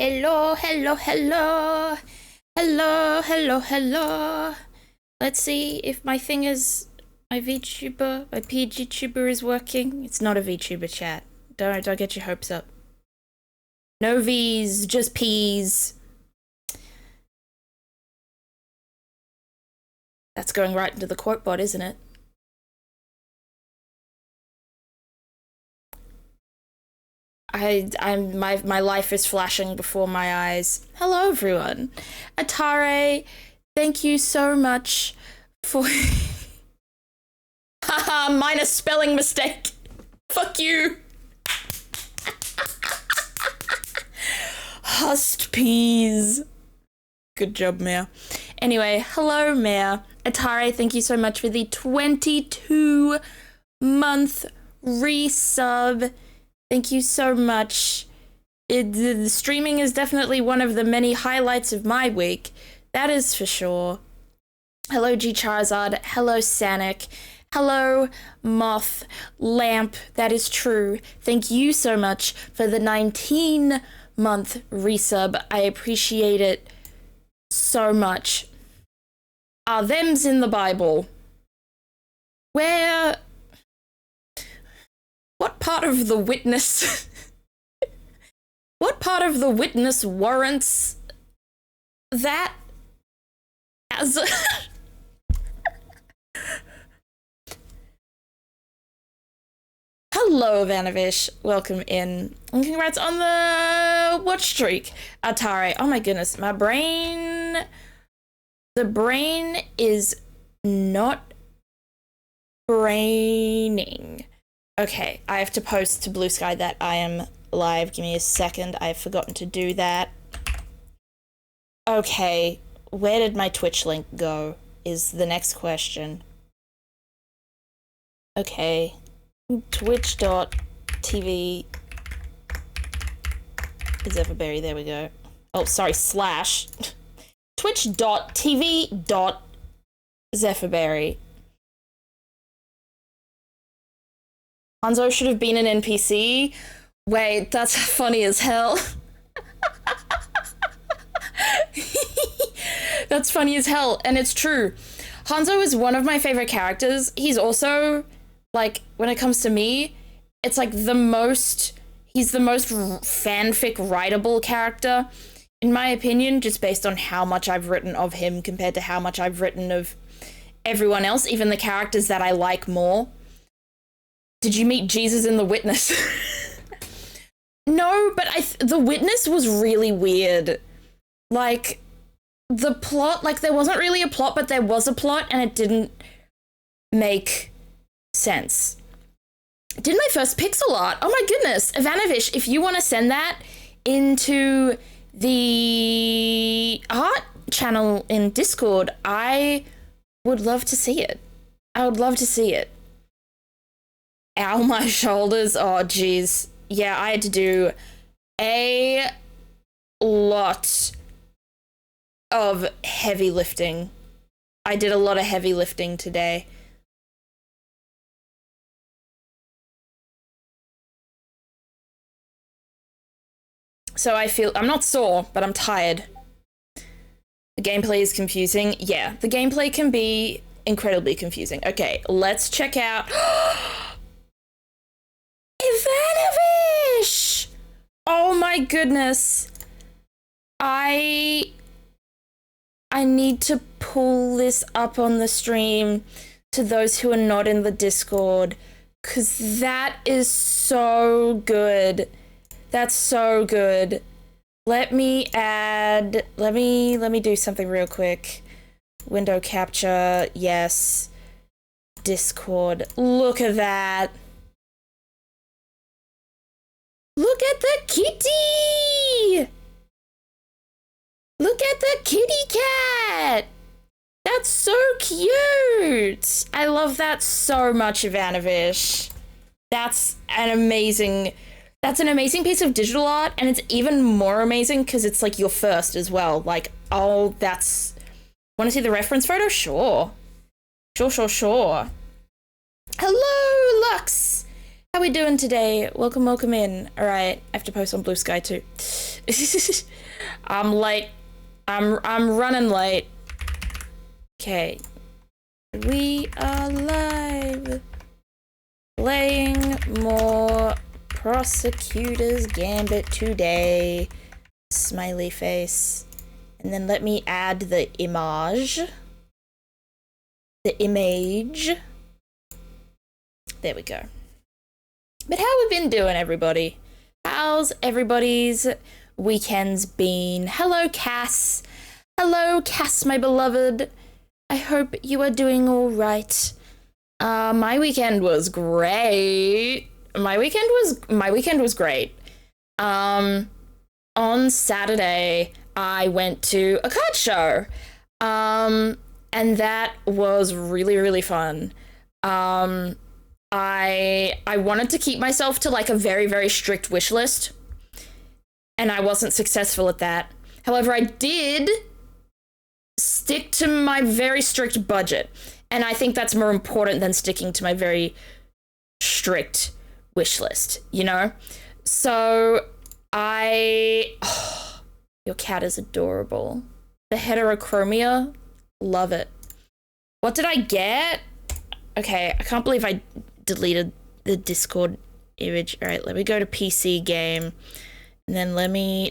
Hello, hello, hello. Hello, hello, hello. Let's see if my thing is my VTuber, my PGTuber is working. It's not a VTuber chat. Don't get your hopes up. No V's, just P's. That's going right into the quote bot, isn't it? My life is flashing before my eyes. Hello, everyone. Atare, thank you so much for. Haha, minor spelling mistake. Fuck you. Hust peas. Good job, Mare. Anyway, hello, Mare. Atare, thank you so much for the 22-month resub. Thank you so much. The streaming is definitely one of the many highlights of my week. That is for sure. Hello, G Charizard. Hello, Sanic. Hello, Moth. Lamp. That is true. Thank you so much for the 19-month resub. I appreciate it so much. Are them's in the Bible? Where... What part of the witness... What part of the witness warrants that as a... Hello, Vanovish. Welcome in. And congrats on the watch streak, Atare. Oh my goodness, my brain... The brain is not braining. Okay, I have to post to Blue Sky that I am live. Give me a second. I've forgotten to do that. Okay, where did my Twitch link go is the next question. Okay, twitch.tv is Everberry, there we go. Oh, sorry, slash. Twitch.tv.Zephyberry. Hanzo should have been an NPC. Wait, that's funny as hell. That's funny as hell, and it's true. Hanzo is one of my favorite characters. He's also, like, when it comes to me, it's like he's the most fanfic writable character, in my opinion, just based on how much I've written of him compared to how much I've written of everyone else, even the characters that I like more. Did you meet Jesus in The Witness? No, but The Witness was really weird. Like, the plot, like, there wasn't really a plot, but there was a plot, and it didn't make sense. Did my first pixel art? Oh my goodness. Ivanovish, if you want to send that into the art channel in Discord, I would love to see it. I would love to see it. Ow, my shoulders. Oh, geez. Yeah, I had to do a lot of heavy lifting. I did a lot of heavy lifting today. So I'm not sore, but I'm tired. The gameplay is confusing. Yeah, the gameplay can be incredibly confusing. Okay, let's check out... Ivanovish! Oh my goodness. I need to pull this up on the stream to those who are not in the Discord, because that is so good. That's so good. Let me do something real quick. Window capture, yes. Discord, look at that. Look at the kitty! Look at the kitty cat! That's so cute! I love that so much, Ivanovish. That's an amazing piece of digital art, and it's even more amazing because it's like your first as well. Like, oh, that's... Want to see the reference photo? Sure. Sure. Hello, Lux! How we doing today? Welcome in. All right, I have to post on Blue Sky too. I'm late. I'm running late. Okay. We are live. Playing more Prosecutor's Gambit today. Smiley face. And then let me add the image. The image. There we go. But how we been doing, everybody? How's everybody's weekends been? Hello, Cass. Hello, Cass, my beloved. I hope you are doing all right. My weekend was great. My weekend was great. On Saturday, I went to a card show. And that was really, really fun. I wanted to keep myself to like a very, very strict wish list, and I wasn't successful at that. However, I did stick to my very strict budget, and I think that's more important than sticking to my very strict wish list, you know? So your cat is adorable. The heterochromia, love it. What did I get? Okay, I can't believe I deleted the Discord image. All right, let me go to PC game. And then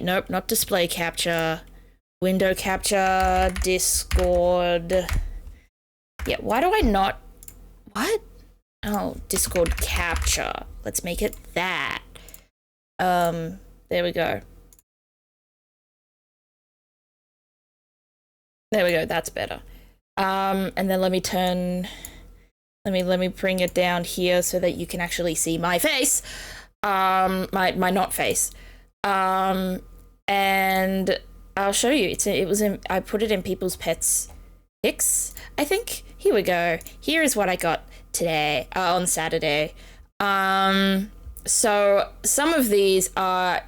nope, not display capture. Window capture, Discord. Yeah, why do I not, what? Oh, Discord capture. Let's make it that. There we go. There we go, that's better. And then let me bring it down here so that you can actually see my face. My not face. And I'll show you. I put it in people's pets pics, I think. Here we go. Here is what I got today, on Saturday. So some of these are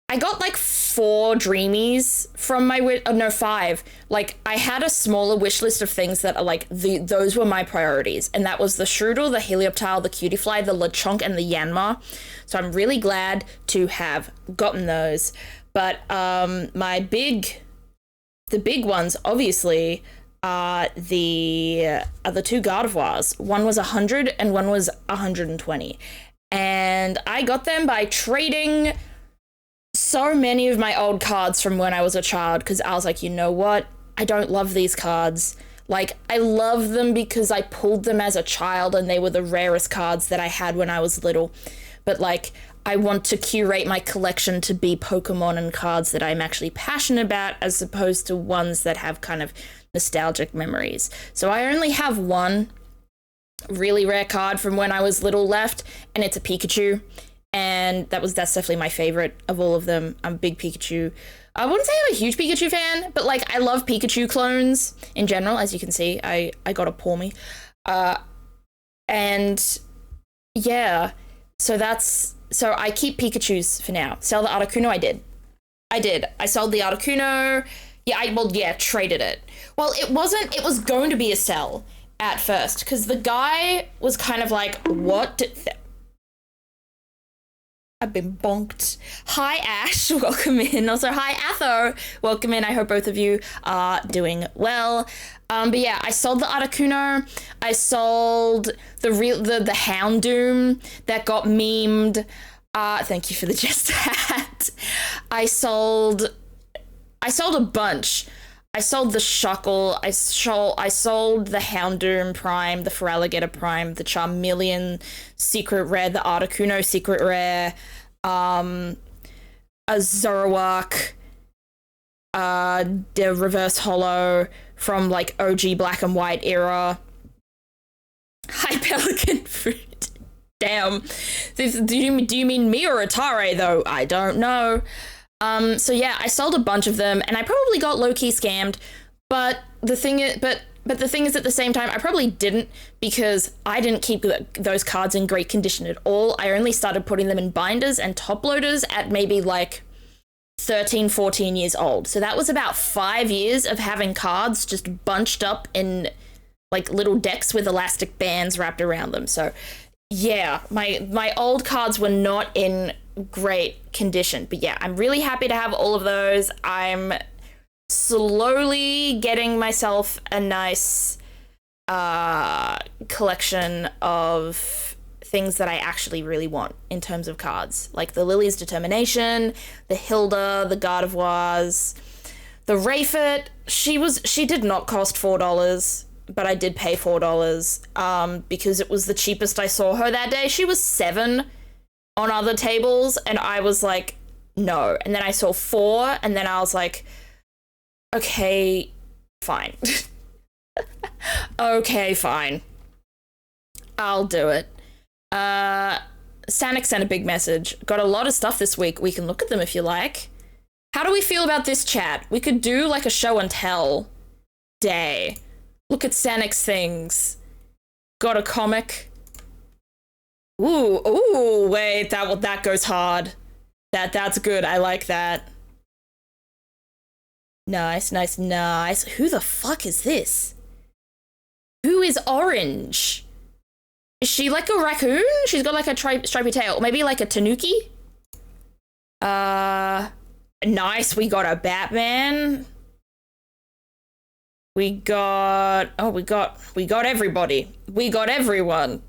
I got like 4 dreamies from my 5. Like, I had a smaller wish list of things that are like those were my priorities, and that was the Strudel, the Helioptile, the Cutiefly, the Lechonk, and the Yanma. So I'm really glad to have gotten those. But the big ones obviously are the 2 Gardevoirs. One was 100 and one was 120, and I got them by trading so many of my old cards from when I was a child, because I was like, you know what? I don't love these cards. Like, I love them because I pulled them as a child and they were the rarest cards that I had when I was little. But like, I want to curate my collection to be Pokemon and cards that I'm actually passionate about, as opposed to ones that have kind of nostalgic memories. So I only have one really rare card from when I was little left, and it's a Pikachu. And that's definitely my favorite of all of them. I'm a big Pikachu. I wouldn't say I'm a huge Pikachu fan, but like, I love Pikachu clones in general. As you can see, I got a Pawmi. And yeah, so I keep Pikachus for now. Sell the Articuno, I did. I sold the Articuno. Yeah, traded it. Well, it was going to be a sell at first, because the guy was kind of like, what? I've been bonked. Hi, Ash. Welcome in. Also, hi, Atho. Welcome in. I hope both of you are doing well. But yeah, I sold the Articuno. I sold the Houndoom that got memed. Thank you for the jest hat. I sold a bunch. I sold the Shuckle. I sold the Houndoom Prime, the Feraligatr Prime, the Charmeleon Secret Rare, the Articuno Secret Rare, a Zoroark, the Reverse Holo from like OG Black and White era. Hi, Pelican Fruit. Damn. Do you mean me or Atare though? I don't know. So yeah, I sold a bunch of them, and I probably got low-key scammed, but the thing is, at the same time, I probably didn't, because I didn't keep those cards in great condition at all. I only started putting them in binders and top loaders at maybe like 13, 14 years old. So that was about 5 years of having cards just bunched up in like little decks with elastic bands wrapped around them. So yeah, my old cards were not in great condition, but yeah, I'm really happy to have all of those. I'm slowly getting myself a nice collection of things that I actually really want in terms of cards, like the Lily's Determination, the Hilda, the Gardevoirs, the Rayford. She did not cost $4, but I did pay $4 because it was the cheapest I saw her that day. She was $7 on other tables, and I was like, no. And then I saw $4, and then I was like, okay, fine. Okay, fine. I'll do it. Sanic sent a big message. Got a lot of stuff this week. We can look at them if you like. How do we feel about this, chat? We could do like a show and tell day. Look at Sanic's things. Got a comic. Ooh, wait, that goes hard. That's good. I like that. Nice. Who the fuck is this? Who is Orange? Is she like a raccoon? She's got like a stripy tail. Or maybe like a tanuki? Nice. We got a Batman. We got everybody. We got everyone.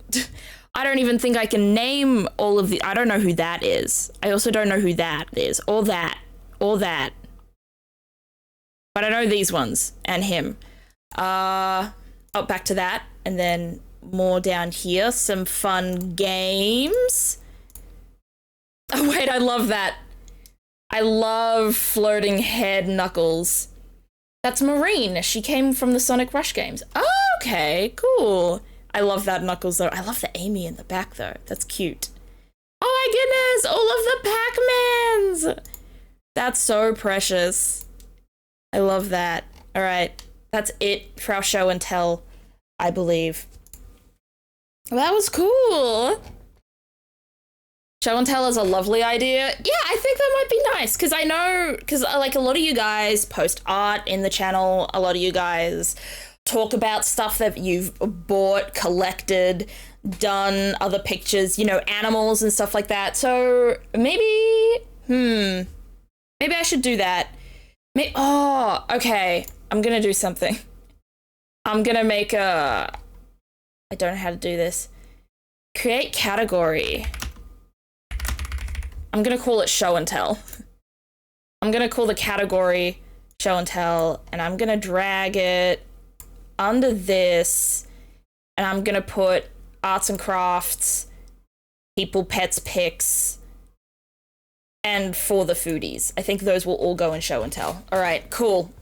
I don't even think I can name all of the... I don't know who that is. I also don't know who that is. Or that. But I know these ones. And him. Back to that. And then more down here. Some fun games. Oh, wait, I love that. I love floating head Knuckles. That's Marine. She came from the Sonic Rush games. Oh, okay, cool. I love that Knuckles, though. I love the Amy in the back, though. That's cute. Oh, my goodness. All of the Pac-Mans. That's so precious. I love that. All right. That's it for our show and tell, I believe. Well, that was cool. Show and tell is a lovely idea. Yeah, I think that might be nice, because I know, like a lot of you guys post art in the channel, a lot of you guys talk about stuff that you've bought, collected, done other pictures, you know, animals and stuff like that. So maybe I should do that. Oh, okay. I'm gonna do something. I'm gonna make I don't know how to do this. Create category. I'm gonna call it show and tell. I'm gonna call the category show and tell, and I'm gonna drag it under this, and I'm gonna put arts and crafts, people, pets, pics, and for the foodies. I think those will all go in show and tell. All right, cool.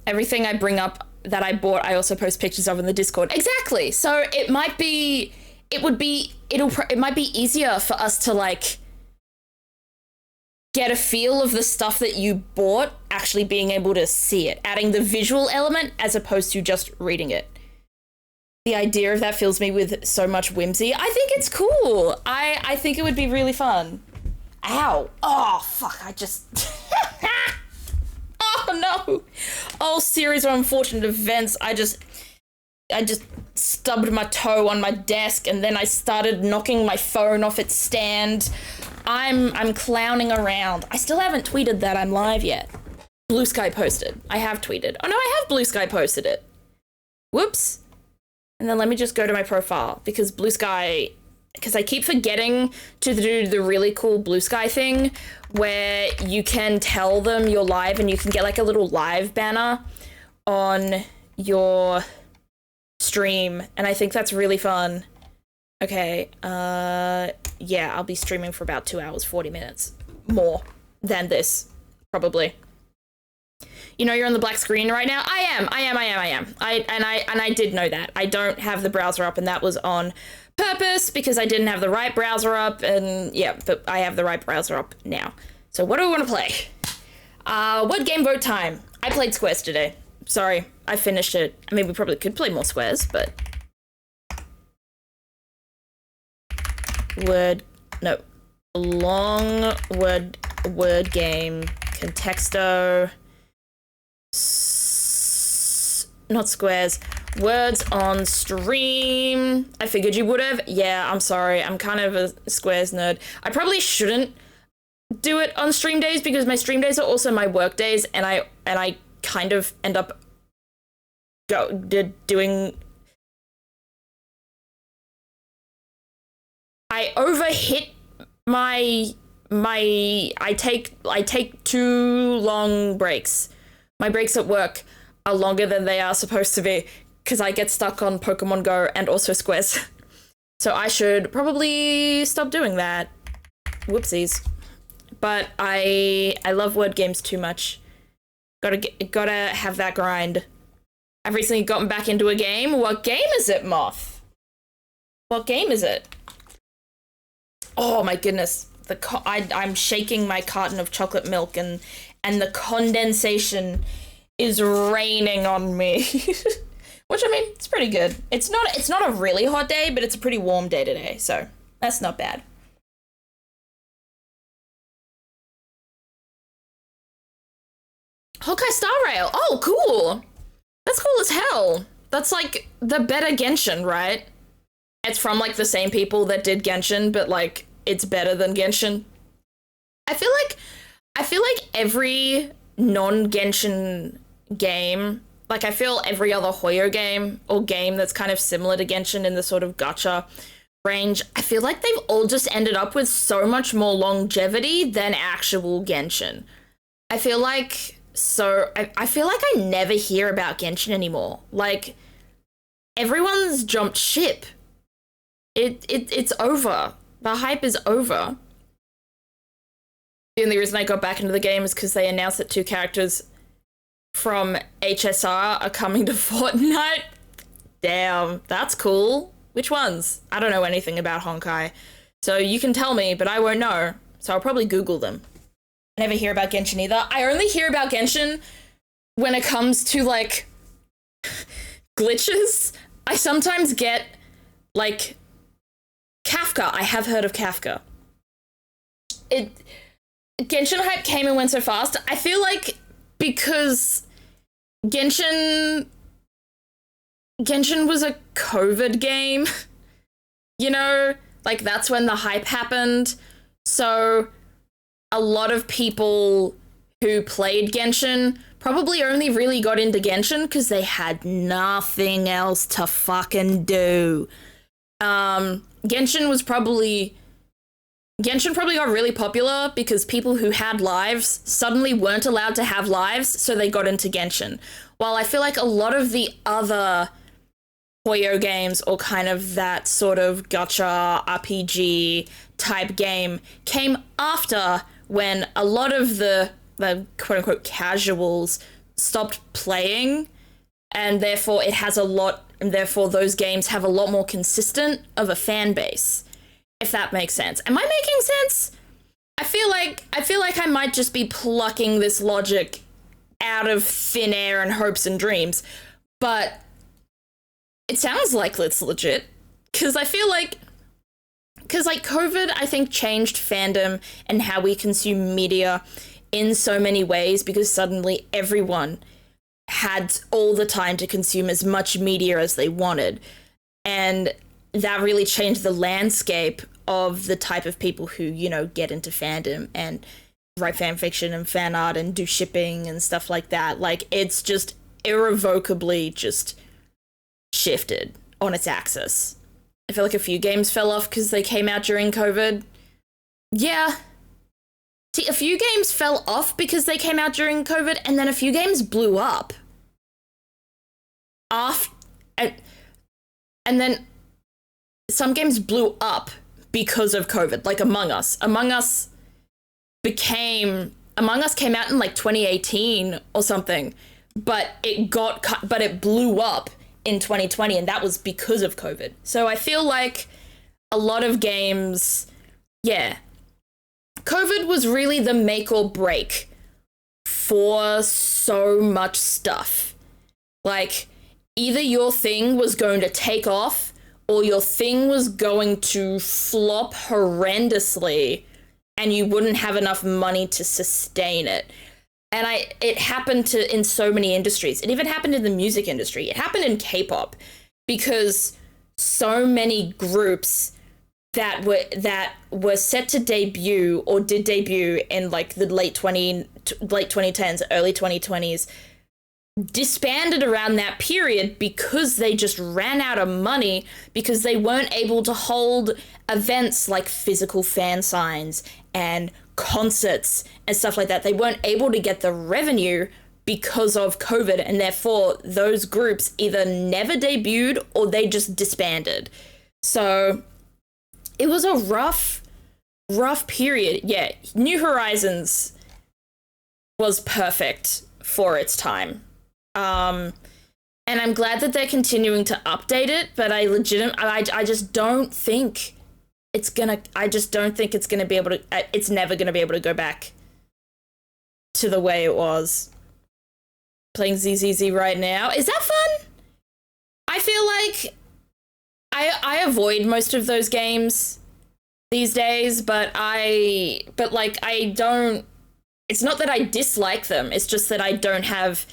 Everything I bring up that I bought, I also post pictures of in the Discord. Exactly. So it might be easier for us to like get a feel of the stuff that you bought, actually being able to see it, adding the visual element as opposed to just reading it. The idea of that fills me with so much whimsy. I think it's cool. I think it would be really fun. Ow. Oh, fuck. I just... Oh, no. Oh, series of unfortunate events. I just stubbed my toe on my desk, and then I started knocking my phone off its stand. I'm clowning around. I still haven't tweeted that I'm live yet. Blue Sky posted. I have tweeted. Oh no, I have Blue Sky posted it. Whoops. And then let me just go to my profile, because Blue Sky, because I keep forgetting to do the really cool Blue Sky thing where you can tell them you're live and you can get like a little live banner on your stream, and I think that's really fun. Okay, yeah, I'll be streaming for about 2 hours, 40 minutes. More than this, probably. You know you're on the black screen right now? I am. I did know that. I don't have the browser up, and that was on purpose because I didn't have the right browser up, and yeah, but I have the right browser up now. So what do we want to play? What game vote time? I played Squares today. Sorry, I finished it. I mean, we probably could play more Squares, but... long word game, contexto, not squares. Words on stream. I figured you would have. Yeah, I'm sorry. I'm kind of a squares nerd. I probably shouldn't do it on stream days because my stream days are also my work days, and I kind of end up doing. I overhit I take too long breaks. My breaks at work are longer than they are supposed to be because I get stuck on Pokemon Go and also squares. So I should probably stop doing that. Whoopsies. But I love word games too much. Gotta have that grind. I've recently gotten back into a game. What game is it, Moth? What game is it? Oh my goodness. I'm shaking my carton of chocolate milk and the condensation is raining on me. Which, I mean, it's pretty good. It's not a really hot day, but it's a pretty warm day today, so that's not bad. Honkai Star Rail. Oh, cool. That's cool as hell. That's like the better Genshin, right? It's from like the same people that did Genshin, but like it's better than Genshin. I feel like every non-Genshin game, like I feel every other Hoyo game or game that's kind of similar to Genshin in the sort of gacha range, I feel like they've all just ended up with so much more longevity than actual Genshin. I feel like I never hear about Genshin anymore. Like, everyone's jumped ship. It's over. The hype is over. The only reason I got back into the game is because they announced that 2 characters from HSR are coming to Fortnite. Damn, that's cool. Which ones? I don't know anything about Honkai. So you can tell me, but I won't know. So I'll probably Google them. I never hear about Genshin either. I only hear about Genshin when it comes to, like, glitches. I sometimes get, like, Kafka. I have heard of Kafka. Genshin hype came and went so fast. I feel like because Genshin was a COVID game, you know? Like, that's when the hype happened. So a lot of people who played Genshin probably only really got into Genshin because they had nothing else to fucking do. Genshin probably got really popular because people who had lives suddenly weren't allowed to have lives, so they got into Genshin. While I feel like a lot of the other Hoyo games or kind of that sort of gacha RPG type game came after when a lot of the quote-unquote casuals stopped playing, and therefore those games have a lot more consistent of a fan base, if that makes sense. Am I making sense? I feel like I might just be plucking this logic out of thin air and hopes and dreams, but it sounds like it's legit, because COVID, I think, changed fandom and how we consume media in so many ways, because suddenly everyone had all the time to consume as much media as they wanted. And that really changed the landscape of the type of people who, you know, get into fandom and write fan fiction and fan art and do shipping and stuff like that. Like, it's just irrevocably just shifted on its axis. I feel like a few games fell off because they came out during COVID. Yeah. See, a few games fell off because they came out during COVID, and then a few games blew up. And then some games blew up because of COVID, like Among Us. Among Us came out in like 2018 or something, but it blew up in 2020, and that was because of COVID. So I feel like a lot of games, yeah, COVID was really the make or break for so much stuff. Like, either your thing was going to take off or your thing was going to flop horrendously and you wouldn't have enough money to sustain it. And it happened in so many industries. It even happened in the music industry. It happened in K-pop because so many groups that were set to debut or did debut in like the late 2010s, early 2020s disbanded around that period because they just ran out of money, because they weren't able to hold events like physical fan signs and concerts and stuff like that. They weren't able to get the revenue because of COVID, and therefore those groups either never debuted or they just disbanded. So it was a rough period. Yeah, New Horizons was perfect for its time. And I'm glad that they're continuing to update it, but I just don't think it's gonna be able to, it's never gonna be able to go back to the way it was. Playing ZZZ right now. Is that fun? I feel like I avoid most of those games these days, but I don't, it's not that I dislike them, it's just that I don't have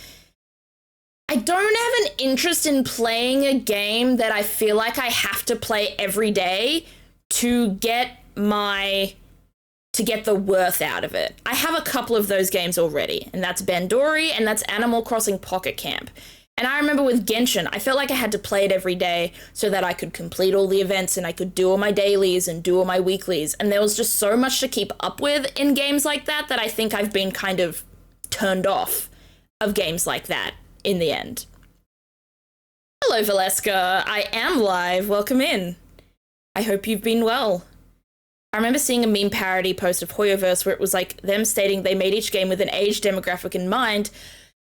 an interest in playing a game that I feel like I have to play every day to get the worth out of it. I have a couple of those games already, and that's Bandori and that's Animal Crossing Pocket Camp. And I remember with Genshin, I felt like I had to play it every day so that I could complete all the events and I could do all my dailies and do all my weeklies. And there was just so much to keep up with in games like that I think I've been kind of turned off of games like that in the end. Hello, Valeska. I am live. Welcome in. I hope you've been well. I remember seeing a meme parody post of Hoyoverse where it was like them stating they made each game with an age demographic in mind.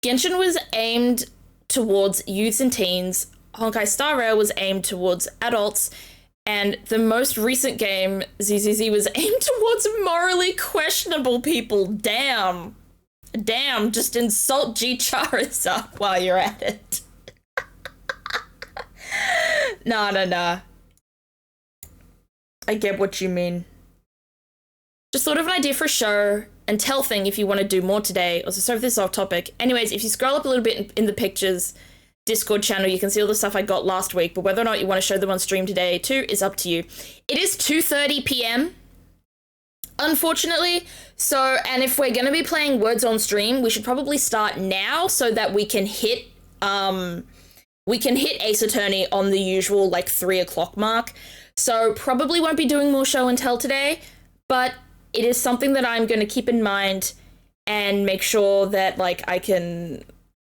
Genshin was aimed towards youths and teens, Honkai Star Rail was aimed towards adults, and the most recent game, ZZZ, was aimed towards morally questionable people. Damn, just insult G Charizard while you're at it. Nah. I get what you mean. Just thought of an idea for a show and tell thing if you want to do more today. Also, sorry if this is off topic. Anyways, if you scroll up a little bit in the pictures, Discord channel, you can see all the stuff I got last week, but whether or not you want to show them on stream today too is up to you. It is 2:30 p.m. unfortunately. So, and if we're going to be playing Words on stream, we should probably start now so that we can hit Ace Attorney on the usual like 3 o'clock mark. So probably won't be doing more show and tell today, but it is something that I'm going to keep in mind and make sure that like I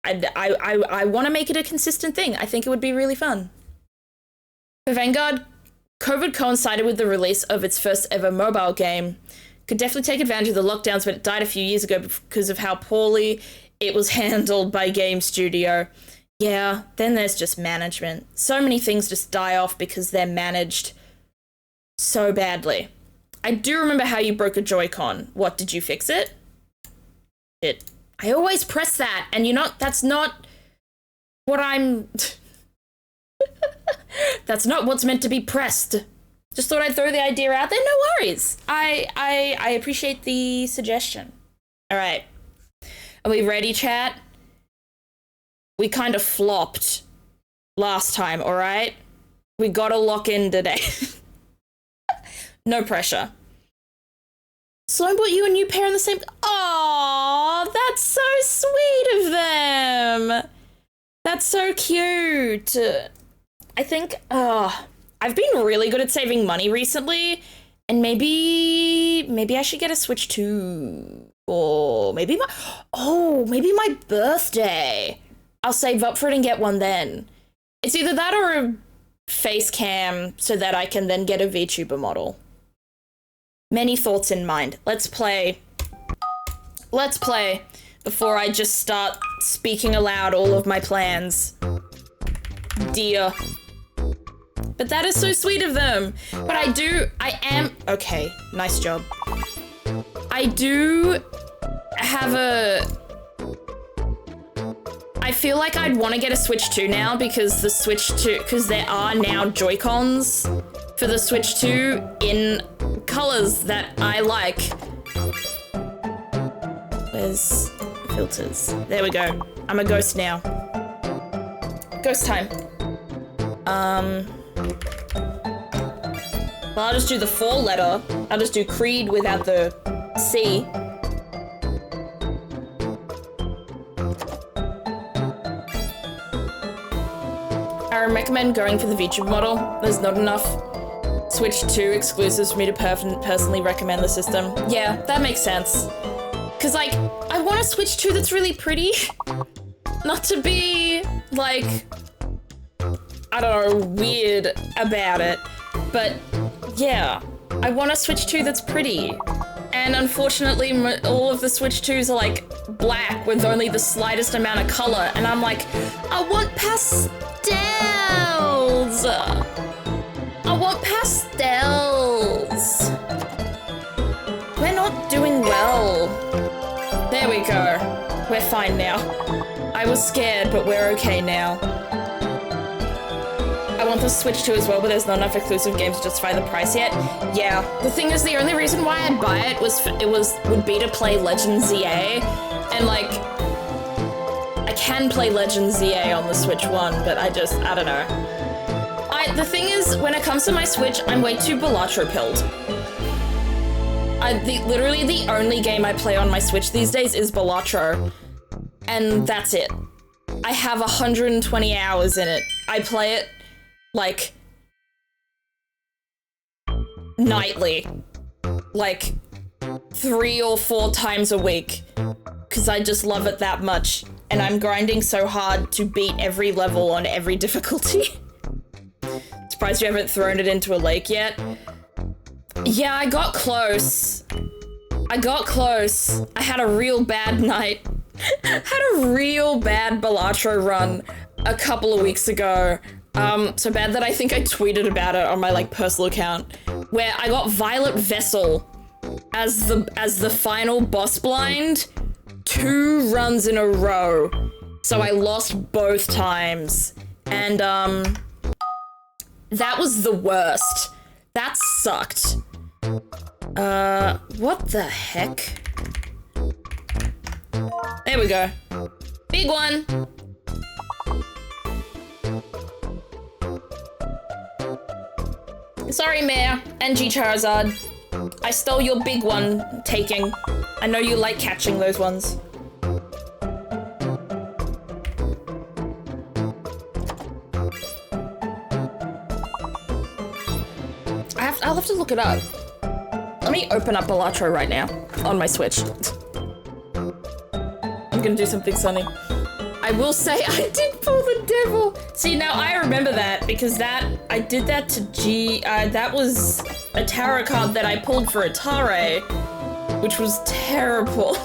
want to make it a consistent thing. I think it would be really fun. For Vanguard, COVID coincided with the release of its first ever mobile game. Could definitely take advantage of the lockdowns, but it died a few years ago because of how poorly it was handled by Game Studio. Yeah, then there's just management. So many things just die off because they're managed so badly. I do remember how you broke a Joy-Con. What, did you fix it? I always press that, and that's not what I'm... That's not what's meant to be pressed. Just thought I'd throw the idea out there. No worries. I appreciate the suggestion. All right. Are we ready, chat? We kind of flopped last time, all right? We gotta lock in today. No pressure. Sloan bought you a new pair in the same... Aww, that's so sweet of them. That's so cute. I think, I've been really good at saving money recently, and maybe I should get a Switch 2, or maybe my birthday. I'll save up for it and get one then. It's either that or a face cam so that I can then get a VTuber model. Many thoughts in mind. Let's play before I just start speaking aloud all of my plans. Dear. But that is so sweet of them. But okay, nice job. I do have I feel like I'd want to get a Switch 2 now because there are now Joy-Cons for the Switch 2 in colors that I like. Where's Filters. There we go. I'm a ghost now. Ghost time. Well, I'll just do the 4-letter. I'll just do Creed without the C. I recommend going for the VTube model. There's not enough Switch 2 exclusives for me to personally recommend the system. Yeah, that makes sense. Cause like, I want a Switch 2 that's really pretty. Not to be like, I don't know, weird about it. But yeah, I want a Switch 2 that's pretty. And unfortunately, all of the Switch 2s are like black with only the slightest amount of color. And I'm like, I want pastels. I want pastels. We're not doing well. There we go. We're fine now. I was scared, but we're okay now. I want the Switch 2 as well, but there's not enough exclusive games to justify the price yet. Yeah, the thing is, the only reason why I'd buy it would be to play Legend ZA, and like, I can play Legend ZA on the Switch 1, but I don't know. The thing is, when it comes to my Switch, I'm way too Balatro-pilled. Literally the only game I play on my Switch these days is Balatro, and that's it. I have 120 hours in it. I play it like nightly, like 3 or 4 times a week, because I just love it that much, and I'm grinding so hard to beat every level on every difficulty. Surprised you haven't thrown it into a lake yet. Yeah, I got close. I had a real bad night. Had a real bad Balatro run a couple of weeks ago. So bad that I think I tweeted about it on my like personal account, where I got Violet Vessel as the final boss blind 2 runs in a row. So I lost both times. And that was the worst. That sucked. What the heck? There we go. Big one. Sorry, Mare and G Charizard. I stole your big one taking. I know you like catching those ones. I'll have to look it up. Let me open up Balatro right now on my Switch. I'm gonna do something sunny. I will say I did pull the devil. See, now I remember that because I did that to G. That was a tarot card that I pulled for Atare, which was terrible.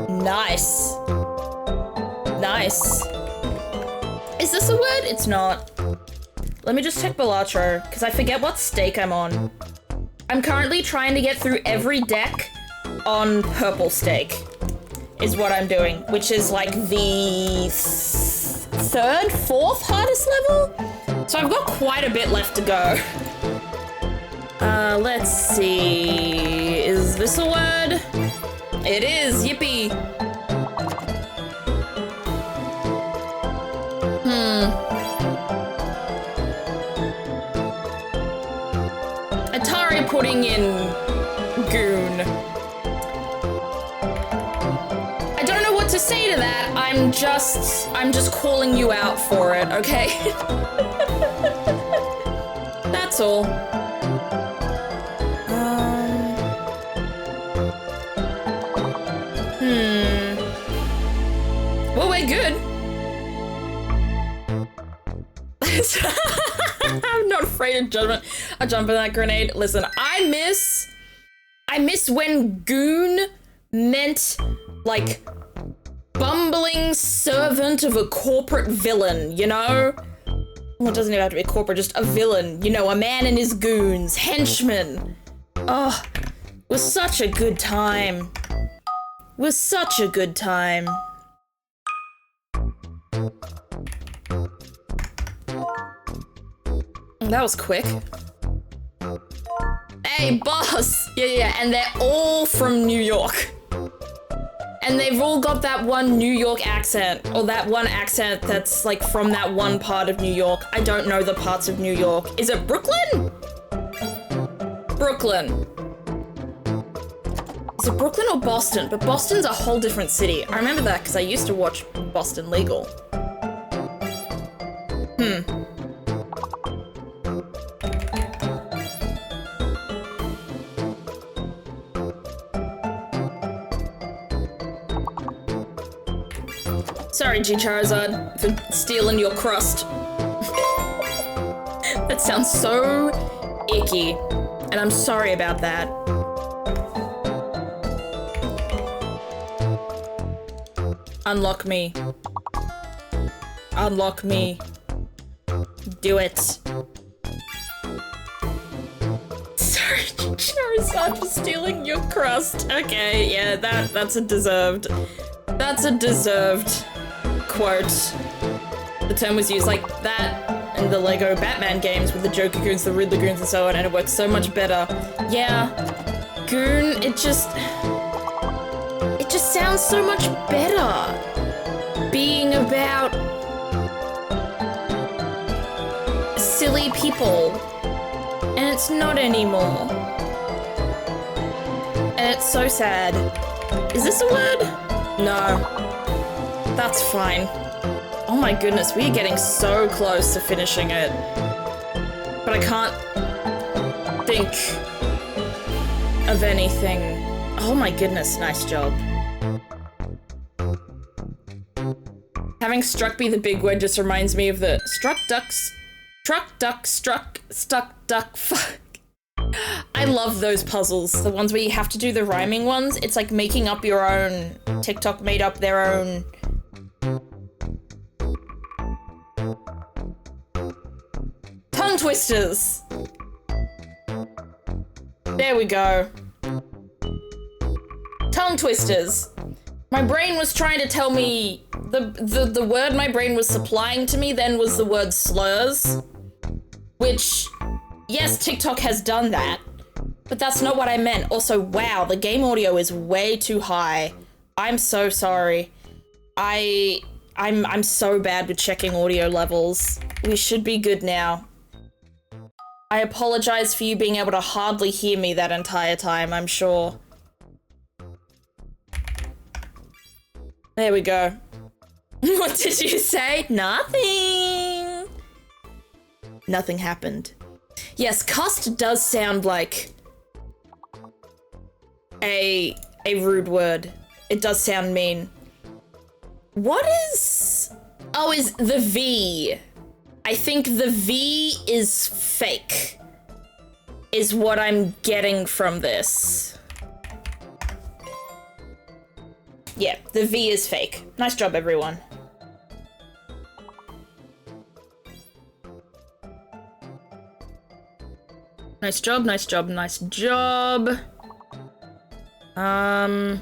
Nice. Nice. Is this a word? It's not. Let me just check Balatro, because I forget what stake I'm on. I'm currently trying to get through every deck on purple stake, is what I'm doing, which is like the 3rd, 4th hardest level? So I've got quite a bit left to go. Let's see. Is this a word? It is, yippee. Atari putting in goon. I don't know what to say to that. I'm just calling you out for it, okay? That's all. Well, we're good. I'm not afraid of judgment. I jump in that grenade. Listen, I miss when goon meant like bumbling servant of a corporate villain, you know? Well, it doesn't even have to be a corporate, just a villain. You know, a man and his goons, henchmen. Oh, it was such a good time. It was such a good time. That was quick. hey, boss. Yeah, and they're all from New York. And they've all got that one New York accent, or that one accent that's like from that one part of New York. I don't know the parts of New York. Is it Brooklyn? Brooklyn. Is it Brooklyn or Boston? But Boston's a whole different city. I remember that because I used to watch Boston Legal. Sorry, G Charizard, for stealing your crust. That sounds so icky, and I'm sorry about that. Unlock me. Unlock me. Do it. Sorry, Charizard, for stealing your crust. Okay, yeah, that's a deserved quote. The term was used like that in the Lego Batman games with the Joker goons, the Riddler goons, and so on, and it works so much better. Yeah, goon, it just sounds so much better. Being about silly people. And it's not anymore. And it's so sad. Is this a word? No. That's fine. Oh my goodness, we are getting so close to finishing it. But I can't think of anything. Oh my goodness, nice job. Having struck be the big word just reminds me of the stuck duck, fuck. I love those puzzles, the ones where you have to do the rhyming ones. It's like making up your own. TikTok made up their own. Tongue twisters. There we go. Tongue twisters. My brain was trying to tell me the word my brain was supplying to me then was the word slurs, which, yes, TikTok has done that, but that's not what I meant. Also, wow, the game audio is way too high. I'm so sorry. I'm so bad with checking audio levels. We should be good now. I apologize for you being able to hardly hear me that entire time, I'm sure. There we go. What did you say? Nothing. Nothing happened. Yes, cussed does sound like a rude word. It does sound mean. What is... Oh, is the V. I think the V is fake, is what I'm getting from this. Yeah, the V is fake. Nice job, everyone. Nice job, nice job, nice job. I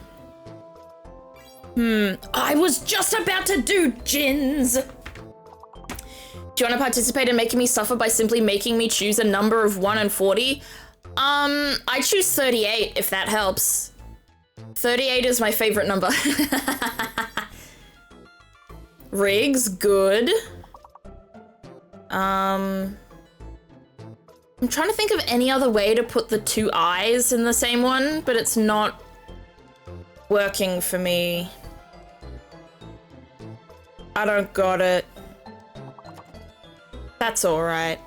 was just about to do gins. Do you want to participate in making me suffer by simply making me choose a number of 1 and 40? I choose 38, if that helps. 38 is my favorite number. Riggs, good. I'm trying to think of any other way to put the 2 eyes in the same one, but it's not working for me. I don't got it. That's alright.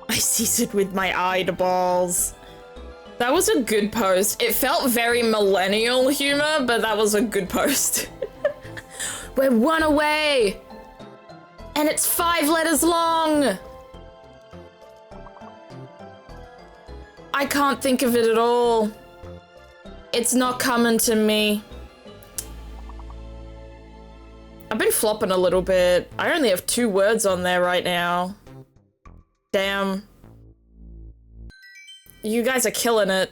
I seized it with my eyeballs. That was a good post. It felt very millennial humor, but that was a good post. We're 1 away! And it's 5 letters long! I can't think of it at all. It's not coming to me. I've been flopping a little bit. I only have 2 words on there right now. Damn. You guys are killing it.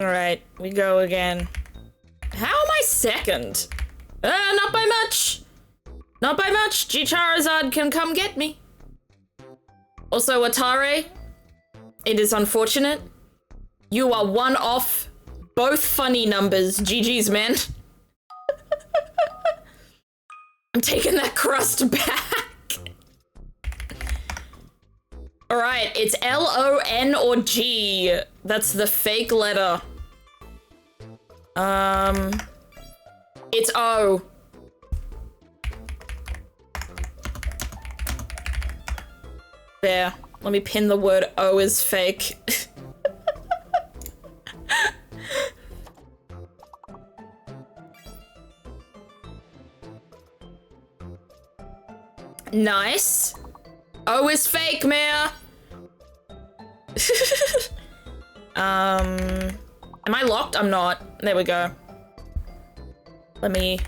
Alright, we go again. How am I second? Not by much. Not by much. G Charizard can come get me. Also, Atare, it is unfortunate. You are one off both funny numbers. GG's, man. I'm taking that crust back. All right, it's L-O-N or G. That's the fake letter. It's O. There. Let me pin the word O as fake. Nice. O is fake, Mare. Am I locked? I'm not. There we go. Let me...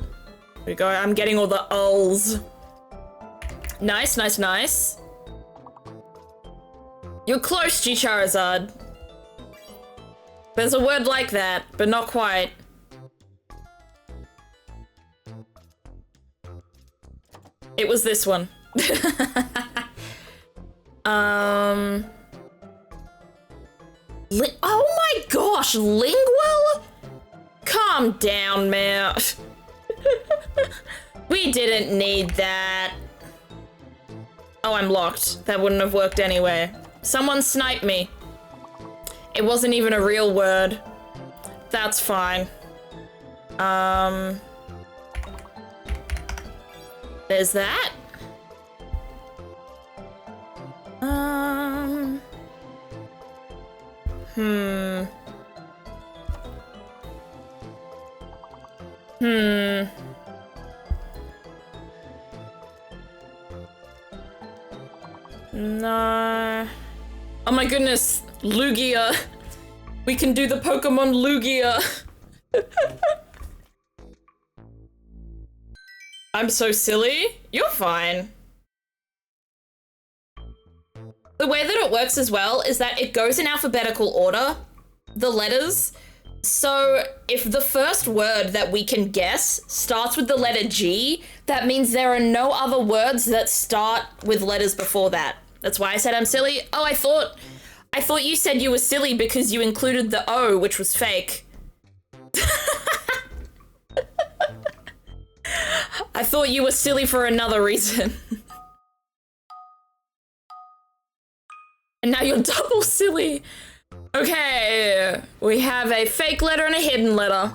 There we go. I'm getting all the ulls. Nice, nice, nice. You're close, G Charizard. There's a word like that, but not quite. It was this one. Oh my gosh, lingual? Calm down, man. We didn't need that. Oh, I'm locked. That wouldn't have worked anyway. Someone sniped me. It wasn't even a real word. That's fine. There's that. No. Oh my goodness, Lugia. We can do the Pokemon Lugia. I'm so silly. You're fine. The way that it works as well is that it goes in alphabetical order, the letters. So if the first word that we can guess starts with the letter G, that means there are no other words that start with letters before that. That's why I said I'm silly. Oh, I thought you said you were silly because you included the O, which was fake. I thought you were silly for another reason. And now you're double silly. Okay, we have a fake letter and a hidden letter.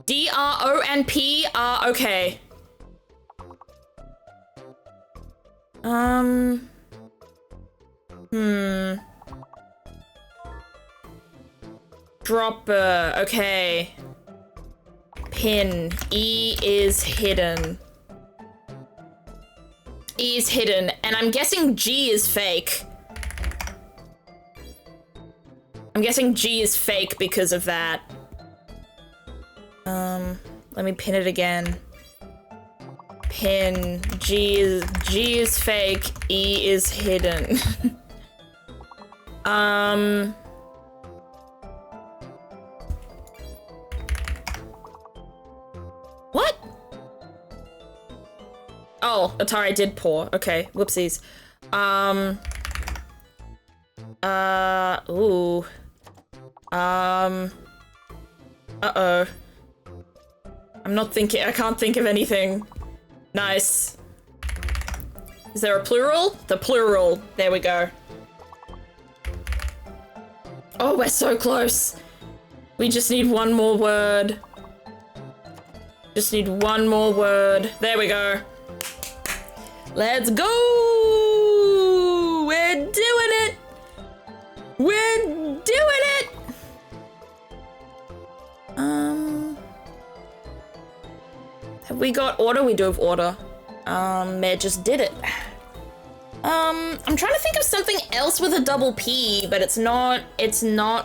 D, R, O, and P are okay. Dropper, okay. Pin, E is hidden. E is hidden, and I'm guessing G is fake. I'm guessing G is fake because of that. Let me pin it again. Pin, G is fake, E is hidden. What? Oh, Atari did pour. Okay, whoopsies. Ooh. Uh-oh. I can't think of anything. Nice. Is there a plural? The plural. There we go. Oh, we're so close. We just need one more word. Just need one more word. There we go. Let's go! We're doing it! We're doing it! Have we got order? We do have order. Mayor just did it. I'm trying to think of something else with a double P, but it's not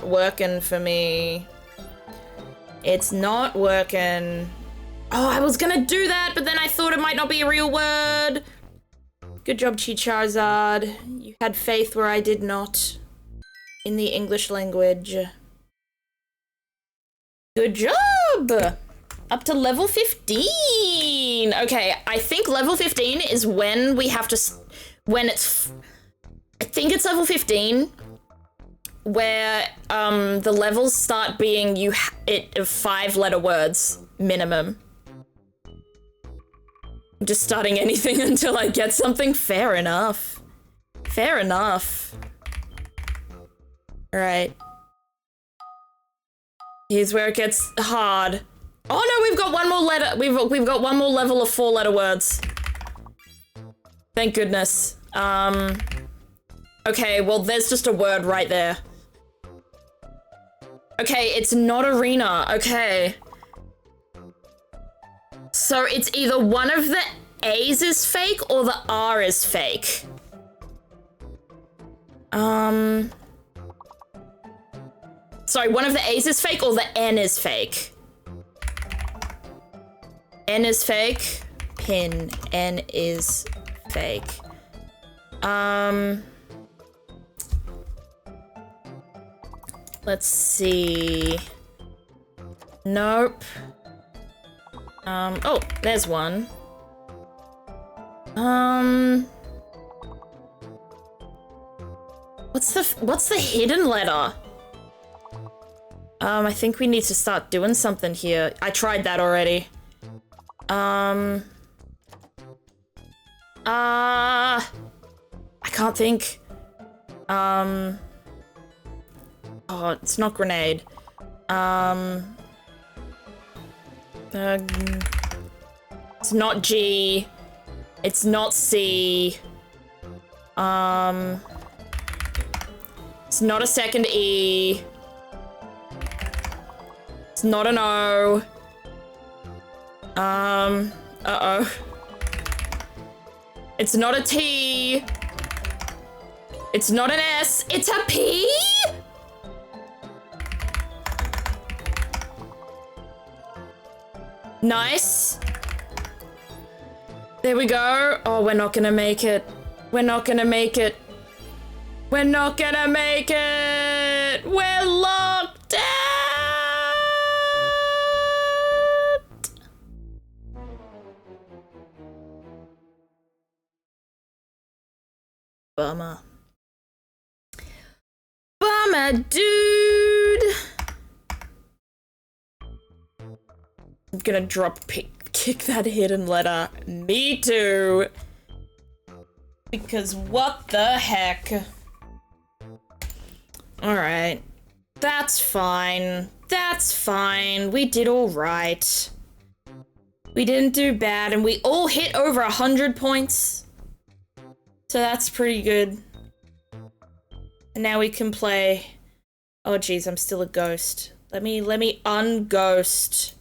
working for me. It's not working. Oh, I was gonna do that, but then I thought it might not be a real word. Good job, Charizard. You had faith where I did not. In the English language. Good job! Up to level 15! Okay, I think level 15 is when we have to... I think it's level 15 where the levels start being 5-letter words minimum. I'm just starting anything until I get something. Fair enough. Fair enough. Alright. Here's where it gets hard. Oh no, we've got one more letter. We've got one more level of 4-letter words. Thank goodness. Okay, well there's just a word right there. Okay, it's not arena. Okay. So it's either one of the A's is fake or the R is fake. Sorry, one of the A's is fake or the N is fake. N is fake. Pin. N is fake. Let's see. Nope. Oh, there's one. What's the hidden letter? I think we need to start doing something here. I tried that already. I can't think. Oh, it's not grenade. It's not G. It's not C. It's not a second E. It's not an O. Uh-oh. It's not a T. It's not an S. It's a P? Nice. There we go. Oh, we're not gonna make it. We're not gonna make it. We're not gonna make it. We're locked out. Bummer. Bummer, dude. I'm gonna kick that hidden letter. Me too. Because what the heck? Alright. That's fine. That's fine. We did alright. We didn't do bad, and we all hit over 100 points. So that's pretty good. And now we can play... Oh geez, I'm still a ghost. Let me unghost.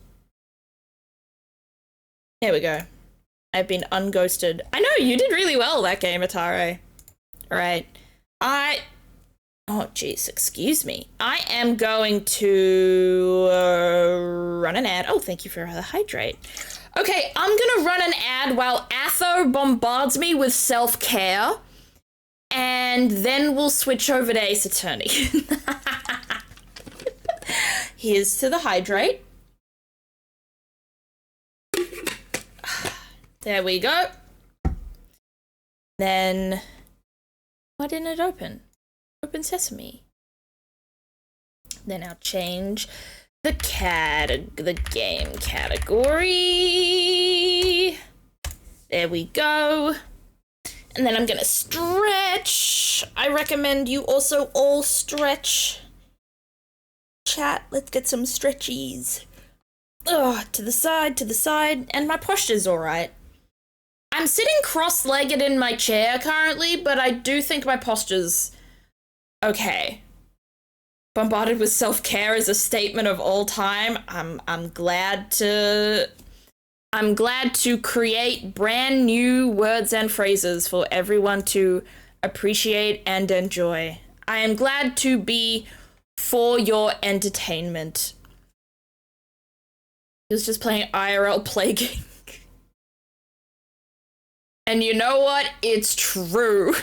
There we go. I've been unghosted. I know, you did really well that game, Atare. Alright. Oh jeez, excuse me. I am going to run an ad. Oh, thank you for the hydrate. Okay, I'm gonna run an ad while Atho bombards me with self-care, and then we'll switch over to Ace Attorney. Here's to the hydrate. There we go. Then, why didn't it open? Open sesame. Then I'll change the game category. There we go. And then I'm gonna stretch. I recommend you also all stretch. Chat, let's get some stretchies. Ugh, to the side, and my posture's alright. I'm sitting cross-legged in my chair currently, but I do think my posture's okay. Bombarded with self-care is a statement of all time. I'm glad to create brand new words and phrases for everyone to appreciate and enjoy. I am glad to be for your entertainment. He was just playing IRL Plaguing. And you know what? It's true.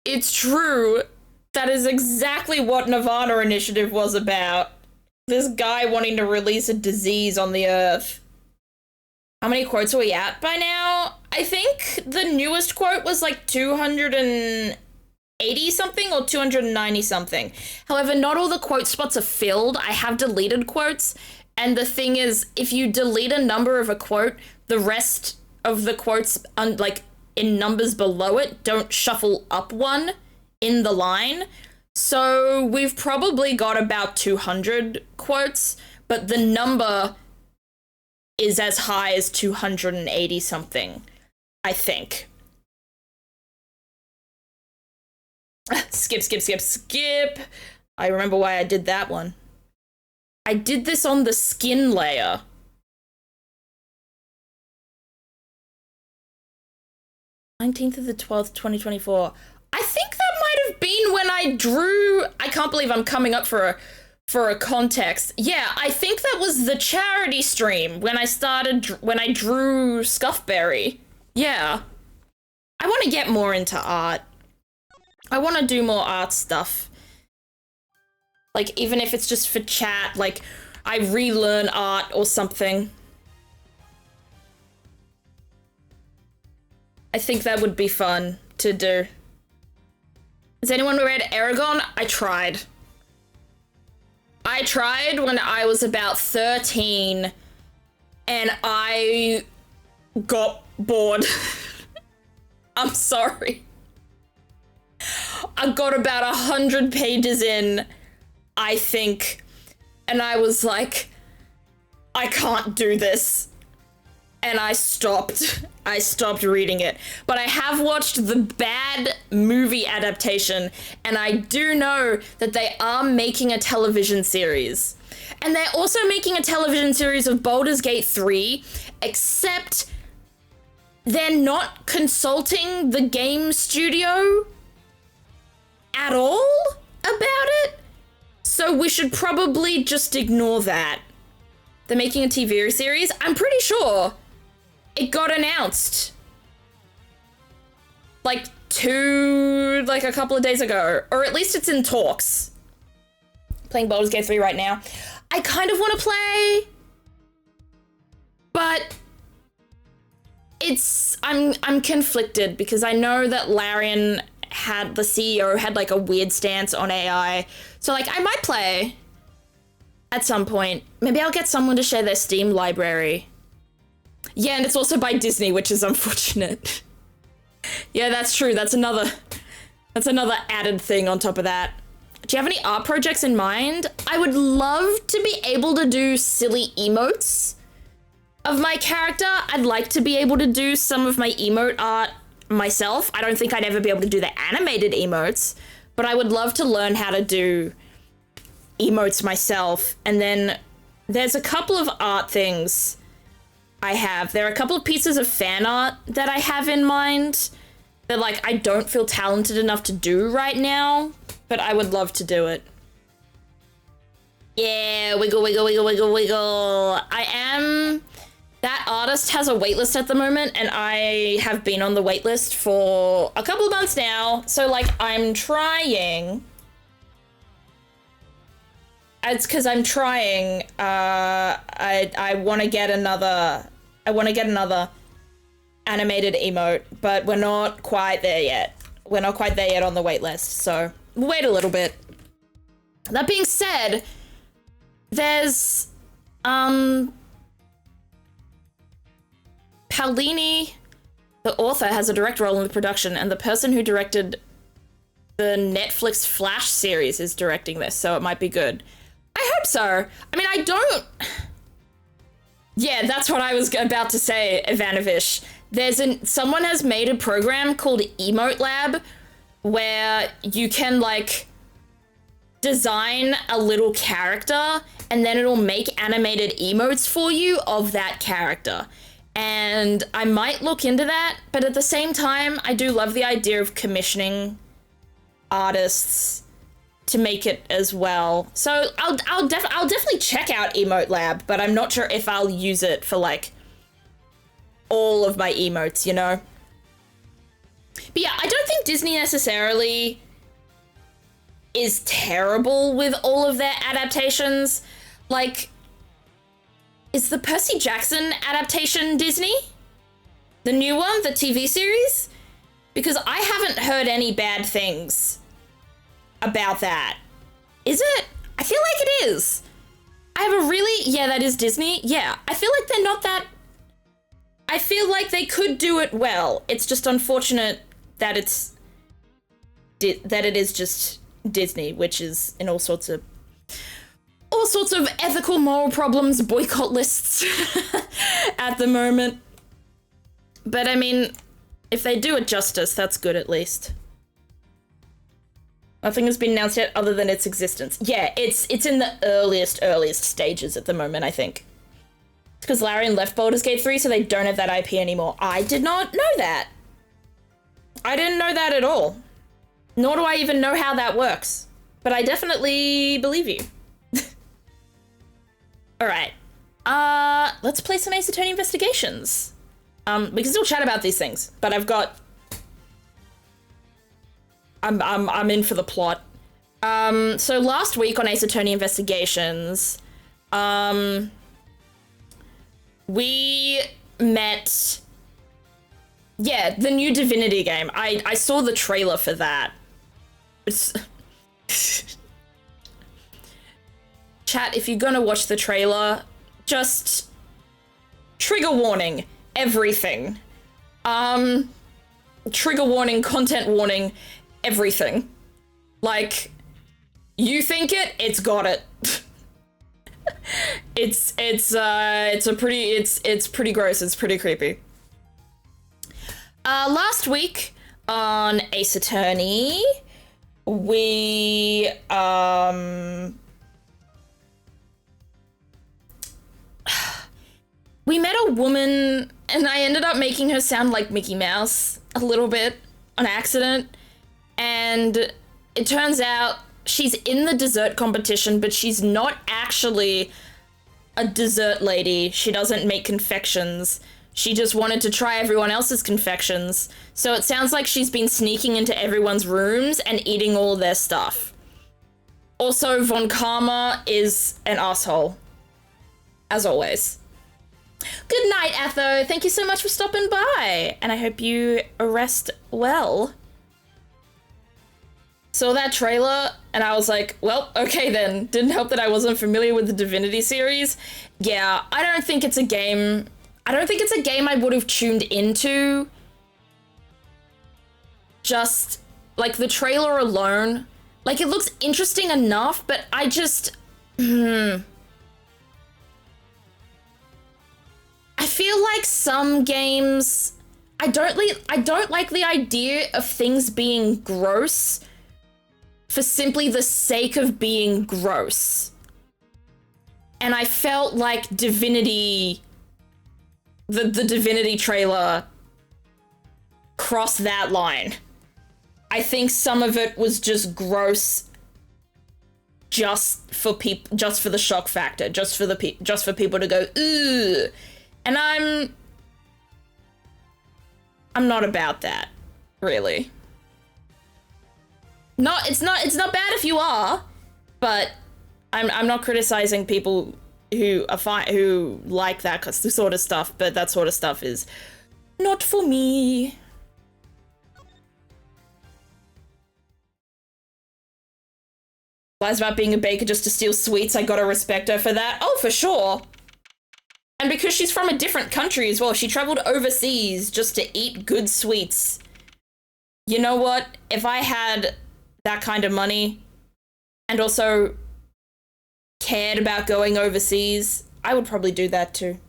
It's true. That is exactly what Nirvana Initiative was about. This guy wanting to release a disease on the earth. How many quotes are we at by now? I think the newest quote was like 280 something or 290 something. However, not all the quote spots are filled. I have deleted quotes. And the thing is, if you delete a number of a quote, the rest of the quotes, like in numbers below it, don't shuffle up one in the line. So we've probably got about 200 quotes, but the number is as high as 280 something, I think. Skip. I remember why I did that one. I did this on the skin layer. "19th of the 12th, 2024. I think that might have been when I drew... I can't believe I'm coming up for a context. Yeah, I think that was the charity stream when I drew Scuffberry. Yeah. I want to get more into art. I want to do more art stuff. Like, even if it's just for chat, like, I relearn art or something. I think that would be fun to do. Has anyone read Aragon? I tried. I tried when I was about 13 and I got bored. I'm sorry. I got about 100 pages in, I think, and I was like, I can't do this. And I stopped. I stopped reading it. But I have watched the bad movie adaptation, and I do know that they are making a television series. And they're also making a television series of Baldur's Gate 3, except they're not consulting the game studio at all about it. So we should probably just ignore that. They're making a TV series. I'm pretty sure it got announced like a couple of days ago, or at least it's in talks. Playing Baldur's Gate 3 right now. I kind of want to play, but I'm conflicted because I know that Larian the CEO had like a weird stance on AI. So like I might play at some point. Maybe I'll get someone to share their Steam library. Yeah, and it's also by Disney, which is unfortunate. Yeah, that's true. That's another added thing on top of that. Do you have any art projects in mind? I would love to be able to do silly emotes of my character. I'd like to be able to do some of my emote art myself. I don't think I'd ever be able to do the animated emotes, but I would love to learn how to do emotes myself. And then there's a couple of art things I have. There are a couple of pieces of fan art that I have in mind that like I don't feel talented enough to do right now, but I would love to do it. Yeah, wiggle. That artist has a waitlist at the moment, and I have been on the waitlist for a couple of months now. So like I'm trying. It's because I'm trying. I want to get another animated emote, but we're not quite there yet. We're not quite there yet on the wait list, so we'll wait a little bit. That being said, there's Paolini, the author, has a direct role in the production, and the person who directed the Netflix Flash series is directing this, so it might be good. I hope so. I mean, I don't... Yeah, that's what I was about to say, Ivanovish. Someone has made a program called Emote Lab where you can, like, design a little character and then it'll make animated emotes for you of that character. And I might look into that, but at the same time, I do love the idea of commissioning artists to make it as well. So I'll definitely check out Emote Lab, but I'm not sure if I'll use it for like all of my emotes, you know? But yeah, I don't think Disney necessarily is terrible with all of their adaptations. Like, is the Percy Jackson adaptation Disney? The new one, the TV series? Because I haven't heard any bad things about that. Is it? I feel like it is. I have a really... Yeah, that is Disney. Yeah, I feel like they're not that... I feel like they could do it well. It's just unfortunate that that it is just Disney, which is in all sorts of ethical, moral problems, boycott lists at the moment. But I mean, if they do it justice, that's good at least. Nothing has been announced yet other than its existence. Yeah, it's in the earliest stages at the moment, I think. It's because Larian left Baldur's Gate 3, so they don't have that IP anymore. I did not know that. I didn't know that at all. Nor do I even know how that works. But I definitely believe you. Alright. Let's play some Ace Attorney Investigations. We can still chat about these things, but I've got... I'm in for the plot. So last week on Ace Attorney Investigations, we met... Yeah, the new Divinity game. I saw the trailer for that. It's... Chat, if you're gonna watch the trailer, just... Trigger warning. Everything. Trigger warning, content warning, everything. Like, you think it's got it. It's pretty gross, it's pretty creepy. Last week on Ace Attorney, we, we met a woman, and I ended up making her sound like Mickey Mouse a little bit on accident. And it turns out she's in the dessert competition, but she's not actually a dessert lady. She doesn't make confections. She just wanted to try everyone else's confections. So it sounds like she's been sneaking into everyone's rooms and eating all their stuff. Also, Von Karma is an asshole. As always. Good night, Atho. Thank you so much for stopping by. And I hope you rest well. Saw that trailer, and I was like, well, okay then. Didn't help that I wasn't familiar with the Divinity series. Yeah, I don't think it's a game I would have tuned into. Just, like, the trailer alone. Like, it looks interesting enough, but I just... I feel like some games... I don't like the idea of things being gross for simply the sake of being gross. And I felt like Divinity... The Divinity trailer crossed that line. I think some of it was just gross just for the shock factor, just for people to go, ooh. And I'm not about that, really. No, it's not bad if you are, but I'm not criticizing people who are who like that sort of stuff, but that sort of stuff is not for me. Lies about being a baker just to steal sweets, I gotta respect her for that. Oh, for sure. And because she's from a different country as well, she traveled overseas just to eat good sweets. You know what? If I had that kind of money and also cared about going overseas, I would probably do that too.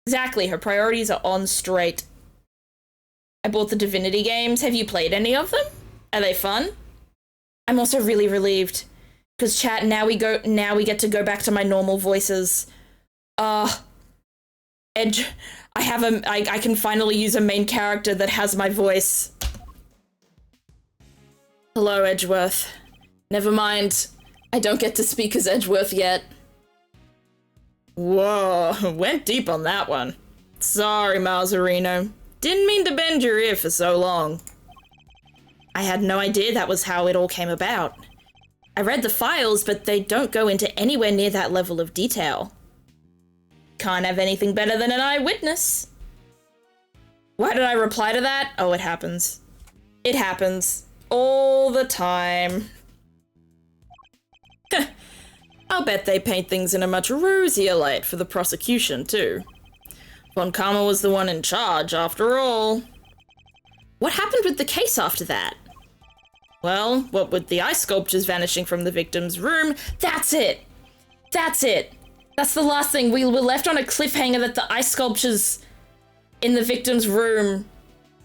Exactly, her priorities are on straight. I bought the Divinity games. Have you played any of them? Are they fun? I'm also really relieved because chat, now we get to go back to my normal voices. Edge, I can finally use a main character that has my voice. Hello, Edgeworth. Never mind. I don't get to speak as Edgeworth yet. Whoa, went deep on that one. Sorry, Malzarino. Didn't mean to bend your ear for so long. I had no idea that was how it all came about. I read the files, but they don't go into anywhere near that level of detail. Can't have anything better than an eyewitness. Why did I reply to that? Oh, it happens. It happens. All the time. I'll bet they paint things in a much rosier light for the prosecution, too. Von Karma was the one in charge, after all. What happened with the case after that? Well, what with the ice sculptures vanishing from the victim's room, that's it! That's it! That's the last thing. We were left on a cliffhanger that the ice sculptures in the victim's room,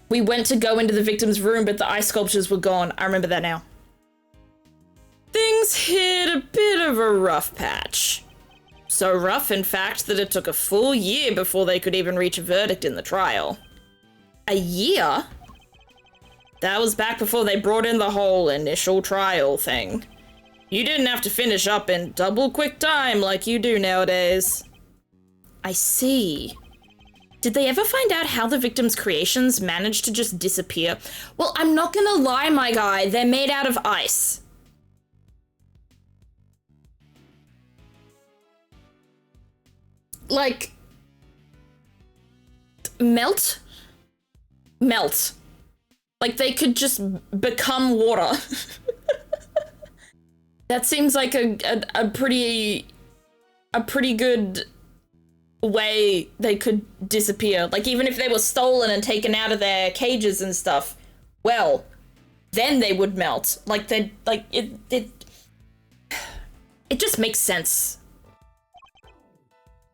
we went to go into the victim's room, but the ice sculptures were gone. I remember that now. Things hit a bit of a rough patch. So rough, in fact, that it took a full year before they could even reach a verdict in the trial. A year? That was back before they brought in the whole initial trial thing. You didn't have to finish up in double quick time like you do nowadays. I see. Did they ever find out how the victim's creations managed to just disappear? Well, I'm not gonna lie, my guy, they're made out of ice. Like, melt? Melt. Like they could just become water. That seems like a pretty good way they could disappear. Like even if they were stolen and taken out of their cages and stuff, well, then they would melt. Like it just makes sense.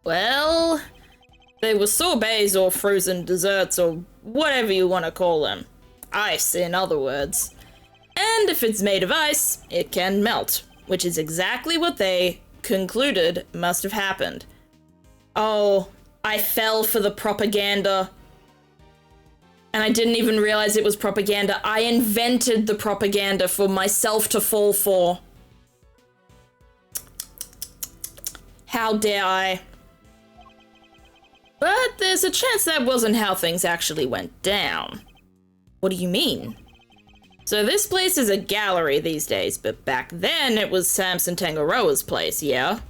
Well, they were sorbets or frozen desserts or whatever you want to call them. Ice, in other words. And if it's made of ice, it can melt, which is exactly what they concluded must have happened. Oh, I fell for the propaganda. And I didn't even realize it was propaganda. I invented the propaganda for myself to fall for. How dare I? But there's a chance that wasn't how things actually went down. What do you mean? So this place is a gallery these days, but back then it was Samson Tangaroa's place, yeah?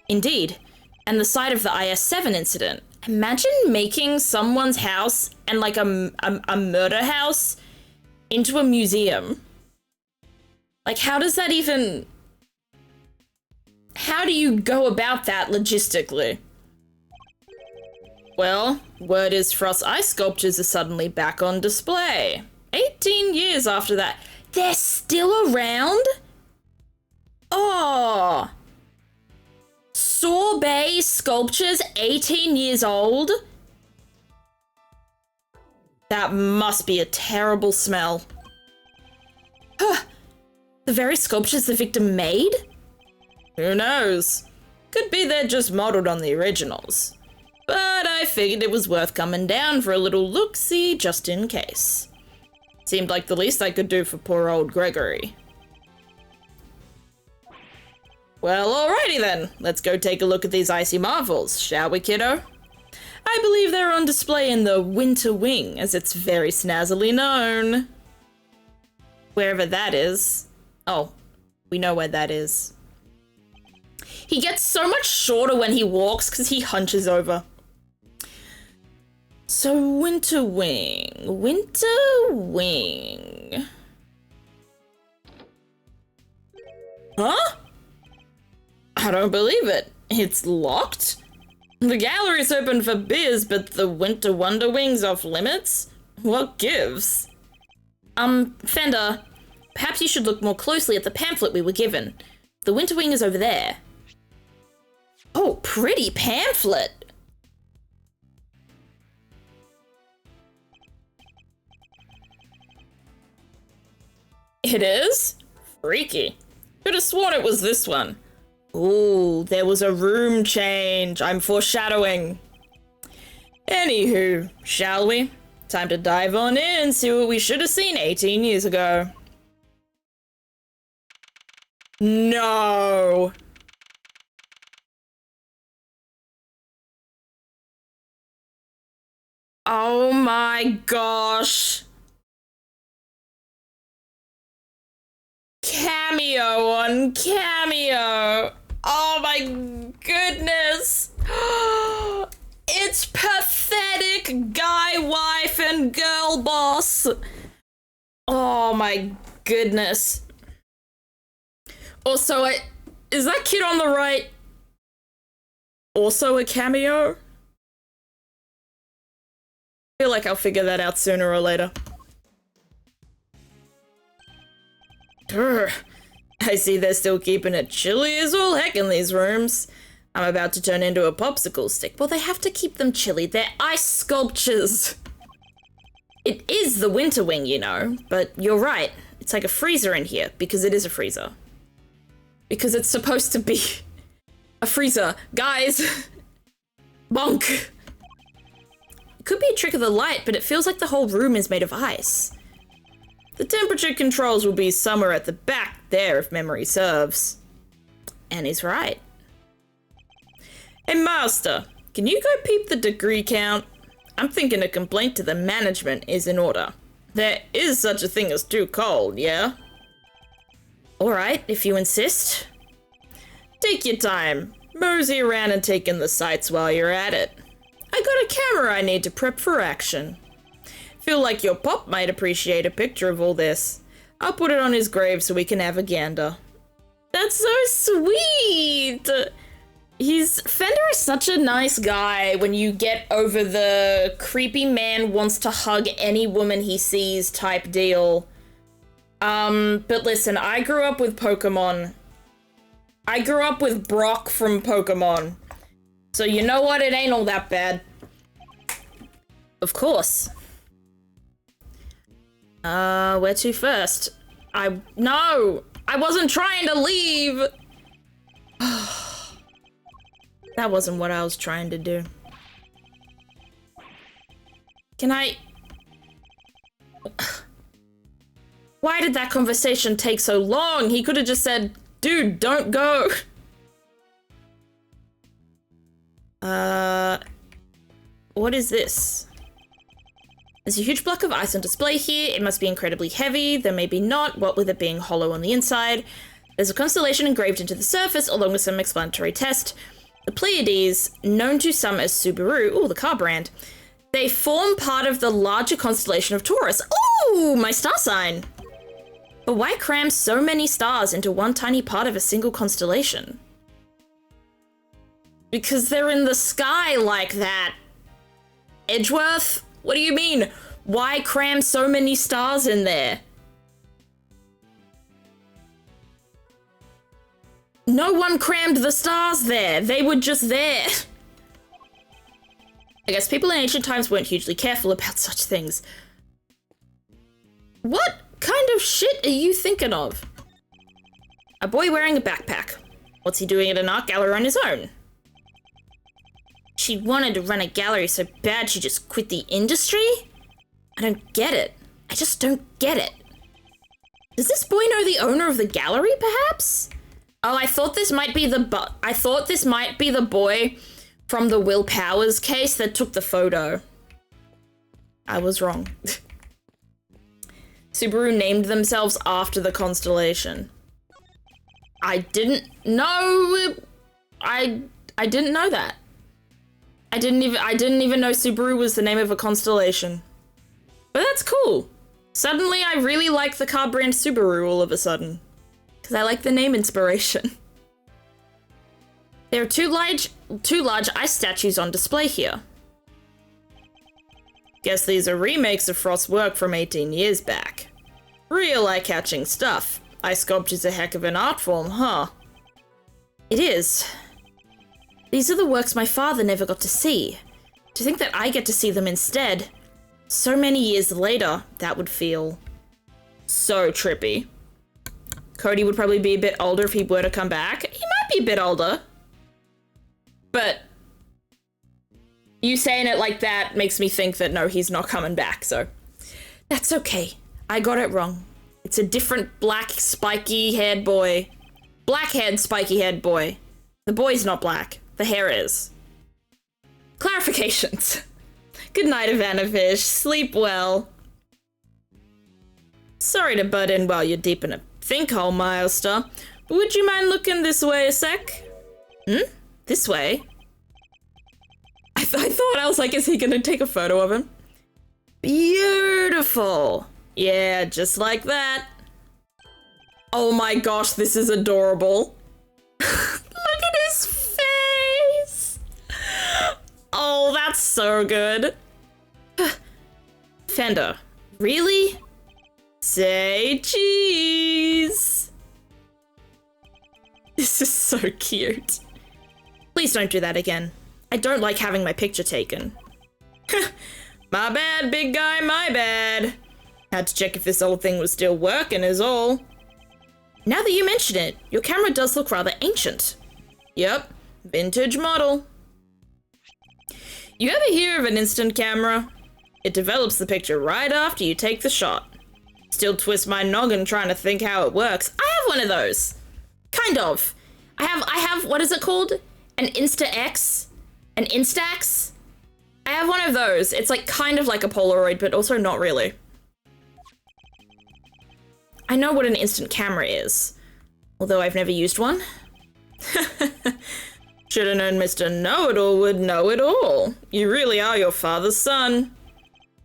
Indeed. And the site of the IS-7 incident. Imagine making someone's house and like a murder house into a museum. Like how does that even... How do you go about that logistically? Well, word is Frost's ice sculptures are suddenly back on display. 18 years after that. They're still around? Oh. Sorbet sculptures, 18 years old? That must be a terrible smell. Huh. The very sculptures the victim made? Who knows? Could be they're just modeled on the originals. But I figured it was worth coming down for a little look-see just in case. Seemed like the least I could do for poor old Gregory. Well, alrighty then. Let's go take a look at these icy marvels, shall we, kiddo? I believe they're on display in the Winter Wing, as it's very snazzily known. Wherever that is. Oh, we know where that is. He gets so much shorter when he walks because he hunches over. So, Winter Wing. Winter Wing. Huh? I don't believe it. It's locked? The gallery's open for biz, but the Winter Wonder Wing's off limits? What gives? Fender, perhaps you should look more closely at the pamphlet we were given. The Winter Wing is over there. Oh, pretty pamphlet. It is? Freaky. Could have sworn it was this one. Ooh, there was a room change. I'm foreshadowing. Anywho, shall we? Time to dive on in and see what we should have seen 18 years ago. No. Oh my gosh. cameo on cameo. Oh my goodness. It's pathetic guy, wife, and girl boss. Oh my goodness. Also, is that kid on the right also a cameo? I feel like I'll figure that out sooner or later. Grr. I see they're still keeping it chilly as all heck in these rooms. I'm about to turn into a popsicle stick. Well, they have to keep them chilly. They're ice sculptures. It is the winter wing, you know, but you're right. It's like a freezer in here, because it is a freezer. Because it's supposed to be a freezer. Guys! Bonk! It could be a trick of the light, but it feels like the whole room is made of ice. The temperature controls will be somewhere at the back there, if memory serves. And he's right. Hey, Master, can you go peep the degree count? I'm thinking a complaint to the management is in order. There is such a thing as too cold, yeah? Alright, if you insist. Take your time. Mosey around and take in the sights while you're at it. I got a camera I need to prep for action. Feel like your pop might appreciate a picture of all this. I'll put it on his grave so we can have a gander. That's so sweet! Fender is such a nice guy when you get over the creepy man wants to hug any woman he sees type deal. But listen, I grew up with Pokemon. I grew up with Brock from Pokemon. So you know what? It ain't all that bad. Of course. Where to first? No! I wasn't trying to leave! That wasn't what I was trying to do. Can I... Why did that conversation take so long? He could have just said, dude, don't go. What is this? There's a huge block of ice on display here. It must be incredibly heavy, though maybe not, what with it being hollow on the inside. There's a constellation engraved into the surface, along with some explanatory text. The Pleiades, known to some as Subaru, ooh, the car brand, they form part of the larger constellation of Taurus. Ooh, my star sign! But why cram so many stars into one tiny part of a single constellation? Because they're in the sky like that. Edgeworth? What do you mean? Why cram so many stars in there? No one crammed the stars there. They were just there. I guess people in ancient times weren't hugely careful about such things. What kind of shit are you thinking of? A boy wearing a backpack. What's he doing at an art gallery on his own? She wanted to run a gallery so bad she just quit the industry? I don't get it. I just don't get it. Does this boy know the owner of the gallery, perhaps? Oh, I thought this might be the boy from the Will Powers case that took the photo. I was wrong. Subaru named themselves after the constellation. I didn't know. I didn't know that. I didn't even know Subaru was the name of a constellation. But that's cool. Suddenly I really like the car brand Subaru all of a sudden. Because I like the name inspiration. There are two large ice statues on display here. Guess these are remakes of Frost's work from 18 years back. Real eye-catching stuff. Ice sculpture's a heck of an art form, huh? It is. These are the works my father never got to see. To think that I get to see them instead. So many years later, that would feel so trippy. Cody would probably be a bit older if he were to come back. He might be a bit older. But you saying it like that makes me think that no, he's not coming back, so that's okay. I got it wrong. It's a different black, spiky-haired boy. Black-haired, spiky-haired boy. The boy's not black. The hair is. Clarifications. Good night, Ivanovish. Sleep well. Sorry to butt in while you're deep in a think I'll milester. Would you mind looking this way a sec? This way? I thought, I was like, is he gonna take a photo of him? Beautiful. Yeah, just like that. Oh my gosh, this is adorable. Look at his face. Oh, that's so good. Fender, really? Say cheese. This is so cute. Please don't do that again. I don't like having my picture taken. My bad, big guy, my bad. Had to check if this old thing was still working is all. Now that you mention it, your camera does look rather ancient. Yep, vintage model. You ever hear of an instant camera? It develops the picture right after you take the shot. Still twist my noggin trying to think how it works. I have one of those. Kind of. I have, what is it called? An Insta-X? An Instax? I have one of those. It's like kind of like a Polaroid, but also not really. I know what an instant camera is, although I've never used one. Should've known Mr. Know-It-All would know it all. You really are your father's son.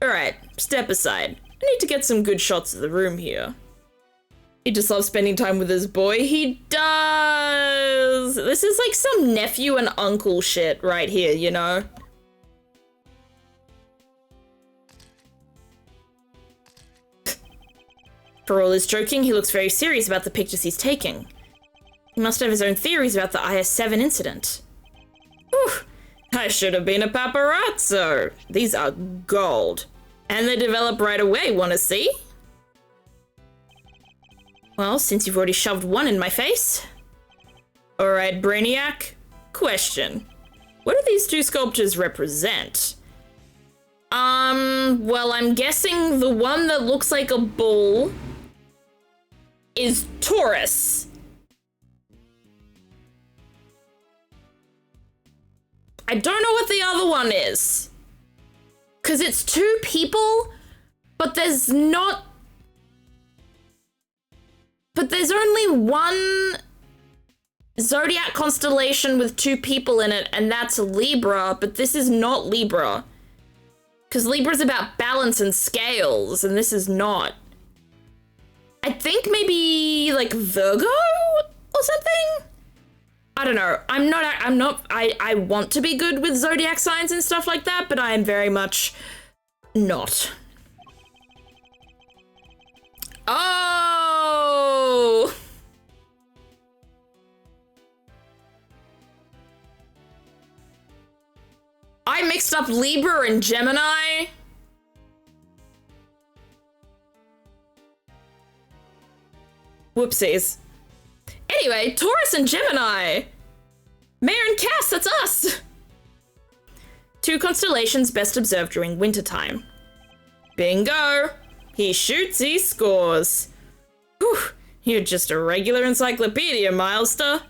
Alright, step aside. I need to get some good shots of the room here. He just loves spending time with his boy. He does! This is like some nephew and uncle shit right here, you know? For all his joking, he looks very serious about the pictures he's taking. He must have his own theories about the IS-7 incident. Whew, I should have been a paparazzo. These are gold. And they develop right away, wanna see? Well, since you've already shoved one in my face. Alright, Brainiac. Question. What do these two sculptures represent? Well, I'm guessing the one that looks like a bull is Taurus. I don't know what the other one is. Because it's two people, but there's not... But there's only one zodiac constellation with two people in it, and that's Libra, but this is not Libra. Because Libra's about balance and scales, and this is not. I think maybe, like, Virgo or something? I don't know. I want to be good with zodiac signs and stuff like that, but I am very much not. Oh! I mixed up Libra and Gemini. Whoopsies. Anyway, Taurus and Gemini. Mayor and Cass, that's us. Two constellations best observed during wintertime. Bingo. He shoots, he scores. Whew, you're just a regular encyclopedia, Milester.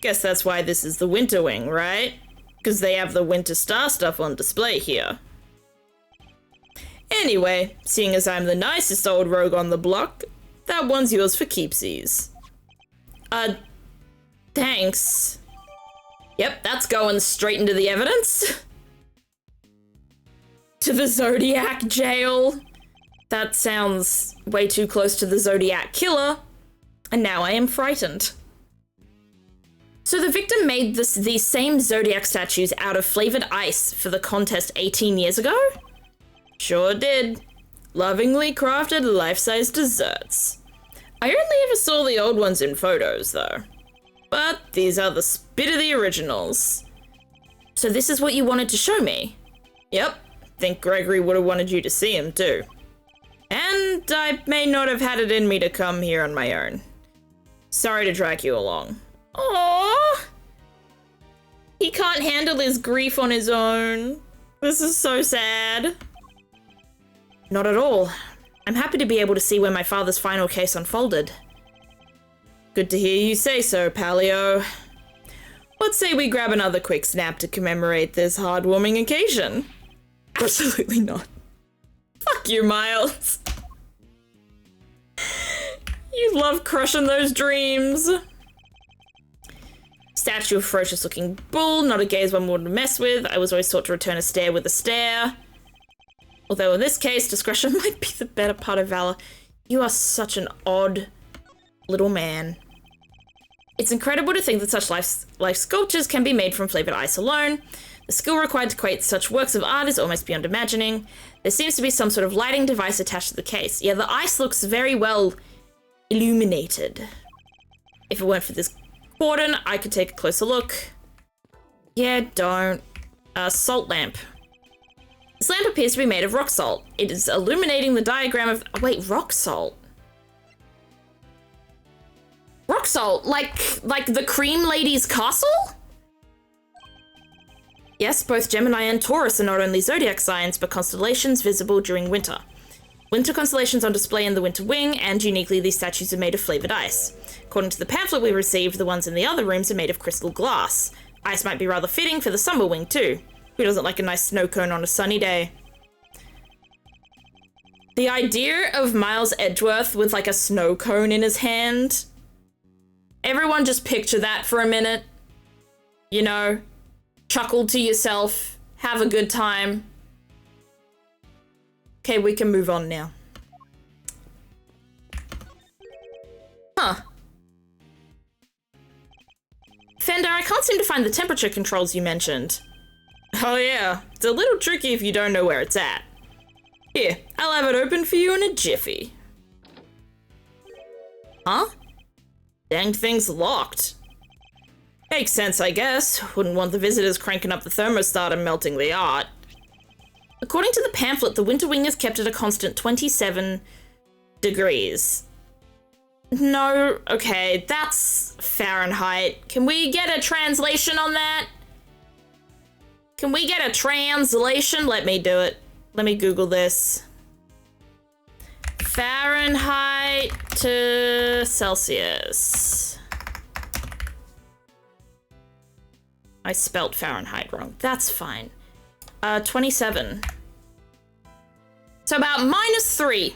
Guess that's why this is the Winter Wing, right? Because they have the Winter Star stuff on display here. Anyway, seeing as I'm the nicest old rogue on the block, that one's yours for keepsies. Thanks. Yep, that's going straight into the evidence. To the Zodiac jail. That sounds way too close to the Zodiac killer, and now I am frightened. So the victim made these same Zodiac statues out of flavored ice for the contest 18 years ago? Sure did. Lovingly crafted life-size desserts. I only ever saw the old ones in photos, though. But these are the spit of the originals. So this is what you wanted to show me? Yep. Think Gregory would have wanted you to see him, too. And I may not have had it in me to come here on my own. Sorry to drag you along. Aww! He can't handle his grief on his own. This is so sad. Not at all. I'm happy to be able to see where my father's final case unfolded. Good to hear you say so, Paleo. Let's say we grab another quick snap to commemorate this heartwarming occasion. Absolutely not. Fuck you, Miles. You love crushing those dreams. Statue of ferocious looking bull, not a gaze one would mess with. I was always taught to return a stare with a stare. Although in this case, discretion might be the better part of valor. You are such an odd little man. It's incredible to think that such life sculptures can be made from flavored ice alone. The skill required to create such works of art is almost beyond imagining. There seems to be some sort of lighting device attached to the case. Yeah, the ice looks very well illuminated. If it weren't for this cordon, I could take a closer look. Yeah, don't. Salt lamp. This lamp appears to be made of rock salt. It is illuminating the diagram of... Oh, wait, rock salt? Rock salt? Like the Cream Lady's castle? Yes, both Gemini and Taurus are not only zodiac signs, but constellations visible during winter. Winter constellations on display in the Winter Wing, and uniquely these statues are made of flavored ice. According to the pamphlet we received, the ones in the other rooms are made of crystal glass. Ice might be rather fitting for the Summer Wing too. Who doesn't like a nice snow cone on a sunny day? The idea of Miles Edgeworth with like a snow cone in his hand. Everyone just picture that for a minute. You know, chuckle to yourself, have a good time. Okay, we can move on now. Huh. Fender, I can't seem to find the temperature controls you mentioned. Oh yeah, it's a little tricky if you don't know where it's at. Here, I'll have it open for you in a jiffy. Huh? Dang thing's locked. Makes sense, I guess. Wouldn't want the visitors cranking up the thermostat and melting the art. According to the pamphlet, the Winter Wing is kept at a constant 27 degrees. No, okay, that's Fahrenheit. Can we get a translation on that? Can we get a translation? Let me do it. Let me Google this. Fahrenheit to Celsius. I spelt Fahrenheit wrong. That's fine. 27. So about -3.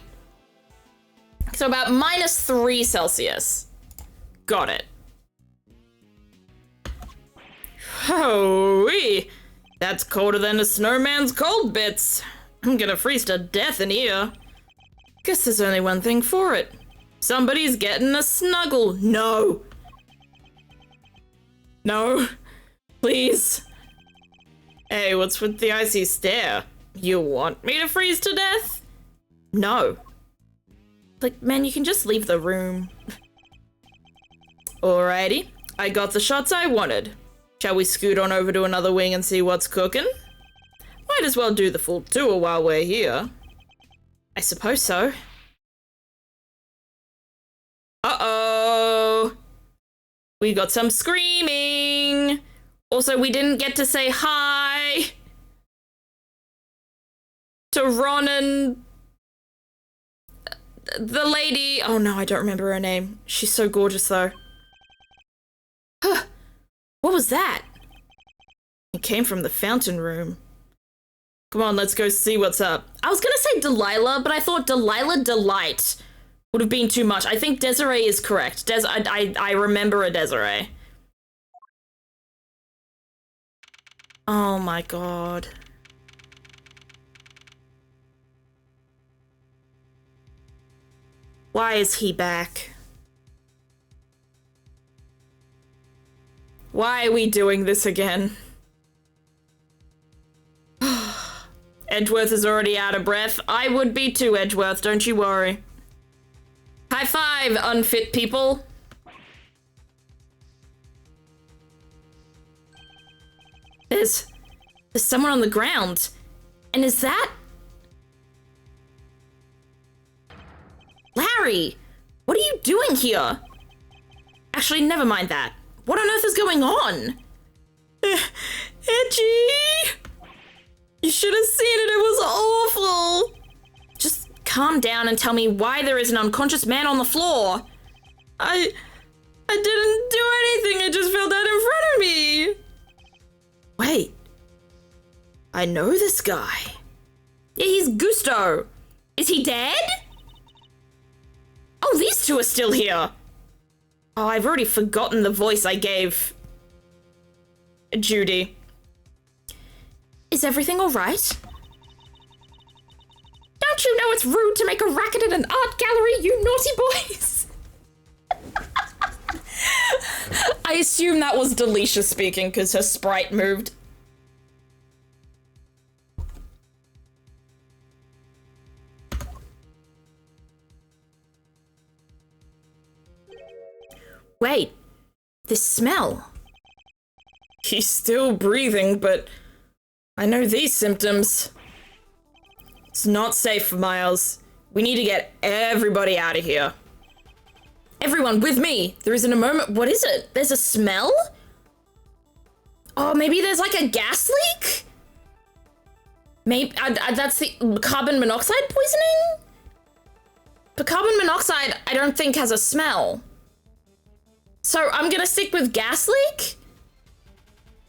So about -3 Celsius. Got it. Holy, that's colder than a snowman's cold bits. I'm gonna freeze to death in here. Guess there's only one thing for it. Somebody's getting a snuggle. No. No. Please. Hey, what's with the icy stare? You want me to freeze to death? No. Like, man, you can just leave the room. Alrighty, I got the shots I wanted. Shall we scoot on over to another wing and see what's cooking? Might as well do the full tour while we're here. I suppose so. Uh-oh. We got some screaming. Also, we didn't get to say hi to Ron and the lady. Oh no, I don't remember her name. She's so gorgeous though. Huh. What was that? It came from the fountain room. Come on, let's go see what's up. I was gonna say Delilah, but I thought Delilah Delight would have been too much. I think Desiree is correct. I remember a Desiree. Oh my god. Why is he back? Why are we doing this again? Edgeworth is already out of breath. I would be too, Edgeworth, don't you worry. High five, unfit people. There's someone on the ground. And is that... Larry, what are you doing here? Actually, never mind that. What on earth is going on? Edgy! You should have seen it, it was awful! Just calm down and tell me why there is an unconscious man on the floor. I didn't do anything, it just fell down in front of me. Wait. I know this guy. Yeah, he's Gusto. Is he dead? Oh, these two are still here. Oh, I've already forgotten the voice I gave Judy. Is everything all right? Don't you know it's rude to make a racket at an art gallery, you naughty boys? I assume that was Delisha speaking because her sprite moved. Wait, this smell. He's still breathing, but I know these symptoms. It's not safe, Miles. We need to get everybody out of here. Everyone with me. There isn't a moment. What is it? There's a smell? Oh, maybe there's like a gas leak? Maybe that's the carbon monoxide poisoning? But carbon monoxide, I don't think has a smell. So I'm gonna stick with gas leak?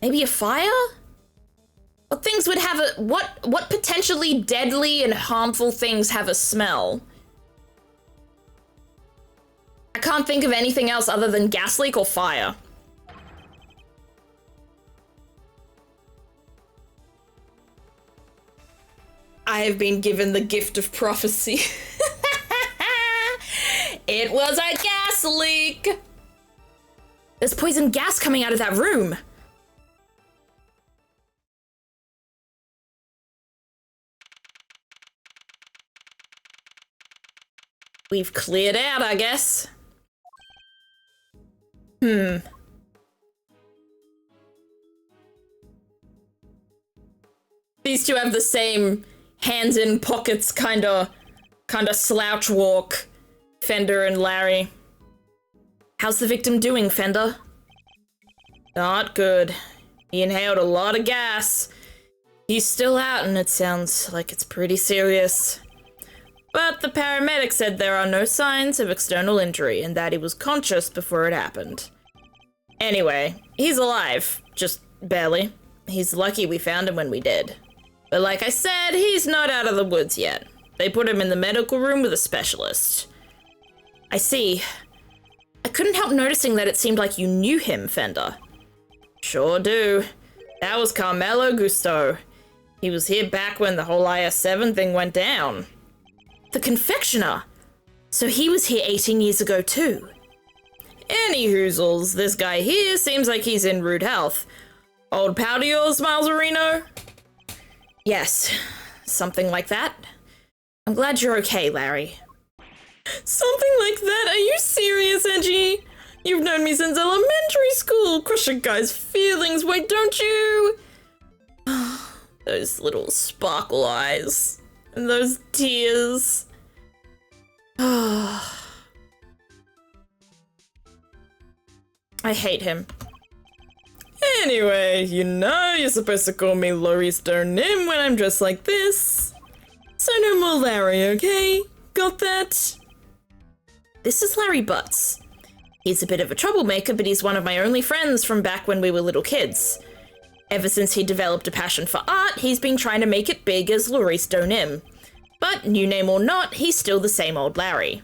Maybe a fire? What things would have a, what potentially deadly and harmful things have a smell? I can't think of anything else other than gas leak or fire. I have been given the gift of prophecy. It was a gas leak. There's poison gas coming out of that room. We've cleared out, I guess. These two have the same hands in pockets kinda slouch walk, Fender and Larry. How's the victim doing, Fender? Not good. He inhaled a lot of gas. He's still out and it sounds like it's pretty serious. But the paramedic said there are no signs of external injury and that he was conscious before it happened. Anyway, he's alive, just barely. He's lucky we found him when we did. But like I said, he's not out of the woods yet. They put him in the medical room with a specialist. I see. I couldn't help noticing that it seemed like you knew him, Fender. Sure do. That was Carmelo Gusto. He was here back when the whole IS-7 thing went down. The confectioner! So he was here 18 years ago too. Any hoozles, this guy here seems like he's in rude health. Old pal to yours, Miles Areno? Yes, something like that. I'm glad you're okay, Larry. Something like that? Are you serious, Edgy? You've known me since elementary school. Crush a guy's feelings, wait, don't you? Those little sparkle eyes. And those tears. I hate him. Anyway, you know you're supposed to call me Loris Nim when I'm dressed like this. So no more Larry, okay? Got that? This is Larry Butts. He's a bit of a troublemaker, but he's one of my only friends from back when we were little kids. Ever since he developed a passion for art, he's been trying to make it big as Loris Nim. But, new name or not, he's still the same old Larry.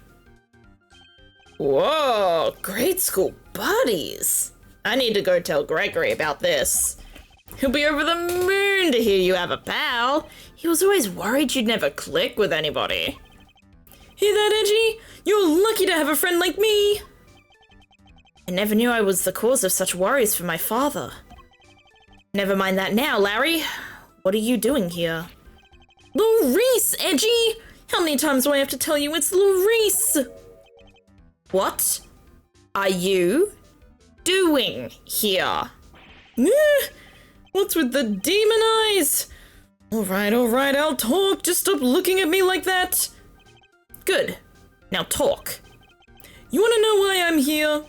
Whoa, grade school buddies. I need to go tell Gregory about this. He'll be over the moon to hear you have a pal. He was always worried you'd never click with anybody. Hear that, Edgy? You're lucky to have a friend like me. I never knew I was the cause of such worries for my father. Never mind that now, Larry. What are you doing here? Loris, Edgy! How many times do I have to tell you it's Loris? What are you doing here? What's with the demon eyes? Alright, I'll talk. Just stop looking at me like that. Good. Now talk. You wanna know why I'm here?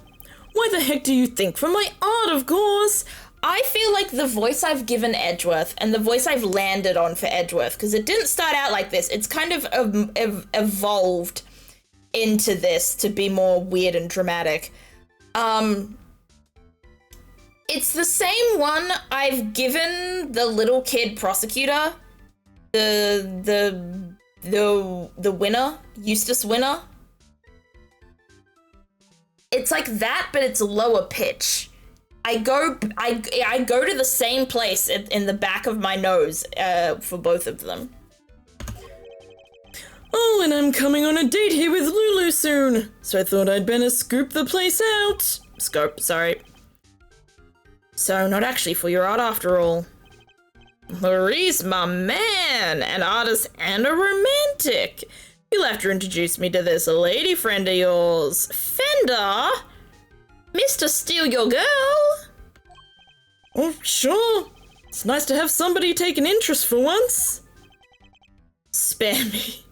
Why the heck do you think? For my art, of course. I feel like the voice I've given Edgeworth and the voice I've landed on for Edgeworth, because it didn't start out like this, it's kind of evolved into this to be more weird and dramatic. It's the same one I've given the little kid prosecutor, the winner, Eustace Winner. It's like that, but it's lower pitch. I go to the same place in the back of my nose for both of them. Oh, and I'm coming on a date here with Lulu soon, so I thought I'd better scoop the place out. Scope, sorry. So, not actually for your art after all. Maurice, my man, an artist and a romantic. You'll have to introduce me to this lady friend of yours. Fender? Mr. Steal Your Girl? Oh, sure. It's nice to have somebody take an interest for once. Spare me.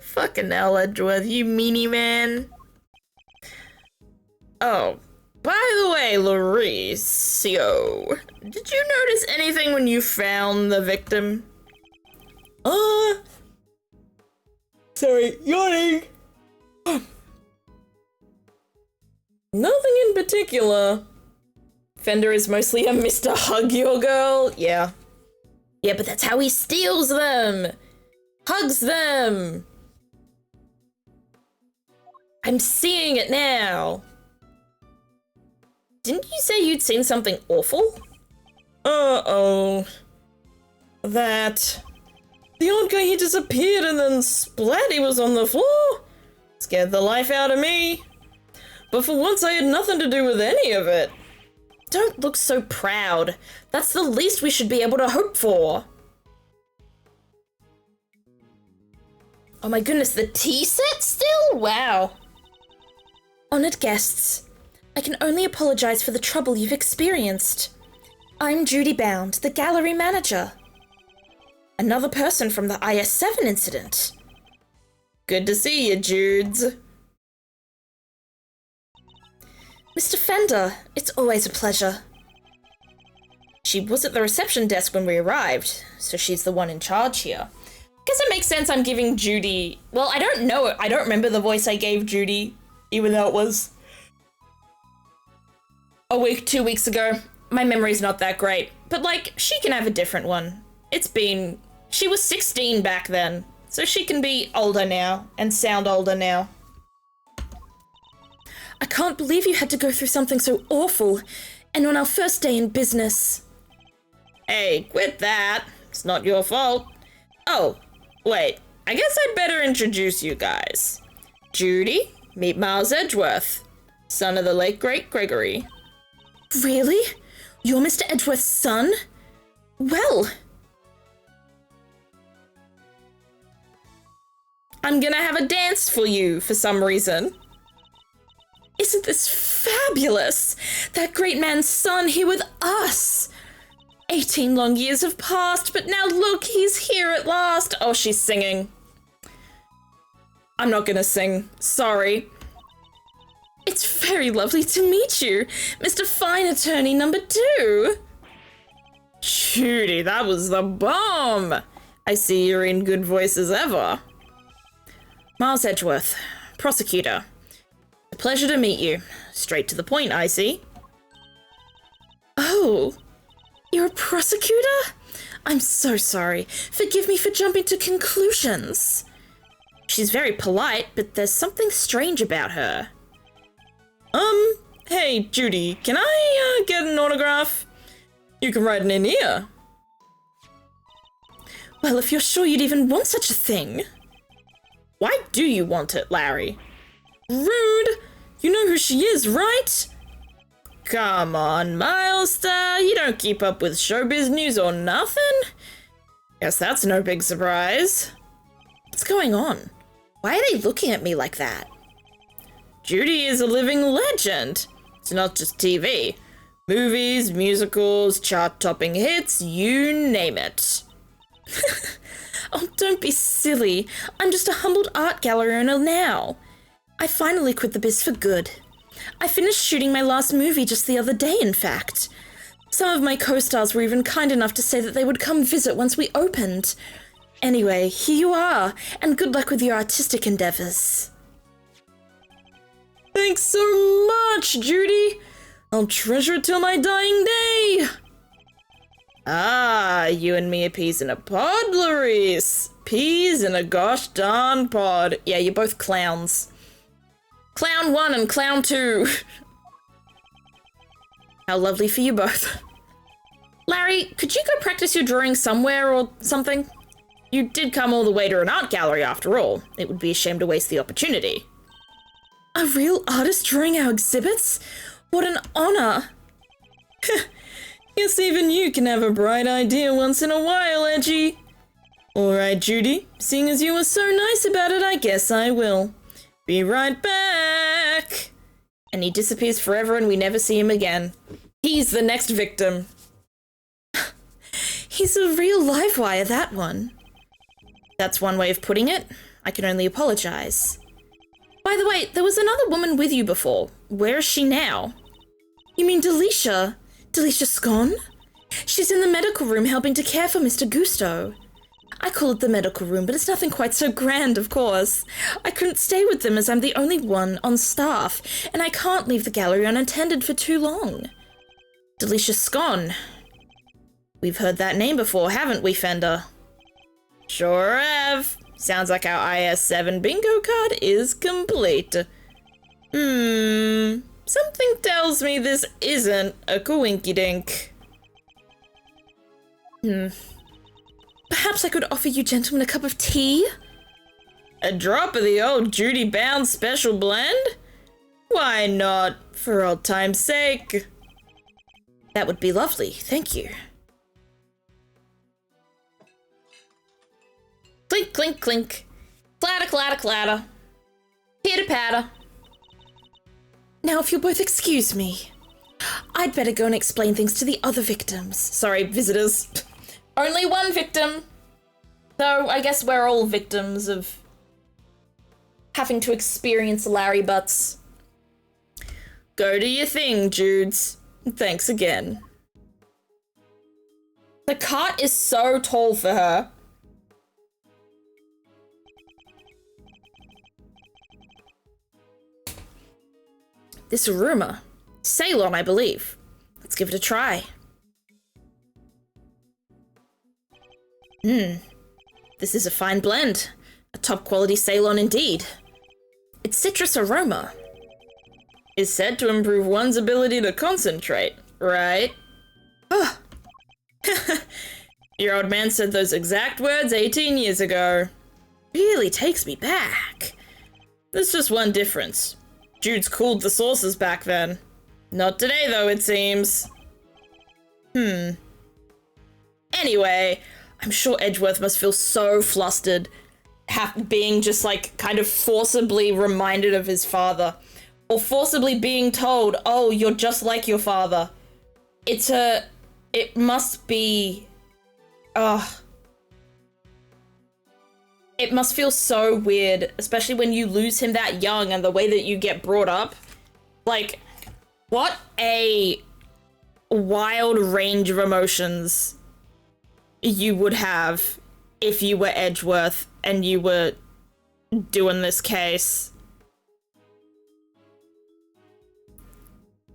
Fucking hell, Edgeworth, you meanie man. Oh, by the way, Lauricio, did you notice anything when you found the victim? Sorry, yawning. Nothing in particular. Fender is mostly a Mr. Hug Your Girl. Yeah. Yeah, but that's how he steals them. Hugs them. I'm seeing it now. Didn't you say you'd seen something awful? Uh-oh. That. The old guy, he disappeared and then splat, he was on the floor. Scared the life out of me. But for once I had nothing to do with any of it. Don't look so proud. That's the least we should be able to hope for. Oh my goodness, the tea set still? Wow. Honored guests, I can only apologize for the trouble you've experienced. I'm Judy Bound, the gallery manager. Another person from the IS-7 incident. Good to see you, Judes. Mr. Fender, it's always a pleasure. She was at the reception desk when we arrived, so she's the one in charge here. Guess it makes sense I'm giving Judy... Well, I don't know. I don't remember the voice I gave Judy, even though it was a week, 2 weeks ago. My memory's not that great, but like, she can have a different one. She was 16 back then, so she can be older now and sound older now. I can't believe you had to go through something so awful, and on our first day in business. Hey, quit that. It's not your fault. Oh, wait. I guess I'd better introduce you guys. Judy, meet Miles Edgeworth, son of the late great Gregory. Really? You're Mr. Edgeworth's son? Well... I'm gonna have a dance for you for some reason. Isn't this fabulous? That great man's son here with us. 18 long years have passed, but now look, he's here at last. Oh, she's singing. I'm not gonna sing. Sorry. It's very lovely to meet you, Mr. Fine Attorney number 2. Judy, that was the bomb. I see you're in good voice as ever. Miles Edgeworth, prosecutor. A pleasure to meet you. Straight to the point, I see. Oh, you're a prosecutor? I'm so sorry. Forgive me for jumping to conclusions. She's very polite, but there's something strange about her. Hey, Judy, can I, get an autograph? You can write it in here. Well, if you're sure you'd even want such a thing. Why do you want it, Larry? Rude! You know who she is, right? Come on, Milestar, you don't keep up with showbiz news or nothing? Guess that's no big surprise. What's going on? Why are they looking at me like that? Judy is a living legend. It's not just TV. Movies, musicals, chart-topping hits, you name it. Oh, don't be silly. I'm just a humbled art gallery owner now. I finally quit the biz for good. I finished shooting my last movie just the other day, in fact. Some of my co-stars were even kind enough to say that they would come visit once we opened. Anyway, here you are, and good luck with your artistic endeavors. Thanks so much, Judy. I'll treasure it till my dying day. Ah, you and me are peas in a pod, Laurice. Peas in a gosh darn pod. Yeah, you're both clowns. Clown 1 and Clown 2. How lovely for you both. Larry, could you go practice your drawing somewhere or something? You did come all the way to an art gallery after all. It would be a shame to waste the opportunity. A real artist drawing our exhibits? What an honor! Guess even you can have a bright idea once in a while, Edgy. Alright, Judy, seeing as you were so nice about it, I guess I will. Be right back! And he disappears forever and we never see him again. He's the next victim. He's a real live wire, that one. That's one way of putting it. I can only apologize. By the way, there was another woman with you before. Where is she now? You mean Delisha? Delicia's gone? She's in the medical room helping to care for Mr. Gusto. I call it the medical room, but it's nothing quite so grand, of course. I couldn't stay with them as I'm the only one on staff, and I can't leave the gallery unattended for too long. Delisha Scone. We've heard that name before, haven't we, Fender? Sure have. Sounds like our IS-7 bingo card is complete. Something tells me this isn't a coinkydink. Perhaps I could offer you gentlemen a cup of tea? A drop of the old Judy Bound special blend? Why not, for old time's sake? That would be lovely, thank you. Clink, clink, clink. Clatter, clatter, clatter. Pitter-patter. Now, if you'll both excuse me, I'd better go and explain things to the other victims. Sorry, visitors. Only one victim. Though, I guess we're all victims of having to experience Larry Butts. Go do your thing, Judes. Thanks again. The cart is so tall for her. This Aruma. Ceylon, I believe. Let's give it a try. This is a fine blend. A top quality Ceylon indeed. Its citrus aroma is said to improve one's ability to concentrate, right? Your old man said those exact words 18 years ago. Really takes me back. There's just one difference. Jude's cooled the sauces back then. Not today, though, it seems. Anyway, I'm sure Edgeworth must feel so flustered being just, like, kind of forcibly reminded of his father. Or forcibly being told, oh, you're just like your father. It must be... It must feel so weird, especially when you lose him that young and the way that you get brought up. Like, what a wild range of emotions you would have if you were Edgeworth and you were doing this case.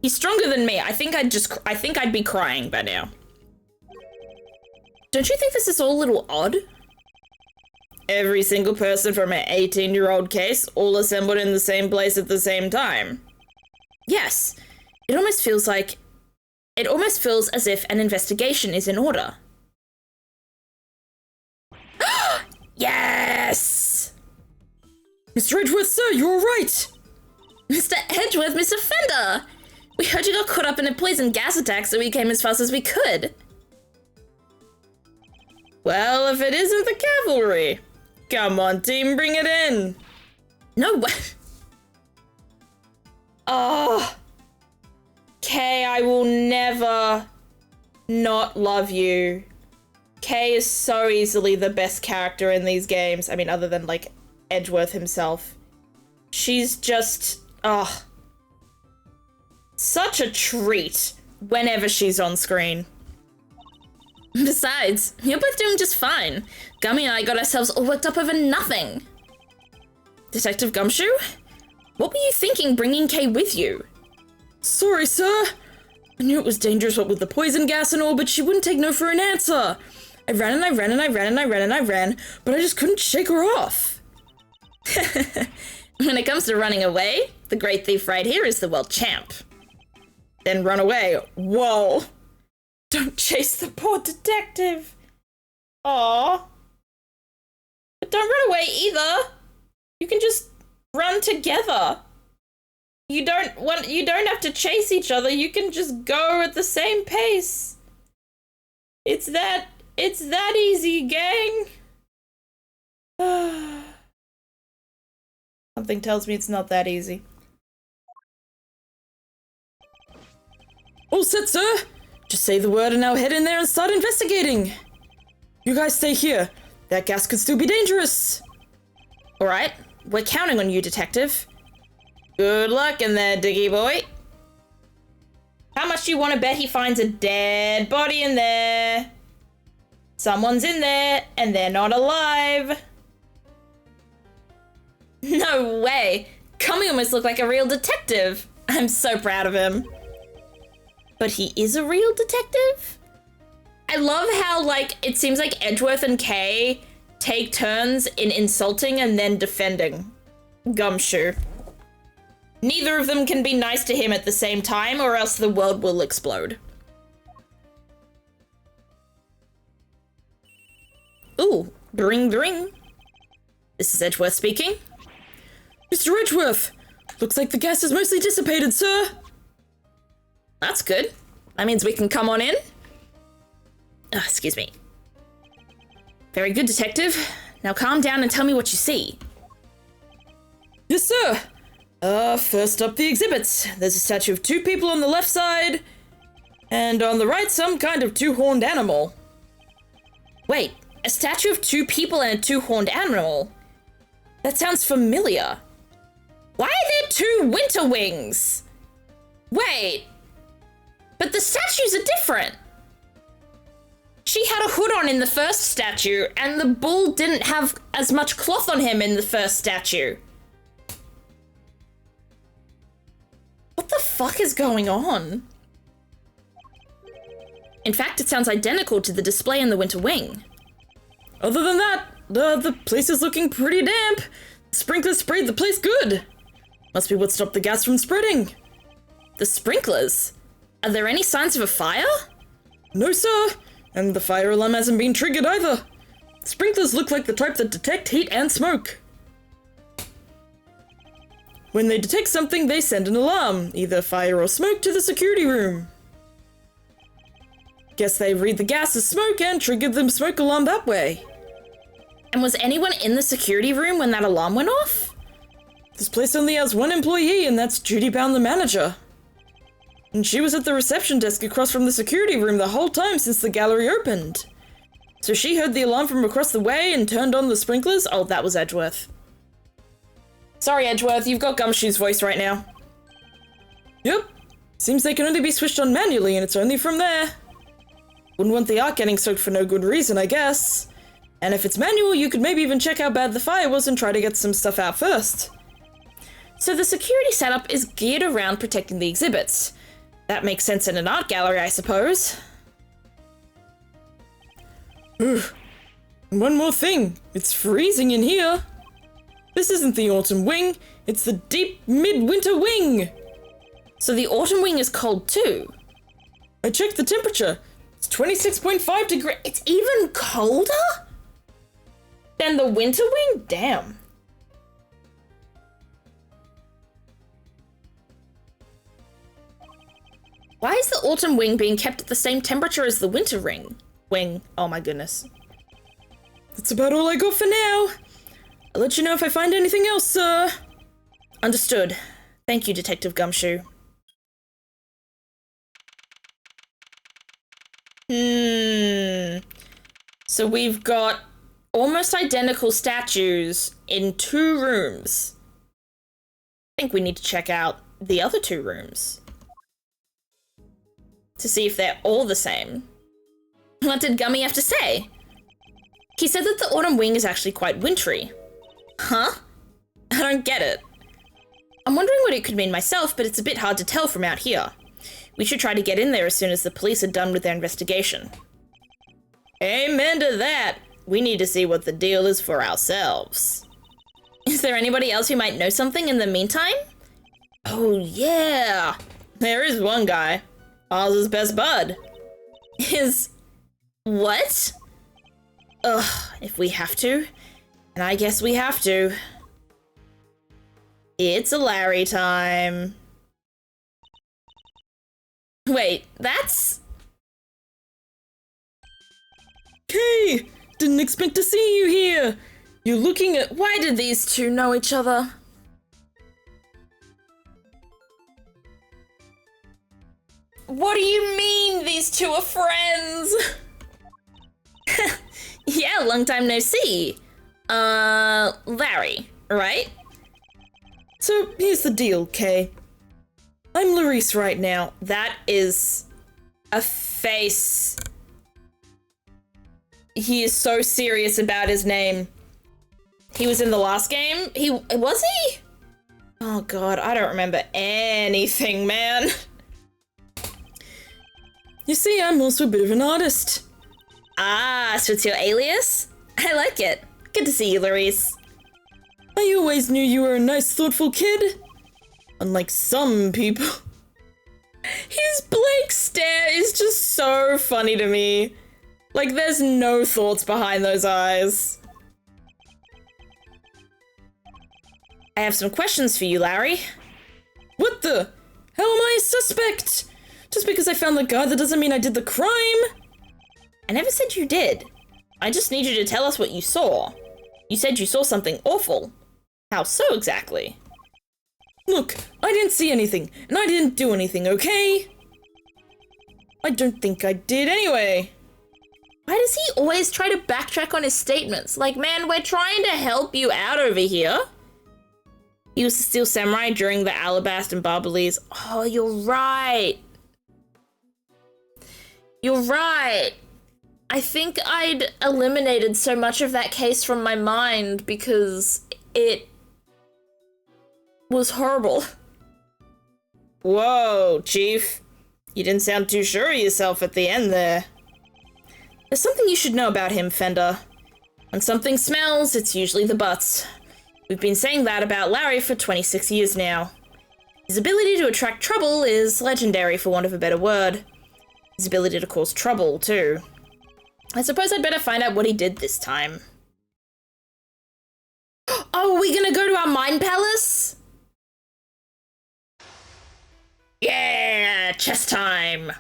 He's stronger than me. I think I'd be crying by now. Don't you think this is all a little odd? Every single person from an 18-year-old case all assembled in the same place at the same time. Yes. It almost feels as if an investigation is in order. Yes! Mr. Edgeworth, sir, you're right! Mr. Edgeworth, Mr. Fender! We heard you got caught up in a poison gas attack, so we came as fast as we could. Well, if it isn't the cavalry. Come on, team, bring it in. No way. Oh. Kay, I will never not love you. Kay is so easily the best character in these games. I mean, other than, like, Edgeworth himself. She's just, such a treat whenever she's on screen. Besides, you're both doing just fine. Gummy and I got ourselves all worked up over nothing. Detective Gumshoe? What were you thinking bringing Kay with you? Sorry, sir. I knew it was dangerous what with the poison gas and all, but she wouldn't take no for an answer. I ran and I ran and I ran and I ran and I ran, but I just couldn't shake her off. When it comes to running away, the great thief right here is the world champ. Then run away. Whoa. Don't chase the poor detective. Aww. But don't run away either. You can just run together. You don't have to chase each other. You can just go at the same pace. It's that easy, gang. Something tells me it's not that easy. All set, sir. Just say the word and I'll head in there and start investigating. You guys stay here. That gas could still be dangerous. All right, we're counting on you, detective. Good luck in there, Diggy boy. How much do you want to bet he finds a dead body in there? Someone's in there and they're not alive. No way. Gummy almost looked like a real detective. I'm so proud of him. But he is a real detective? I love how, like, it seems like Edgeworth and Kay take turns in insulting and then defending Gumshoe. Neither of them can be nice to him at the same time or else the world will explode. Ooh, bring bring. This is Edgeworth speaking. Mr. Edgeworth, looks like the gas is mostly dissipated, sir. That's good. That means we can come on in. Excuse me. Very good, detective. Now calm down and tell me what you see. Yes, sir. First up, the exhibits. There's a statue of two people on the left side, and on the right, some kind of two-horned animal. Wait, a statue of two people and a two-horned animal? That sounds familiar. Why are there two winter wings? Wait, but the statues are different. She had a hood on in the first statue, and the bull didn't have as much cloth on him in the first statue. What the fuck is going on? In fact, it sounds identical to the display in the winter wing. Other than that, the place is looking pretty damp. Sprinklers sprayed the place good. Must be what stopped the gas from spreading. The sprinklers? Are there any signs of a fire? No, sir. And the fire alarm hasn't been triggered either. Sprinklers look like the type that detect heat and smoke. When they detect something, they send an alarm, either fire or smoke, to the security room. Guess they read the gas as smoke and triggered the smoke alarm that way. And was anyone in the security room when that alarm went off? This place only has one employee, and that's Judy Bound, the manager. And she was at the reception desk across from the security room the whole time since the gallery opened. So she heard the alarm from across the way and turned on the sprinklers. Oh, that was Edgeworth. Sorry, Edgeworth, you've got Gumshoe's voice right now. Yep. Seems they can only be switched on manually, and it's only from there. Wouldn't want the arc getting soaked for no good reason, I guess. And if it's manual, you could maybe even check how bad the fire was and try to get some stuff out first. So the security setup is geared around protecting the exhibits. That makes sense in an art gallery, I suppose. Ugh. One more thing. It's freezing in here. This isn't the autumn wing. It's the deep midwinter wing. So the autumn wing is cold too? I checked the temperature. It's 26.5 degrees. It's even colder than the winter wing? Damn. Why is the autumn wing being kept at the same temperature as the winter wing? Oh my goodness. That's about all I got for now. I'll let you know if I find anything else, sir. Understood. Thank you, Detective Gumshoe. So we've got almost identical statues in 2 rooms. I think we need to check out the other 2 rooms to see if they're all the same. What did Gummy have to say? He said that the autumn wing is actually quite wintry. Huh? I don't get it. I'm wondering what it could mean myself, but it's a bit hard to tell from out here. We should try to get in there as soon as the police are done with their investigation. Amen to that. We need to see what the deal is for ourselves. Is there anybody else who might know something in the meantime? Oh, yeah. There is one guy. Oz's best bud. Is... what? Ugh, if we have to. And I guess we have to. It's a Larry time. Wait, that's... Kay! Didn't expect to see you here! You're looking at... Why did these two know each other? What do you mean these two are friends? Yeah, long time no see. Larry, right? So, here's the deal, Kay. I'm Larice right now. That is a face. He is so serious about his name. He was in the last game. Was he? Oh god, I don't remember anything, man. You see, I'm also a bit of an artist. Ah, so it's your alias? I like it. Good to see you, Larice. I always knew you were a nice, thoughtful kid. Unlike some people. His blank stare is just so funny to me. Like, there's no thoughts behind those eyes. I have some questions for you, Larry. What the? How am I a suspect? Just because I found the guy, that doesn't mean I did the crime. I never said you did. I just need you to tell us what you saw. You said you saw something awful. How so exactly? Look, I didn't see anything, and I didn't do anything, okay? I don't think I did anyway. Why does he always try to backtrack on his statements? Like, man, we're trying to help you out over here. He was the Steel Samurai during the Alabast and Barbalese. Oh, you're right. You're right. I think I'd eliminated so much of that case from my mind because it was horrible. Whoa, Chief. You didn't sound too sure of yourself at the end there. There's something you should know about him, Fender. When something smells, it's usually the butts. We've been saying that about Larry for 26 years now. His ability to attract trouble is legendary, for want of a better word. His ability to cause trouble, too. I suppose I'd better find out what he did this time. Oh, are we gonna go to our Mind Palace? Yeah, chess time!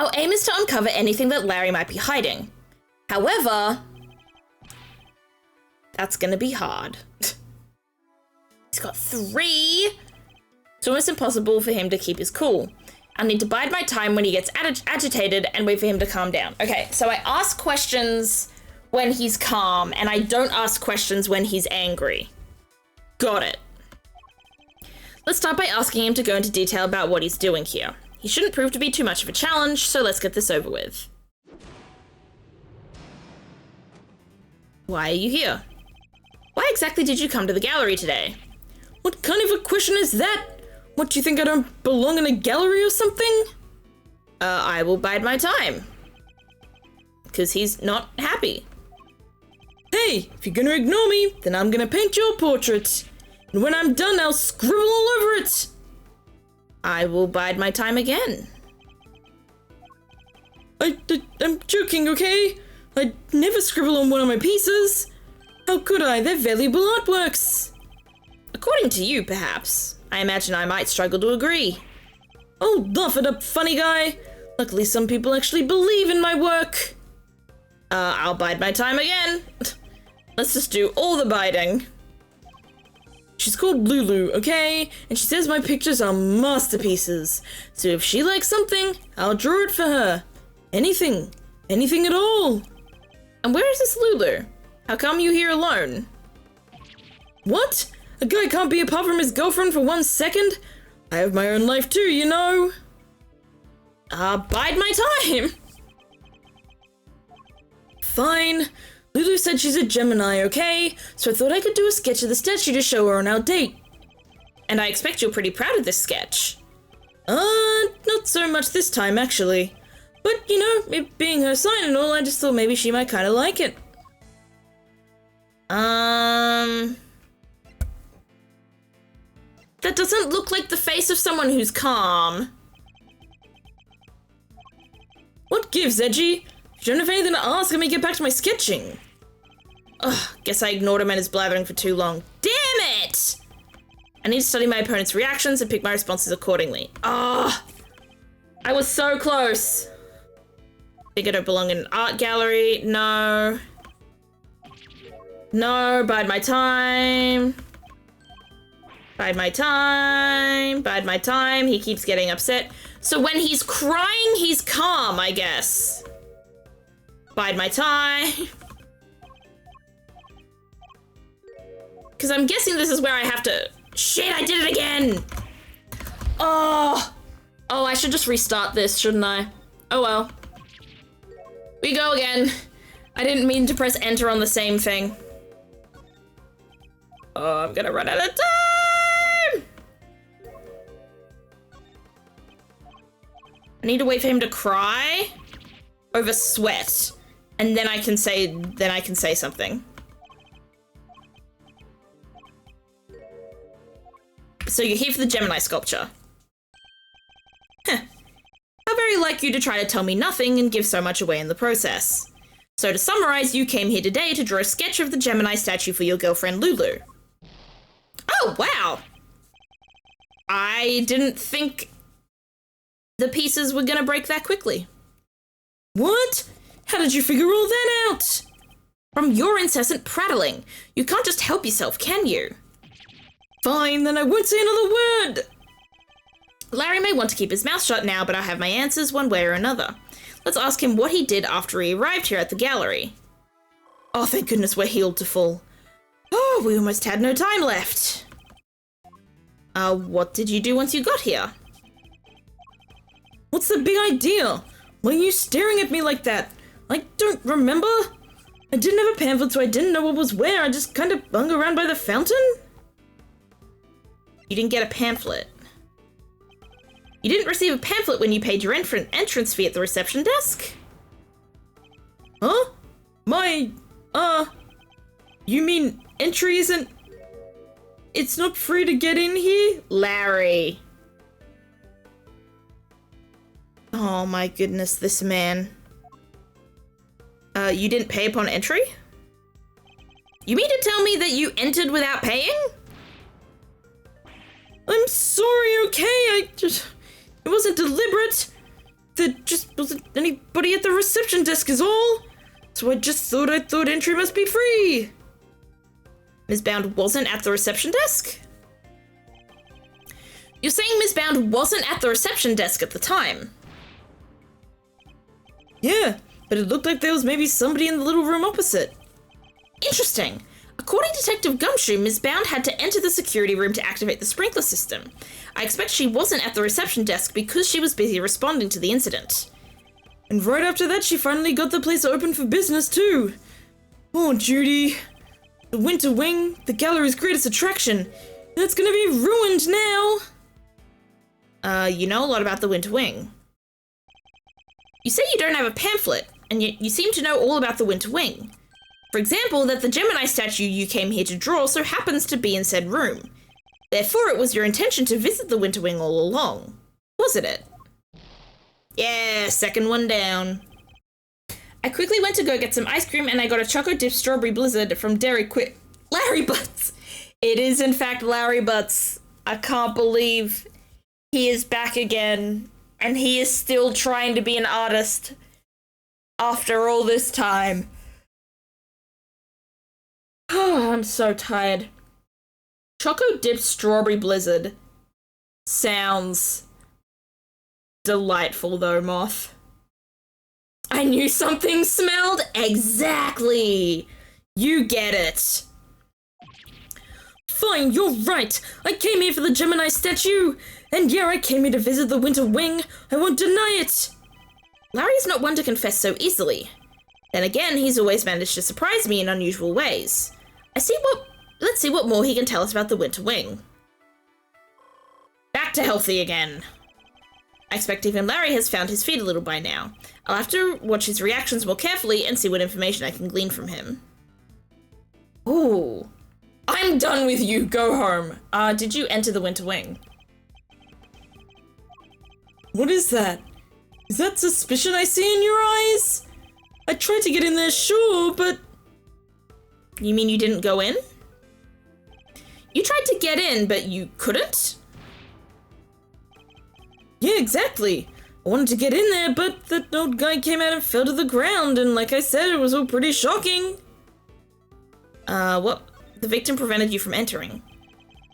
Our aim is to uncover anything that Larry might be hiding. However, that's gonna be hard. He's got 3. It's almost impossible for him to keep his cool. I need to bide my time when he gets agitated and wait for him to calm down. Okay, so I ask questions when he's calm, and I don't ask questions when he's angry. Got it. Let's start by asking him to go into detail about what he's doing here. He shouldn't prove to be too much of a challenge, so let's get this over with. Why are you here? Why exactly did you come to the gallery today? What kind of a question is that? What, do you think I don't belong in a gallery or something? I will bide my time. Because he's not happy. Hey, if you're gonna ignore me, then I'm gonna paint your portrait. And when I'm done, I'll scribble all over it. I will bide my time again. I'm joking, okay? I'd never scribble on one of my pieces. How could I? They're valuable artworks. According to you, perhaps. I imagine I might struggle to agree. Oh, laugh it up, funny guy. Luckily, some people actually believe in my work. I'll bide my time again. Let's just do all the biding. She's called Lulu, okay? And she says my pictures are masterpieces. So if she likes something, I'll draw it for her. Anything. Anything at all. And where is this Lulu? How come you here alone? What? A guy can't be apart from his girlfriend for 1 second? I have my own life too, you know. Bide my time. Fine. Lulu said she's a Gemini, okay? So I thought I could do a sketch of the statue to show her on our date. And I expect you're pretty proud of this sketch. Not so much this time, actually. But, you know, it being her sign and all, I just thought maybe she might kind of like it. That doesn't look like the face of someone who's calm. What gives, Edgy? You don't have anything to ask, let me get back to my sketching. Ugh, guess I ignored him and his blathering for too long. Damn it! I need to study my opponent's reactions and pick my responses accordingly. Ah, I was so close. Think I don't belong in an art gallery. No. No, bide my time. Bide my time. Bide my time. He keeps getting upset. So when he's crying, he's calm, I guess. Bide my time. Because I'm guessing this is where I have to... Shit, I did it again! Oh! Oh, I should just restart this, shouldn't I? Oh well. We go again. I didn't mean to press enter on the same thing. Oh, I'm gonna run out of time! I need to wait for him to cry over sweat, and then I can say something. So you're here for the Gemini sculpture. Heh. How very like you to try to tell me nothing and give so much away in the process. So to summarize, you came here today to draw a sketch of the Gemini statue for your girlfriend Lulu. Oh, wow! I didn't think the pieces were gonna break that quickly. What? How did you figure all that out? From your incessant prattling. You can't just help yourself, can you? Fine, then I won't say another word. Larry may want to keep his mouth shut now, but I have my answers one way or another. Let's ask him what he did after he arrived here at the gallery. Oh, thank goodness we're healed to full. Oh, we almost had no time left. What did you do once you got here? What's the big idea? Why are you staring at me like that? I don't remember. I didn't have a pamphlet, so I didn't know what was where. I just kind of hung around by the fountain. You didn't get a pamphlet. You didn't receive a pamphlet when you paid your entrance fee at the reception desk? Huh? You mean entry isn't... It's not free to get in here? Larry. Oh my goodness, this man. You didn't pay upon entry? You mean to tell me that you entered without paying? I'm sorry, okay? It wasn't deliberate. There just wasn't anybody at the reception desk is all. So I thought entry must be free. Ms. Bound wasn't at the reception desk? You're saying Ms. Bound wasn't at the reception desk at the time? Yeah, but it looked like there was maybe somebody in the little room opposite. Interesting. According to Detective Gumshoe, Ms. Bound had to enter the security room to activate the sprinkler system. I expect she wasn't at the reception desk because she was busy responding to the incident. And right after that, she finally got the place open for business too. Oh, Judy. The Winter Wing, the gallery's greatest attraction. That's gonna be ruined now. You know a lot about the Winter Wing. You say you don't have a pamphlet, and yet you seem to know all about the Winter Wing. For example, that the Gemini statue you came here to draw so happens to be in said room. Therefore, it was your intention to visit the Winter Wing all along. Wasn't it? Yeah, second one down. I quickly went to go get some ice cream and I got a Choco Dip Strawberry Blizzard from Larry Butts. It is in fact Larry Butts. I can't believe he is back again and he is still trying to be an artist after all this time. Oh, I'm so tired. Choco Dip Strawberry Blizzard sounds delightful though, Moth. I knew something smelled exactly. You get it. Fine, you're right. I came here for the Gemini statue. And yeah, I came here to visit the Winter Wing. I won't deny it. Larry's not one to confess so easily. Then again, he's always managed to surprise me in unusual ways. Let's see what more he can tell us about the Winter Wing. Back to healthy again. I expect even Larry has found his feet a little by now. I'll have to watch his reactions more carefully and see what information I can glean from him. Ooh. I'm done with you. Go home. Did you enter the Winter Wing? What is that? Is that suspicion I see in your eyes? I tried to get in there, sure, but... You mean you didn't go in? You tried to get in, but you couldn't? Yeah, exactly. I wanted to get in there, but that old guy came out and fell to the ground, and like I said, it was all pretty shocking. What? The victim prevented you from entering.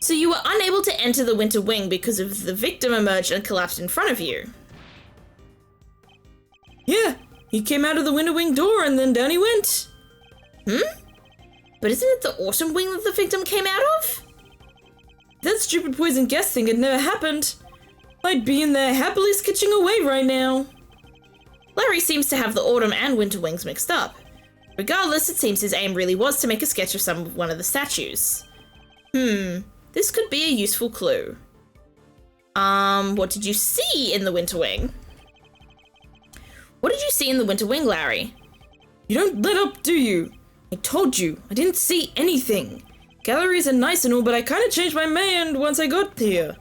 So you were unable to enter the Winter Wing because of the victim emerged and collapsed in front of you? Yeah, he came out of the Winter Wing door and then down he went. But isn't it the Autumn Wing that the victim came out of? That stupid poison gas thing had never happened. I'd be in there happily sketching away right now. Larry seems to have the Autumn and Winter Wings mixed up. Regardless, it seems his aim really was to make a sketch of one of the statues. This could be a useful clue. What did you see in the Winter Wing? What did you see in the Winter Wing, Larry? You don't let up, do you? I told you, I didn't see anything. Galleries are nice and all, but I kind of changed my mind once I got here.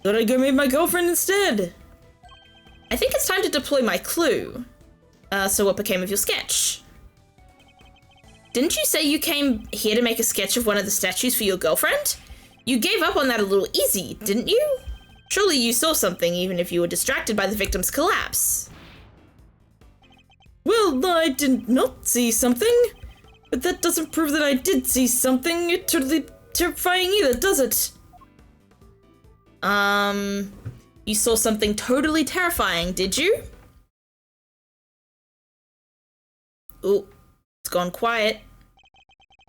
Thought I'd go meet my girlfriend instead. I think it's time to deploy my clue. So what became of your sketch? Didn't you say you came here to make a sketch of one of the statues for your girlfriend? You gave up on that a little easy, didn't you? Surely you saw something, even if you were distracted by the victim's collapse. Well, I did not see something. But that doesn't prove that I did see something totally terrifying either, does it? You saw something totally terrifying, did you? Ooh, it's gone quiet.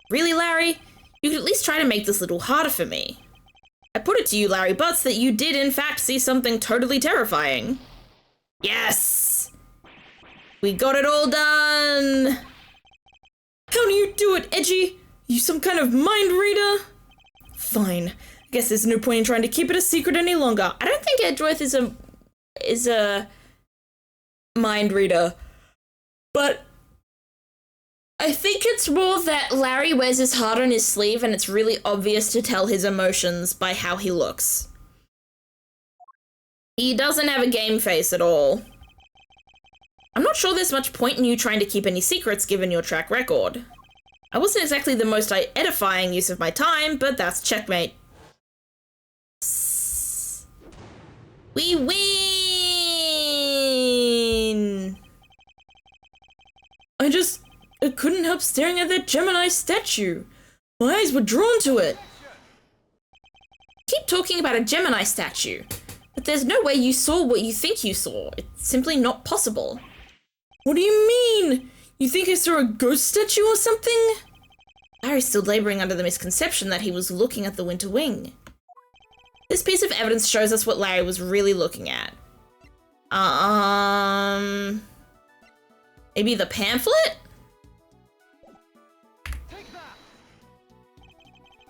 Really, Larry? You could at least try to make this a little harder for me. I put it to you, Larry Butts, that you did in fact see something totally terrifying. Yes! We got it all done! How do you do it, Edgy? You some kind of mind reader? Fine. I guess there's no point in trying to keep it a secret any longer. I don't think Edgeworth is a mind reader. But I think it's more that Larry wears his heart on his sleeve and it's really obvious to tell his emotions by how he looks. He doesn't have a game face at all. I'm not sure there's much point in you trying to keep any secrets given your track record. I wasn't exactly the most edifying use of my time, but that's checkmate. We win! I couldn't help staring at that Gemini statue. My eyes were drawn to it. Keep talking about a Gemini statue, but there's no way you saw what you think you saw. It's simply not possible. What do you mean? You think I saw a ghost statue or something? Larry's still laboring under the misconception that he was looking at the Winter Wing. This piece of evidence shows us what Larry was really looking at. Maybe the pamphlet?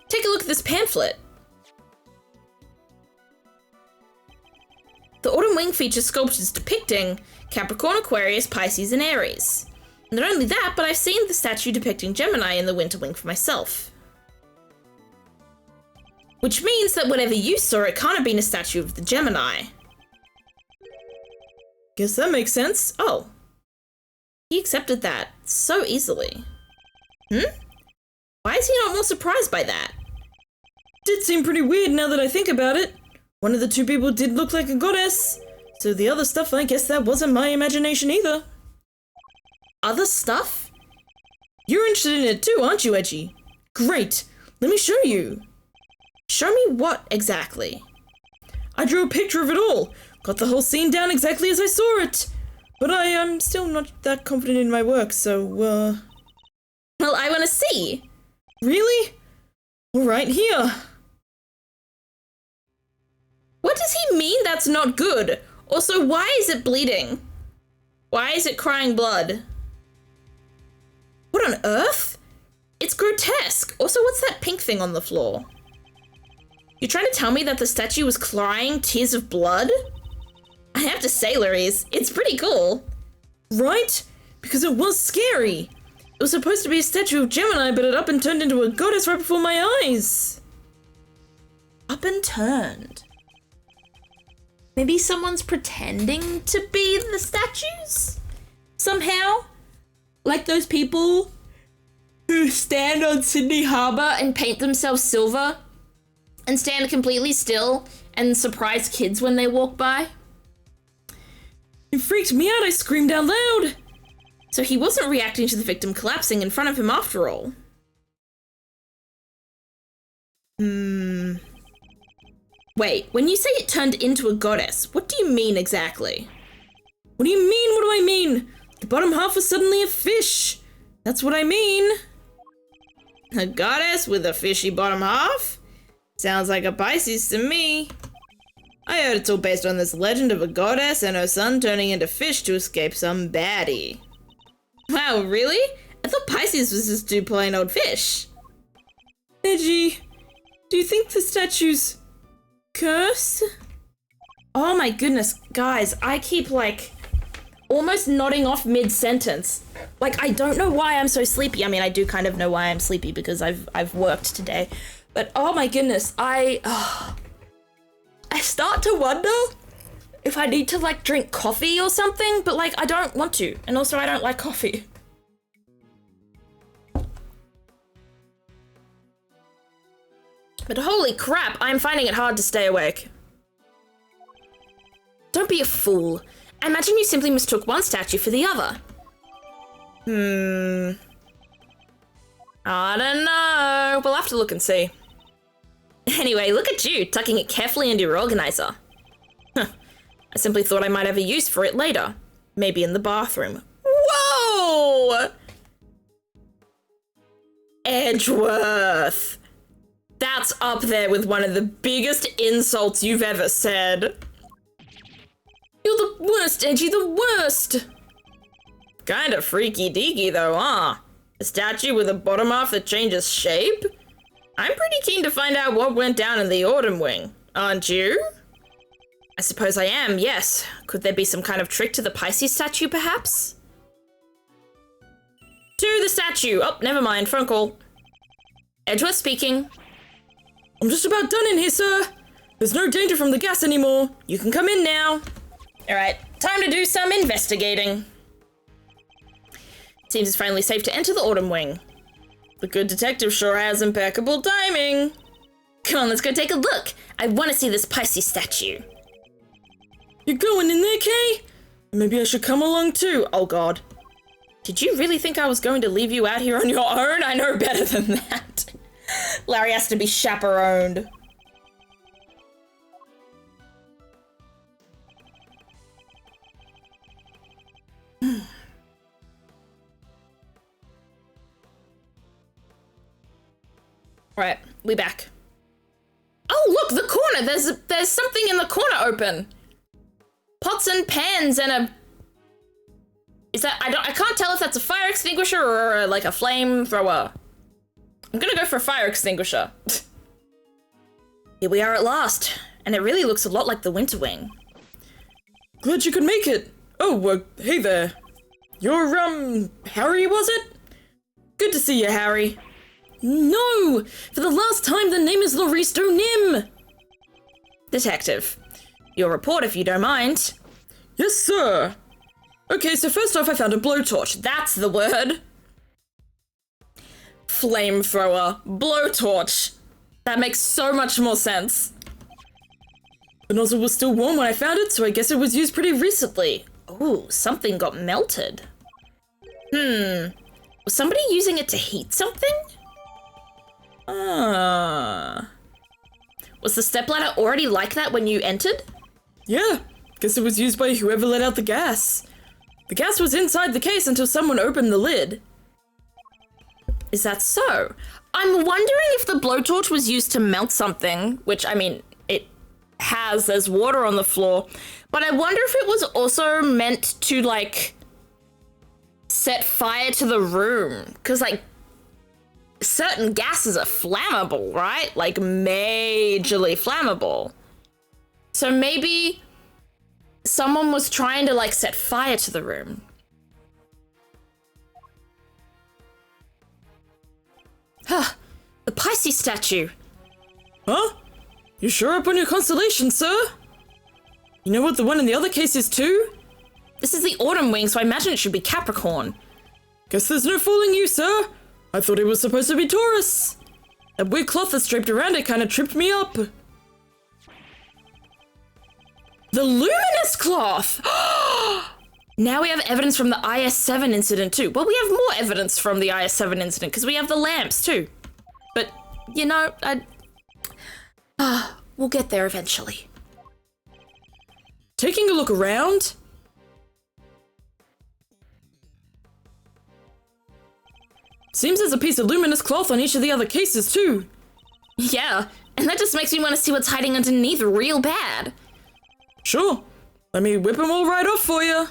Take a look at this pamphlet. The Autumn Wing features sculptures depicting Capricorn, Aquarius, Pisces, and Aries. Not only that, but I've seen the statue depicting Gemini in the Winter Wing for myself. Which means that whatever you saw, it can't have been a statue of the Gemini. Guess that makes sense. Oh. He accepted that so easily. Why is he not more surprised by that? Did seem pretty weird now that I think about it. One of the two people did look like a goddess. So the other stuff, I guess that wasn't my imagination either. Other stuff? You're interested in it too, aren't you, Edgy? Great. Let me show you. Show me what exactly? I drew a picture of it all. Got the whole scene down exactly as I saw it. But I am still not that confident in my work, so, Well, I want to see. Really? All right, here. What does he mean that's not good? Also, why is it bleeding? Why is it crying blood? What on earth? It's grotesque. Also, what's that pink thing on the floor? You're trying to tell me that the statue was crying tears of blood? I have to say, Louise, it's pretty cool. Right? Because it was scary. It It was supposed to be a statue of Gemini, but it up and turned into a goddess right before my eyes. Up and turned. Maybe someone's pretending to be the statues? Somehow? Like those people who stand on Sydney Harbour and paint themselves silver and stand completely still and surprise kids when they walk by? It freaked me out, I screamed out loud. So he wasn't reacting to the victim collapsing in front of him after all. Wait, when you say it turned into a goddess, what do you mean exactly? What do you mean? What do I mean? The bottom half was suddenly a fish. That's what I mean. A goddess with a fishy bottom half? Sounds like a Pisces to me. I heard it's all based on this legend of a goddess and her son turning into fish to escape some baddie. Wow, really? I thought Pisces was just two plain old fish. Edgy, do you think the statue's cursed? Oh my goodness, guys, I keep like almost nodding off mid-sentence. Like, I don't know why I'm so sleepy. I mean, I do kind of know why I'm sleepy because I've worked today. But oh my goodness, I start to wonder if I need to like drink coffee or something, but like I don't want to. And also I don't like coffee. But holy crap, I'm finding it hard to stay awake. Don't be a fool. I imagine you simply mistook one statue for the other. I don't know. We'll have to look and see. Anyway, look at you, tucking it carefully into your organizer. Huh. I simply thought I might have a use for it later. Maybe in the bathroom. Whoa! Edgeworth. That's up there with one of the biggest insults you've ever said. You're the worst, Edgy, the worst. Kinda freaky deaky though, huh? A statue with a bottom half that changes shape? I'm pretty keen to find out what went down in the Autumn Wing, aren't you? I suppose I am, yes. Could there be some kind of trick to the Pisces statue, perhaps? To the statue. Oh, never mind, phone call. Edgeworth speaking. I'm just about done in here, sir. There's no danger from the gas anymore. You can come in now. All right, time to do some investigating. Seems it's finally safe to enter the Autumn Wing. The good detective sure has impeccable timing. Come on, let's go take a look. I want to see this Pisces statue. You going in there, Kay? Maybe I should come along too. Oh God. Did you really think I was going to leave you out here on your own? I know better than that. Larry has to be chaperoned. Right, we back. Oh, look, the corner. There's something in the corner open. Pots and pans and a... Is that... I can't tell if that's a fire extinguisher or like a flamethrower. I'm gonna go for a fire extinguisher. Here we are at last. And it really looks a lot like the Winter Wing. Glad you could make it. Oh, hey there. You're, Harry, was it? Good to see you, Harry. No! For the last time, the name is Laristo Nim! Detective. Your report, if you don't mind. Yes, sir. Okay, so first off, I found a blowtorch. That's the word. Flamethrower. Blowtorch. That makes so much more sense. The nozzle was still warm when I found it, so I guess it was used pretty recently. Ooh, something got melted. Was somebody using it to heat something? Was the stepladder already like that when you entered? Yeah, guess it was used by whoever let out the gas. The gas was inside the case until someone opened the lid. Is that so? I'm wondering if the blowtorch was used to melt something, which, I mean, it has, there's water on the floor, but I wonder if it was also meant to, like, set fire to the room, because, like, certain gases are flammable, right? Like, majorly flammable. So maybe someone was trying to, like, set fire to the room. Huh. The Pisces statue. Huh? You sure up on your constellation, sir? You know what the one in the other case is too? This is the autumn wing, so I imagine it should be Capricorn. Guess there's no fooling you, sir. I thought it was supposed to be Taurus. That weird cloth that's draped around it kind of tripped me up. The luminous cloth! Now we have evidence from the IS-7 incident too. Well, we have more evidence from the IS-7 incident because we have the lamps too. But, you know, we'll get there eventually. Taking a look around. Seems there's a piece of luminous cloth on each of the other cases too. Yeah, and that just makes me want to see what's hiding underneath real bad. Sure. Let me whip them all right off for you.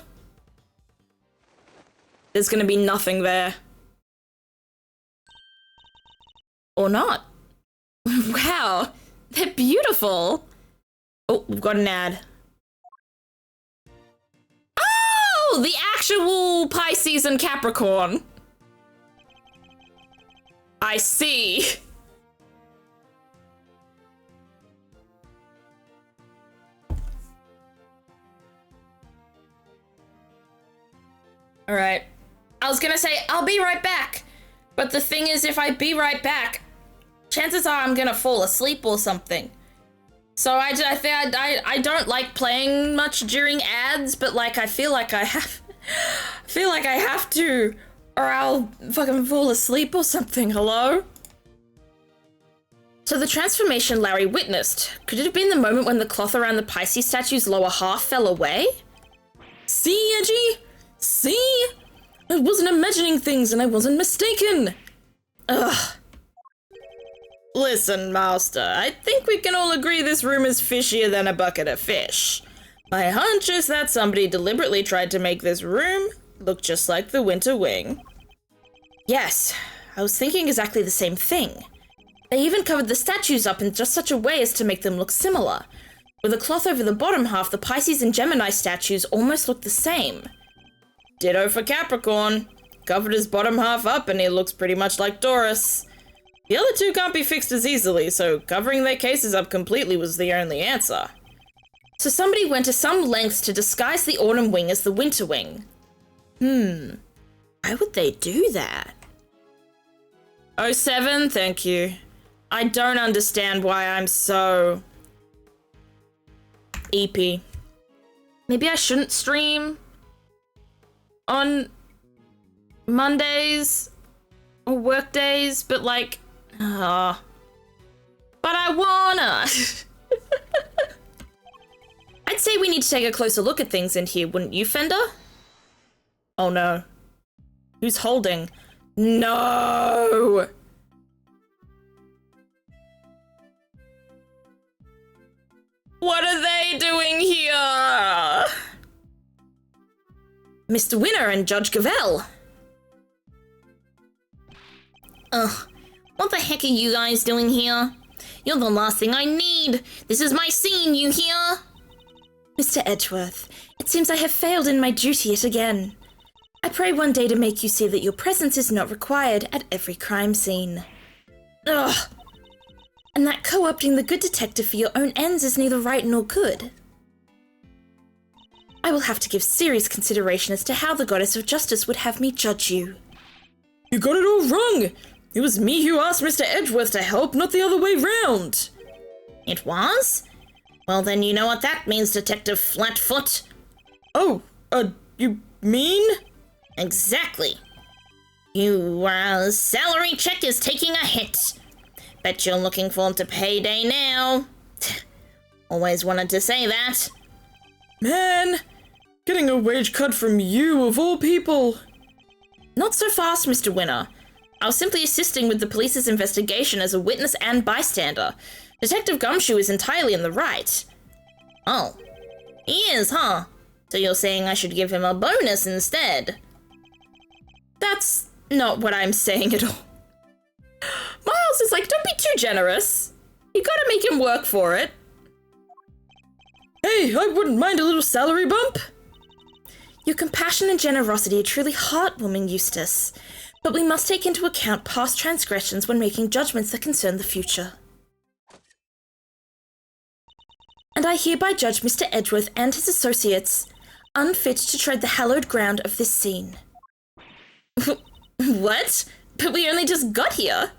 There's gonna be nothing there. Or not. Wow, they're beautiful. Oh, we've got an ad. Oh, the actual Pisces and Capricorn. I see. All right. I was gonna say, I'll be right back. But the thing is, if I be right back, chances are I'm gonna fall asleep or something. So I don't like playing much during ads, but like I feel like I have to, or I'll fucking fall asleep or something. Hello? So the transformation Larry witnessed, could it have been the moment when the cloth around the Pisces statue's lower half fell away? See, Edgy? See? I wasn't imagining things and I wasn't mistaken. Ugh. Listen, Master, I think we can all agree this room is fishier than a bucket of fish. My hunch is that somebody deliberately tried to make this room look just like the Winter Wing. Yes, I was thinking exactly the same thing. They even covered the statues up in just such a way as to make them look similar. With a cloth over the bottom half, the Pisces and Gemini statues almost look the same. Ditto for Capricorn. Covered his bottom half up and he looks pretty much like Taurus. The other two can't be fixed as easily, so covering their cases up completely was the only answer. So somebody went to some lengths to disguise the autumn wing as the winter wing. Why would they do that? 07, thank you. I don't understand why I'm so... EP. Maybe I shouldn't stream on Mondays or work days, but like, but I wanna. I'd say we need to take a closer look at things in here, wouldn't you, Fender? Oh no. Who's holding? No! What are they doing here? Mr. Winner and Judge Cavell. Ugh, what the heck are you guys doing here? You're the last thing I need. This is my scene, you hear? Mr. Edgeworth, it seems I have failed in my duty yet again. I pray one day to make you see that your presence is not required at every crime scene. Ugh. And that co-opting the good detective for your own ends is neither right nor good. I will have to give serious consideration as to how the goddess of justice would have me judge you. You got it all wrong! It was me who asked Mr. Edgeworth to help, not the other way round! It was? Well then you know what that means, Detective Flatfoot. Oh, you mean? Exactly. Your salary check is taking a hit. Bet you're looking forward to payday now. Always wanted to say that. Man, getting a wage cut from you of all people. Not so fast, Mr. Winner. I was simply assisting with the police's investigation as a witness and bystander. Detective Gumshoe is entirely in the right. Oh, he is, huh? So you're saying I should give him a bonus instead? That's not what I'm saying at all. Miles is like, don't be too generous. You gotta make him work for it. Hey, I wouldn't mind a little salary bump. Your compassion and generosity are truly heartwarming, Eustace. But we must take into account past transgressions when making judgments that concern the future. And I hereby judge Mr. Edgeworth and his associates unfit to tread the hallowed ground of this scene. What? But we only just got here.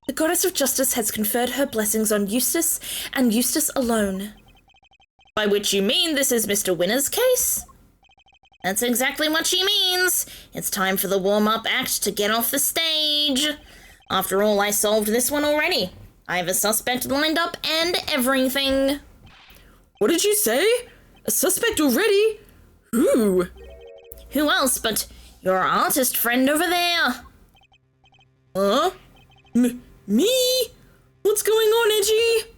The goddess of justice has conferred her blessings on Eustace, and Eustace alone. By which you mean this is Mr. Winner's case? That's exactly what she means. It's time for the warm-up act to get off the stage. After all, I solved this one already. I have a suspect lined up and everything. What did you say? A suspect already? Who? Who else but your artist friend over there? Huh? Me? What's going on, Edgy?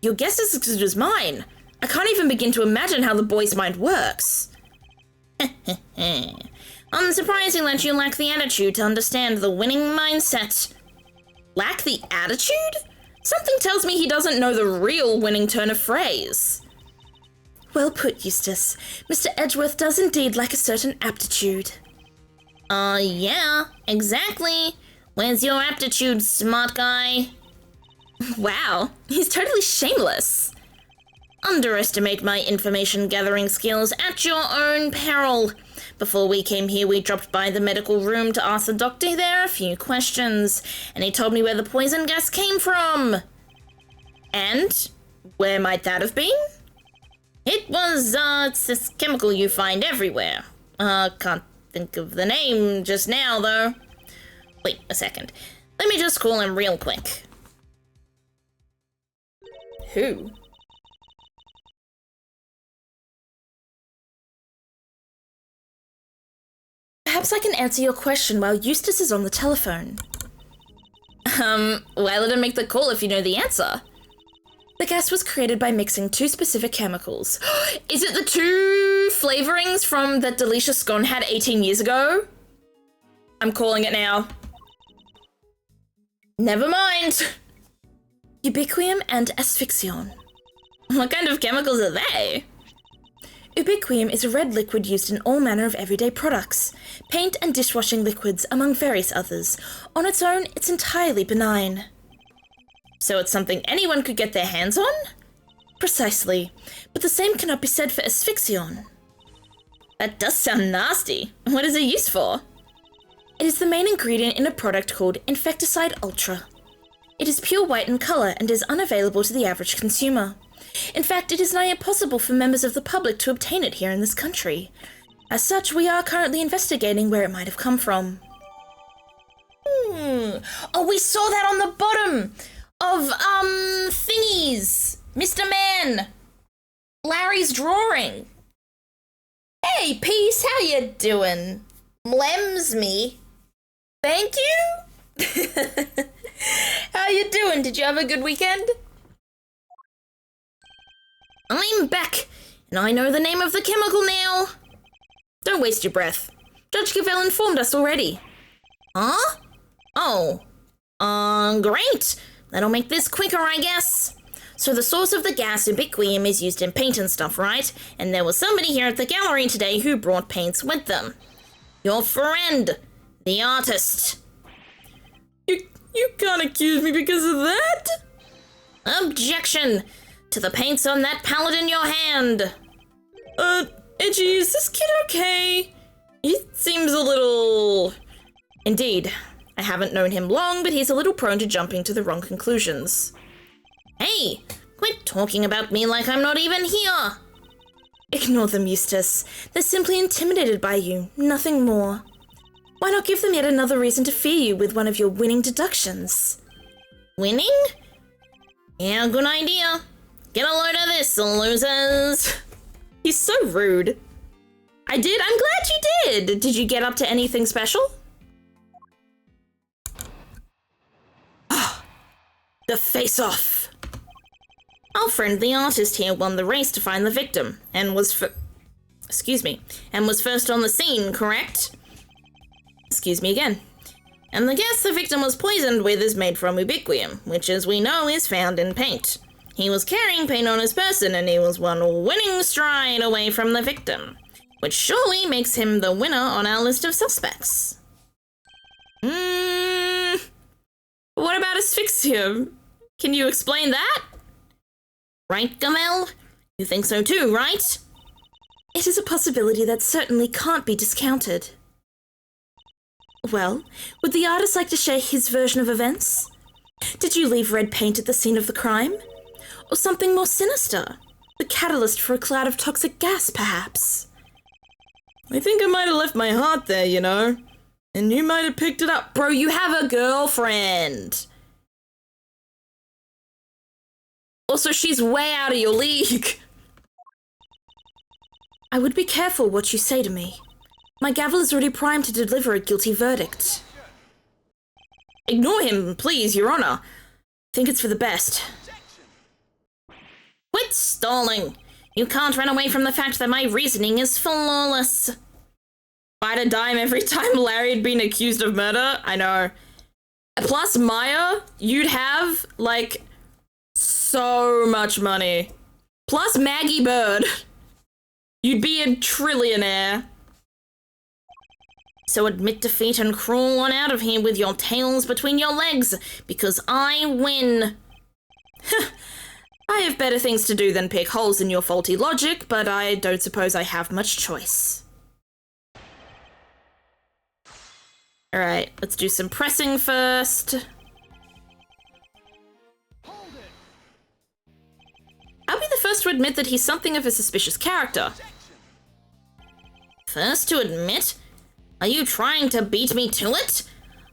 Your guess is as good as mine. I can't even begin to imagine how the boy's mind works. Unsurprising that you lack the attitude to understand the winning mindset. Lack the attitude? Something tells me he doesn't know the real winning turn of phrase. Well put, Eustace. Mr. Edgeworth does indeed lack a certain aptitude. Yeah, exactly. Where's your aptitude, smart guy? Wow, he's totally shameless. Underestimate my information gathering skills at your own peril. Before we came here, we dropped by the medical room to ask the doctor there a few questions, and he told me where the poison gas came from. And where might that have been? It was, it's this chemical you find everywhere. Can't think of the name just now, though. Wait a second. Let me just call him real quick. Who? Perhaps I can answer your question while Eustace is on the telephone. Why let him make the call if you know the answer? The gas was created by mixing two specific chemicals. Is it the two flavorings from that Delisha Scone had 18 years ago? I'm calling it now. Never mind. Ubiquium and asphyxion. What kind of chemicals are they? Ubiquium is a red liquid used in all manner of everyday products, paint and dishwashing liquids, among various others. On its own, it's entirely benign. So it's something anyone could get their hands on? Precisely, but the same cannot be said for asphyxion. That does sound nasty. What is it used for? It is the main ingredient in a product called Infecticide Ultra. It is pure white in colour and is unavailable to the average consumer. In fact, it is nigh impossible for members of the public to obtain it here in this country. As such, we are currently investigating where it might have come from. Oh, we saw that on the bottom of, thingies. Mr. Man. Larry's drawing. Hey, Peace, how you doing? Mlems me. Thank you. How you doing? Did you have a good weekend? I'm back, and I know the name of the chemical now. Don't waste your breath. Judge Cavell informed us already. Huh? Oh. Great. That'll make this quicker, I guess. So the source of the gas, ubiquium, is used in paint and stuff, right? And there was somebody here at the gallery today who brought paints with them. Your friend, the artist. You can't accuse me because of that? Objection to the paints on that palette in your hand. Edgy, is this kid okay? He seems a little... Indeed. I haven't known him long, but he's a little prone to jumping to the wrong conclusions. Hey, quit talking about me like I'm not even here. Ignore them, Eustace. They're simply intimidated by you, nothing more. Why not give them yet another reason to fear you with one of your winning deductions? Winning? Yeah, good idea. Get a load of this, losers. He's so rude. I'm glad you did. Did you get up to anything special? The face-off. Our friend the artist here won the race to find the victim, and was first on the scene, correct? Excuse me again. And the gas the victim was poisoned with is made from ubiquium, which, as we know, is found in paint. He was carrying paint on his person, and he was one winning stride away from the victim, which surely makes him the winner on our list of suspects. What about asphyxium? Can you explain that? Right, Gamel? You think so too, right? It is a possibility that certainly can't be discounted. Well, would the artist like to share his version of events? Did you leave red paint at the scene of the crime? Or something more sinister? The catalyst for a cloud of toxic gas, perhaps? I think I might have left my heart there, you know. And you might have picked it up. Bro, you have a girlfriend. Also, she's way out of your league. I would be careful what you say to me. My gavel is already primed to deliver a guilty verdict. Ignore him, please, Your Honor. Think it's for the best. Quit stalling. You can't run away from the fact that my reasoning is flawless. If I'd a dime every time Larry had been accused of murder, I know. Plus Maya, you'd have, like, so much money. Plus Maggie Bird. You'd be a trillionaire. So admit defeat and crawl on out of here with your tails between your legs, because I win. I have better things to do than pick holes in your faulty logic, but I don't suppose I have much choice. Alright, let's do some pressing first. I'll be the first to admit that he's something of a suspicious character. First to admit? Are you trying to beat me to it?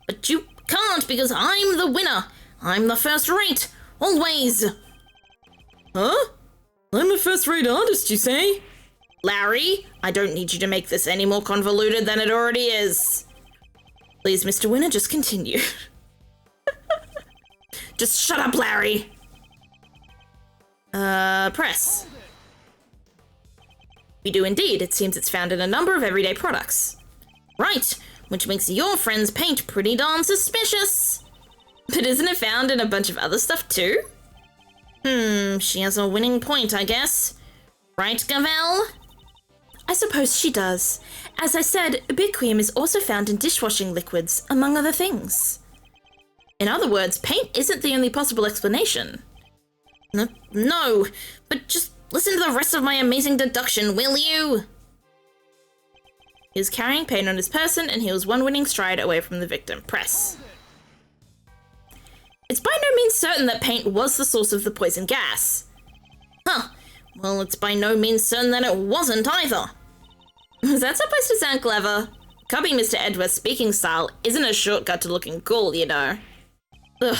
But you can't, because I'm the winner. I'm the first rate. Always. Huh? I'm a first-rate artist, you say? Larry, I don't need you to make this any more convoluted than it already is. Please, Mr. Winner, just continue. Just shut up, Larry. Press. We do indeed. It seems it's found in a number of everyday products. Right, which makes your friend's paint pretty darn suspicious. But isn't it found in a bunch of other stuff too? She has a winning point, I guess. Right, Gavel? I suppose she does. As I said, ubiquium is also found in dishwashing liquids, among other things. In other words, paint isn't the only possible explanation. No, but just listen to the rest of my amazing deduction, will you? He was carrying paint on his person, and he was one winning stride away from the victim. Press. It's by no means certain that paint was the source of the poison gas. Huh. Well, it's by no means certain that it wasn't either. Was that supposed to sound clever? Copying Mr. Edgeworth's speaking style isn't a shortcut to looking cool, you know. Ugh.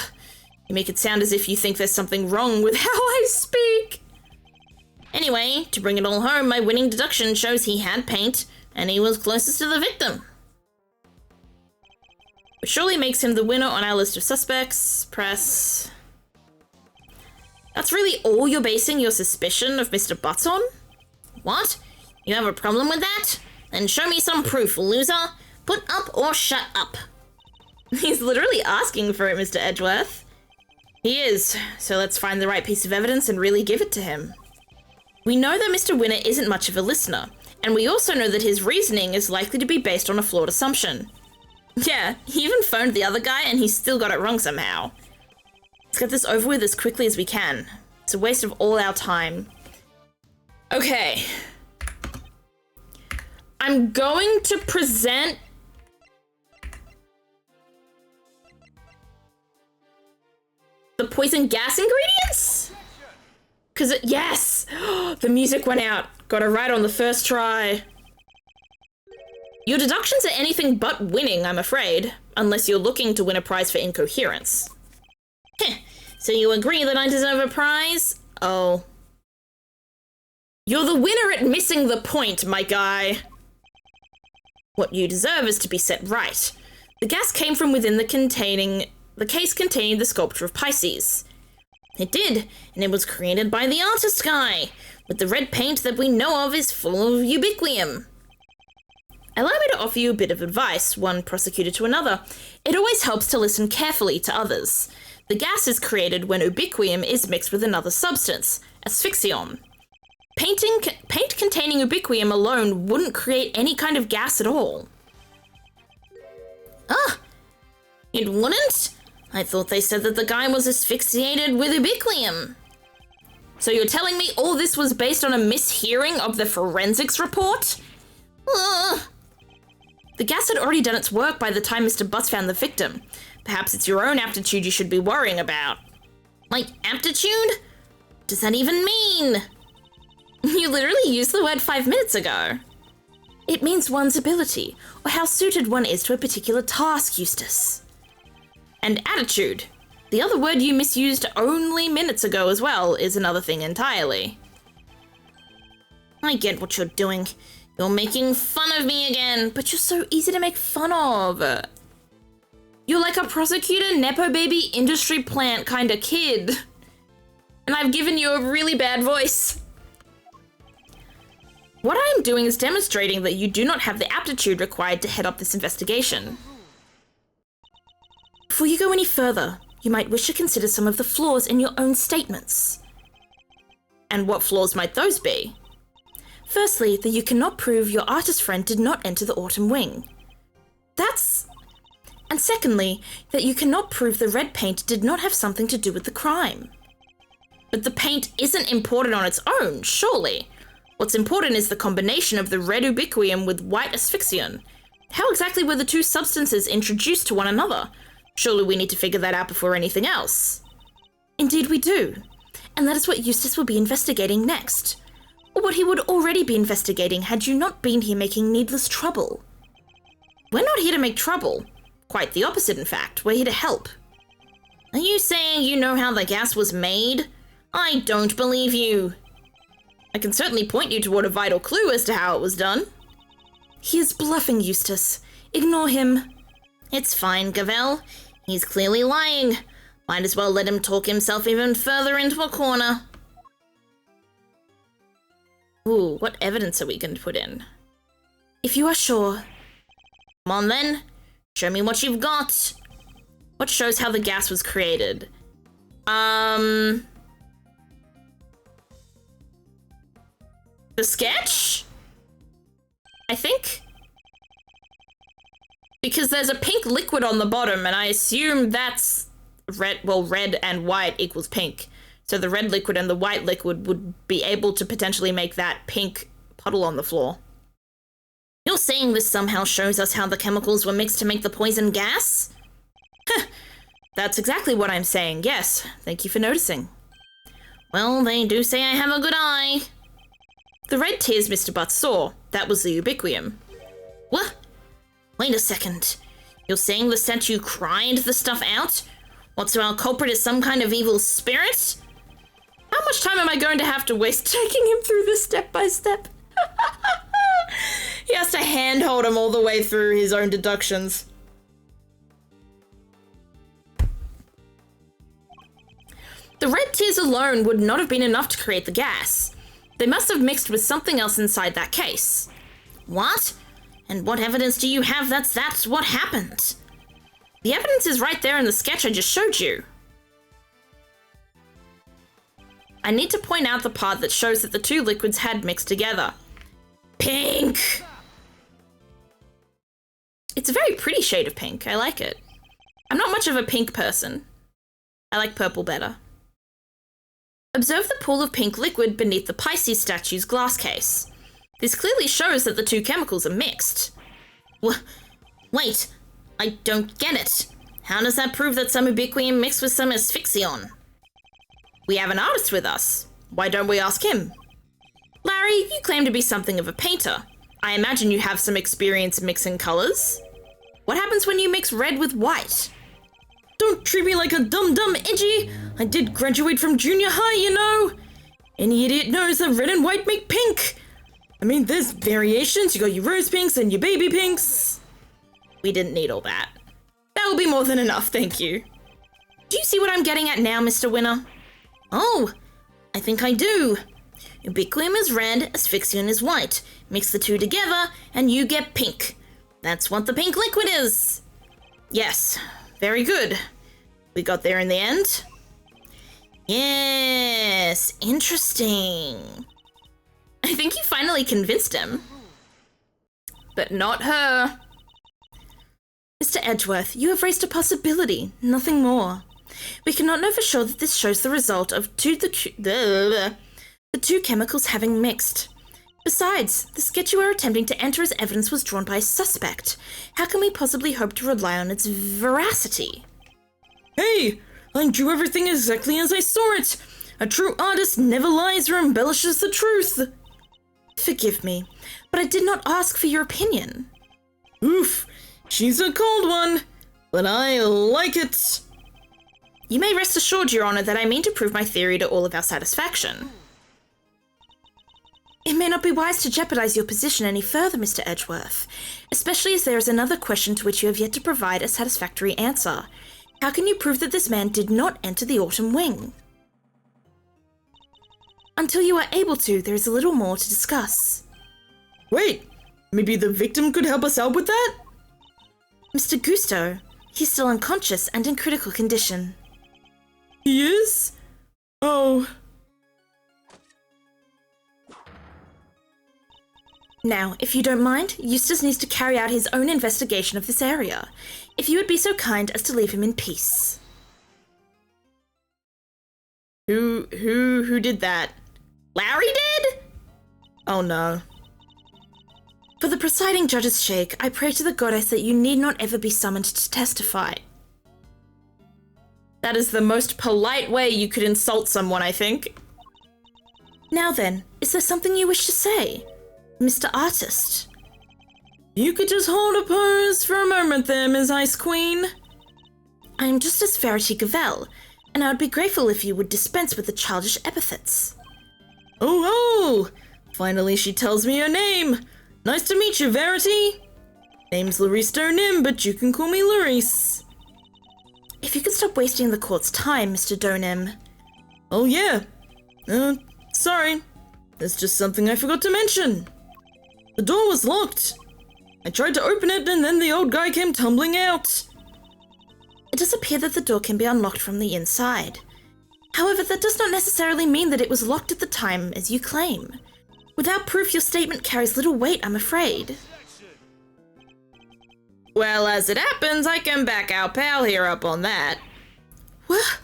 You make it sound as if you think there's something wrong with how I speak. Anyway, to bring it all home, my winning deduction shows he had paint, and he was closest to the victim. Which surely makes him the winner on our list of suspects. Press. That's really all you're basing your suspicion of Mr. Butts on? What? You have a problem with that? Then show me some proof, loser. Put up or shut up. He's literally asking for it, Mr. Edgeworth. He is, so let's find the right piece of evidence and really give it to him. We know that Mr. Winner isn't much of a listener, and we also know that his reasoning is likely to be based on a flawed assumption. Yeah, he even phoned the other guy and he still got it wrong somehow. Let's get this over with as quickly as we can. It's a waste of all our time. Okay. I'm going to present the poison gas ingredients? Yes! The music went out. Got it right on the first try. Your deductions are anything but winning, I'm afraid. Unless you're looking to win a prize for incoherence. Heh. So you agree that I deserve a prize? Oh. You're the winner at missing the point, my guy. What you deserve is to be set right. The gas came from within the case containing the sculpture of Pisces. It did, and it was created by the artist guy, but the red paint that we know of is full of ubiquium. Allow me to offer you a bit of advice, one prosecutor to another. It always helps to listen carefully to others. The gas is created when ubiquium is mixed with another substance, asphyxion. Paint containing ubiquium alone wouldn't create any kind of gas at all. Ah, It wouldn't? I thought they said that the guy was asphyxiated with ubiquium. So you're telling me all this was based on a mishearing of the forensics report? Ugh. The gas had already done its work by the time Mr. Butts found the victim. Perhaps it's your own aptitude you should be worrying about. Like aptitude? What does that even mean? You literally used the word 5 minutes ago. It means one's ability, or how suited one is to a particular task, Eustace. And attitude. The other word you misused only minutes ago as well is another thing entirely. I get what you're doing. You're making fun of me again. But you're so easy to make fun of. You're like a prosecutor, nepo baby, industry plant kind of kid. And I've given you a really bad voice. What I am doing is demonstrating that you do not have the aptitude required to head up this investigation. Before you go any further, you might wish to consider some of the flaws in your own statements. And what flaws might those be? Firstly, that you cannot prove your artist friend did not enter the autumn wing. And secondly, that you cannot prove the red paint did not have something to do with the crime. But the paint isn't important on its own, surely. What's important is the combination of the red ubiquium with white asphyxion. How exactly were the two substances introduced to one another? Surely we need to figure that out before anything else. Indeed we do. And that is what Eustace will be investigating next. Or what he would already be investigating had you not been here making needless trouble. We're not here to make trouble. Quite the opposite, in fact. We're here to help. Are you saying you know how the gas was made? I don't believe you. I can certainly point you toward a vital clue as to how it was done. He is bluffing, Eustace. Ignore him. It's fine, Gavel. He's clearly lying. Might as well let him talk himself even further into a corner. Ooh, what evidence are we going to put in? If you are sure. Come on then. Show me what you've got. What shows how the gas was created? The sketch? I think? Because there's a pink liquid on the bottom, and I assume that's red. Well, red and white equals pink. So the red liquid and the white liquid would be able to potentially make that pink puddle on the floor. You're saying this somehow shows us how the chemicals were mixed to make the poison gas? That's exactly what I'm saying, yes. Thank you for noticing. Well, they do say I have a good eye. The red tears Mr. Butts saw, that was the ubiquium. What? Wait a second. You're saying the statue cried the stuff out? What, so our culprit is some kind of evil spirit? How much time am I going to have to waste taking him through this step by step? He has to handhold him all the way through his own deductions. The red tears alone would not have been enough to create the gas. They must have mixed with something else inside that case. What? And what evidence do you have that's what happened? The evidence is right there in the sketch I just showed you. I need to point out the part that shows that the two liquids had mixed together. Pink! It's a very pretty shade of pink. I like it. I'm not much of a pink person. I like purple better. Observe the pool of pink liquid beneath the Pisces statue's glass case. This clearly shows that the two chemicals are mixed. Wait, I don't get it. How does that prove that some ubiquium mixed with some asphyxion? We have an artist with us. Why don't we ask him? Larry, you claim to be something of a painter. I imagine you have some experience mixing colors. What happens when you mix red with white? Don't treat me like a dumb edgy. I did graduate from junior high, you know. Any idiot knows that red and white make pink. I mean, there's variations. You got your rose pinks and your baby pinks. We didn't need all that. That will be more than enough, thank you. Do you see what I'm getting at now, Mr. Winner? Oh, I think I do. Ubiquium is red, asphyxion is white. Mix the two together, and you get pink. That's what the pink liquid is. Yes, very good. We got there in the end. Yes, interesting. I think you finally convinced him. But not her. Mr. Edgeworth, you have raised a possibility, nothing more. We cannot know for sure that this shows the result of the two chemicals having mixed. Besides, the sketch you are attempting to enter as evidence was drawn by a suspect. How can we possibly hope to rely on its veracity? Hey, I drew everything exactly as I saw it. A true artist never lies or embellishes the truth. Forgive me, but I did not ask for your opinion. Oof, she's a cold one, but I like it. You may rest assured, Your Honor, that I mean to prove my theory to all of our satisfaction. It may not be wise to jeopardize your position any further, Mr. Edgeworth, especially as there is another question to which you have yet to provide a satisfactory answer. How can you prove that this man did not enter the Autumn Wing? Until you are able to, there is a little more to discuss. Wait, maybe the victim could help us out with that? Mr. Gusto, he's still unconscious and in critical condition. He is? Oh. Now, if you don't mind, Eustace needs to carry out his own investigation of this area. If you would be so kind as to leave him in peace. Who did that? Larry did? Oh no. For the presiding judge's sake, I pray to the goddess that you need not ever be summoned to testify. That is the most polite way you could insult someone, I think. Now then, is there something you wish to say, Mr. Artist? You could just hold a pose for a moment there, Ms. Ice Queen. I am Justice Verity Gavel, and I would be grateful if you would dispense with the childish epithets. Oh, finally she tells me her name. Nice to meet you, Verity. Name's Larice Donim, but you can call me Larice. If you could stop wasting the court's time, Mr. Donim. Oh yeah. Sorry. There's just something I forgot to mention. The door was locked. I tried to open it and then the old guy came tumbling out. It does appear that the door can be unlocked from the inside. However, that does not necessarily mean that it was locked at the time, as you claim. Without proof, your statement carries little weight, I'm afraid. Well, as it happens, I can back our pal here up on that. What?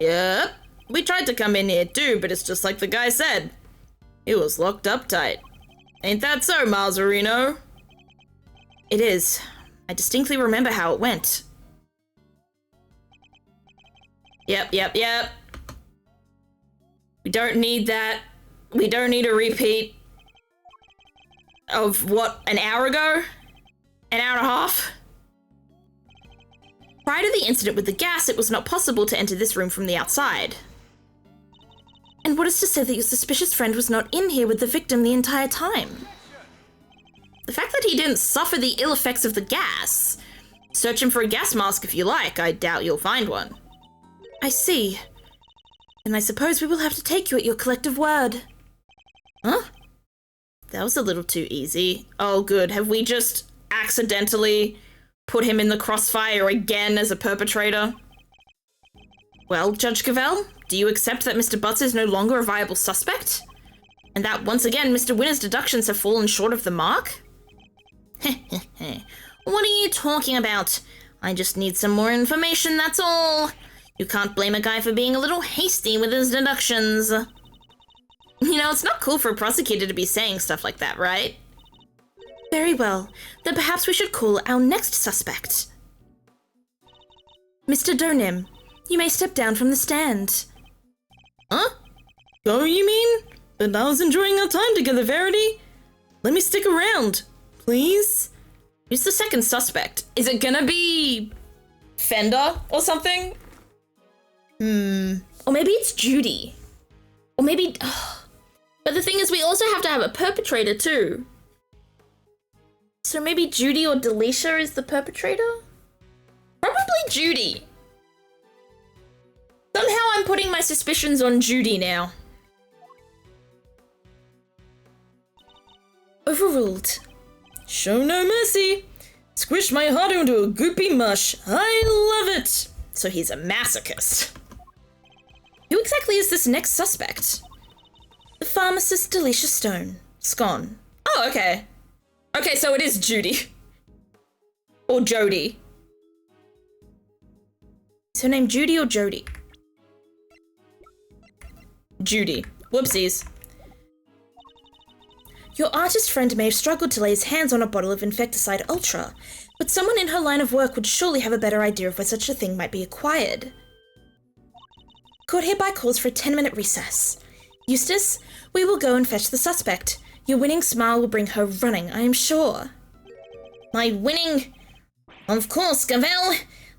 Yep. We tried to come in here too, but it's just like the guy said. It was locked up tight. Ain't that so, Marzarino? It is. I distinctly remember how it went. Yep. We don't need that. We don't need a repeat of what, an hour ago? An hour and a half? Prior to the incident with the gas, it was not possible to enter this room from the outside. And what is to say that your suspicious friend was not in here with the victim the entire time? The fact that he didn't suffer the ill effects of the gas. Search him for a gas mask if you like. I doubt you'll find one. I see. And I suppose we will have to take you at your collective word. Huh? That was a little too easy. Oh, good. Have we just accidentally put him in the crossfire again as a perpetrator? Well, Judge Cavell, do you accept that Mr. Butts is no longer a viable suspect? And that, once again, Mr. Winner's deductions have fallen short of the mark? What are you talking about? I just need some more information, that's all. You can't blame a guy for being a little hasty with his deductions. You know, it's not cool for a prosecutor to be saying stuff like that, right? Very well. Then perhaps we should call our next suspect. Mr. Donim, you may step down from the stand. Huh? Go, you mean? But I was enjoying our time together, Verity. Let me stick around, please. Who's the second suspect? Is it gonna be Fender or something? Or maybe it's Judy. Or maybe... But the thing is, we also have to have a perpetrator too. So maybe Judy or Delisha is the perpetrator? Probably Judy. Somehow I'm putting my suspicions on Judy now. Overruled. Show no mercy. Squish my heart into a goopy mush. I love it. So he's a masochist. Who exactly is this next suspect? The pharmacist Delisha Stone. Scone. Oh, okay. Okay, so it is Judy. or Jody? Is her name Judy or Jody? Judy. Whoopsies. Your artist friend may have struggled to lay his hands on a bottle of Infecticide Ultra, but someone in her line of work would surely have a better idea of where such a thing might be acquired. Court hereby calls for a 10-minute recess. Eustace, we will go and fetch the suspect. Your winning smile will bring her running, I am sure. My winning? Of course, Gavel.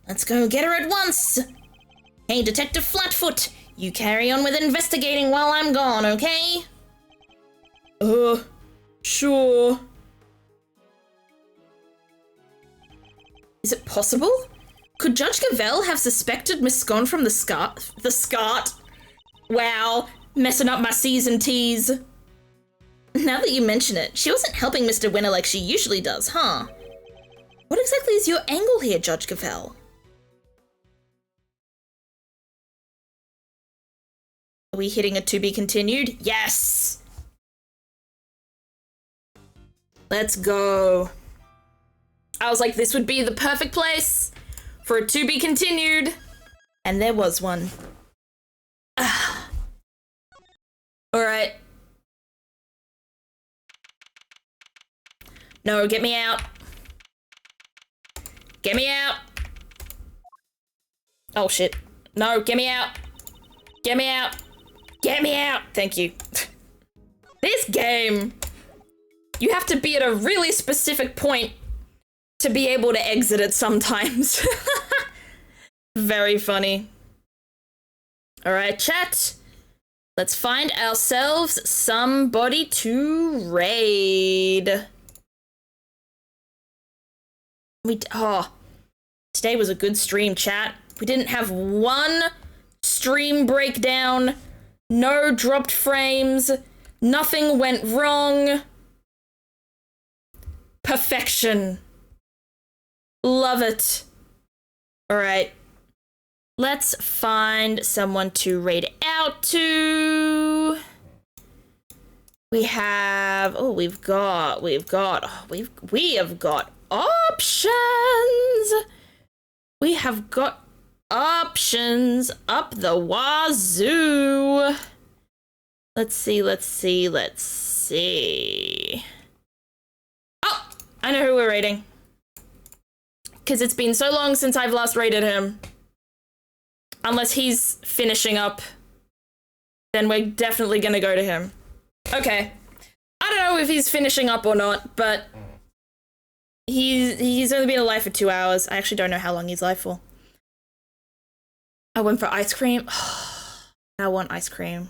Let's go get her at once. Hey, Detective Flatfoot, you carry on with investigating while I'm gone, okay? Sure. Is it possible? Could Judge Gavel have suspected Miss Scone from the SCART? Wow, messing up my C's and T's. Now that you mention it, she wasn't helping Mr. Winner like she usually does, huh? What exactly is your angle here, Judge Gavel? Are we hitting a to be continued? Yes! Let's go. I was like, this would be the perfect place for a to be continued. And there was one. Alright. No, get me out. Get me out. Oh shit. No, get me out. Get me out. Get me out. Thank you. This game. You have to be at a really specific point to be able to exit it sometimes. Very funny. Alright, chat. Let's find ourselves somebody to raid. Today was a good stream, chat. We didn't have one stream breakdown, no dropped frames, nothing went wrong. Perfection. Love it. Alright. Let's find someone to raid out to. We have we have got options. We have got options up the wazoo. Let's see. Oh, I know who we're raiding. Because it's been so long since I've last raided him. Unless he's finishing up, then we're definitely gonna go to him. Okay. I don't know if he's finishing up or not, but he's only been alive for 2 hours. I actually don't know how long he's alive for. I went for ice cream. I want ice cream.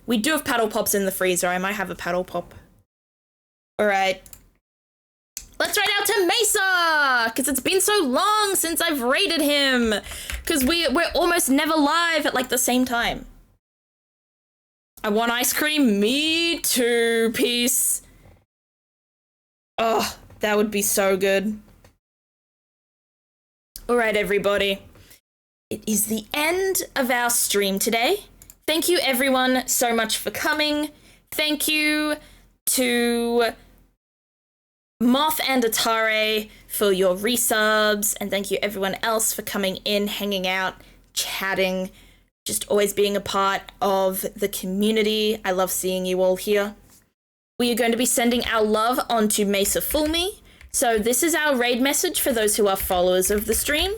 We do have paddle pops in the freezer. I might have a paddle pop. Alright. Let's raid out to Mesa! Because it's been so long since I've raided him. Because we're almost never live at like the same time. I want ice cream. Me too. Peace. Oh, that would be so good. Alright, everybody. It is the end of our stream today. Thank you everyone so much for coming. Thank you to Moth and Atare for your resubs, and thank you everyone else for coming in, hanging out, chatting, just always being a part of the community. I love seeing you all here. We are going to be sending our love onto Mesa Fulmi. So this is our raid message for those who are followers of the stream.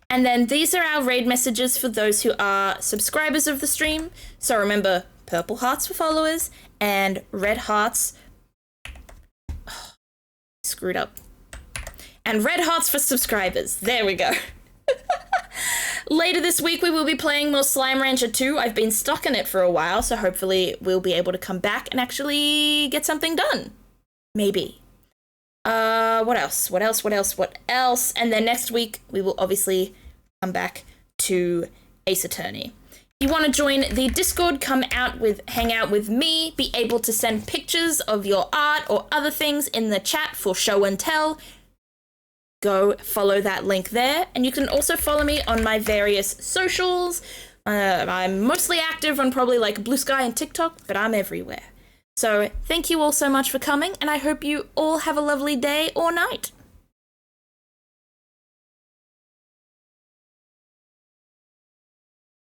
And then these are our raid messages for those who are subscribers of the stream. So remember, purple hearts for followers and red hearts. Screwed up. And red hearts for subscribers. There we go. Later this week, we will be playing more Slime Rancher 2. I've been stuck in it for a while, so hopefully we'll be able to come back and actually get something done. Maybe. What else? And then next week, we will obviously come back to Ace Attorney. If you want to join the Discord, hang out with me, be able to send pictures of your art or other things in the chat for show and tell, go follow that link there. And you can also follow me on my various socials. I'm mostly active on probably like Blue Sky and TikTok, but I'm everywhere. So thank you all so much for coming, and I hope you all have a lovely day or night.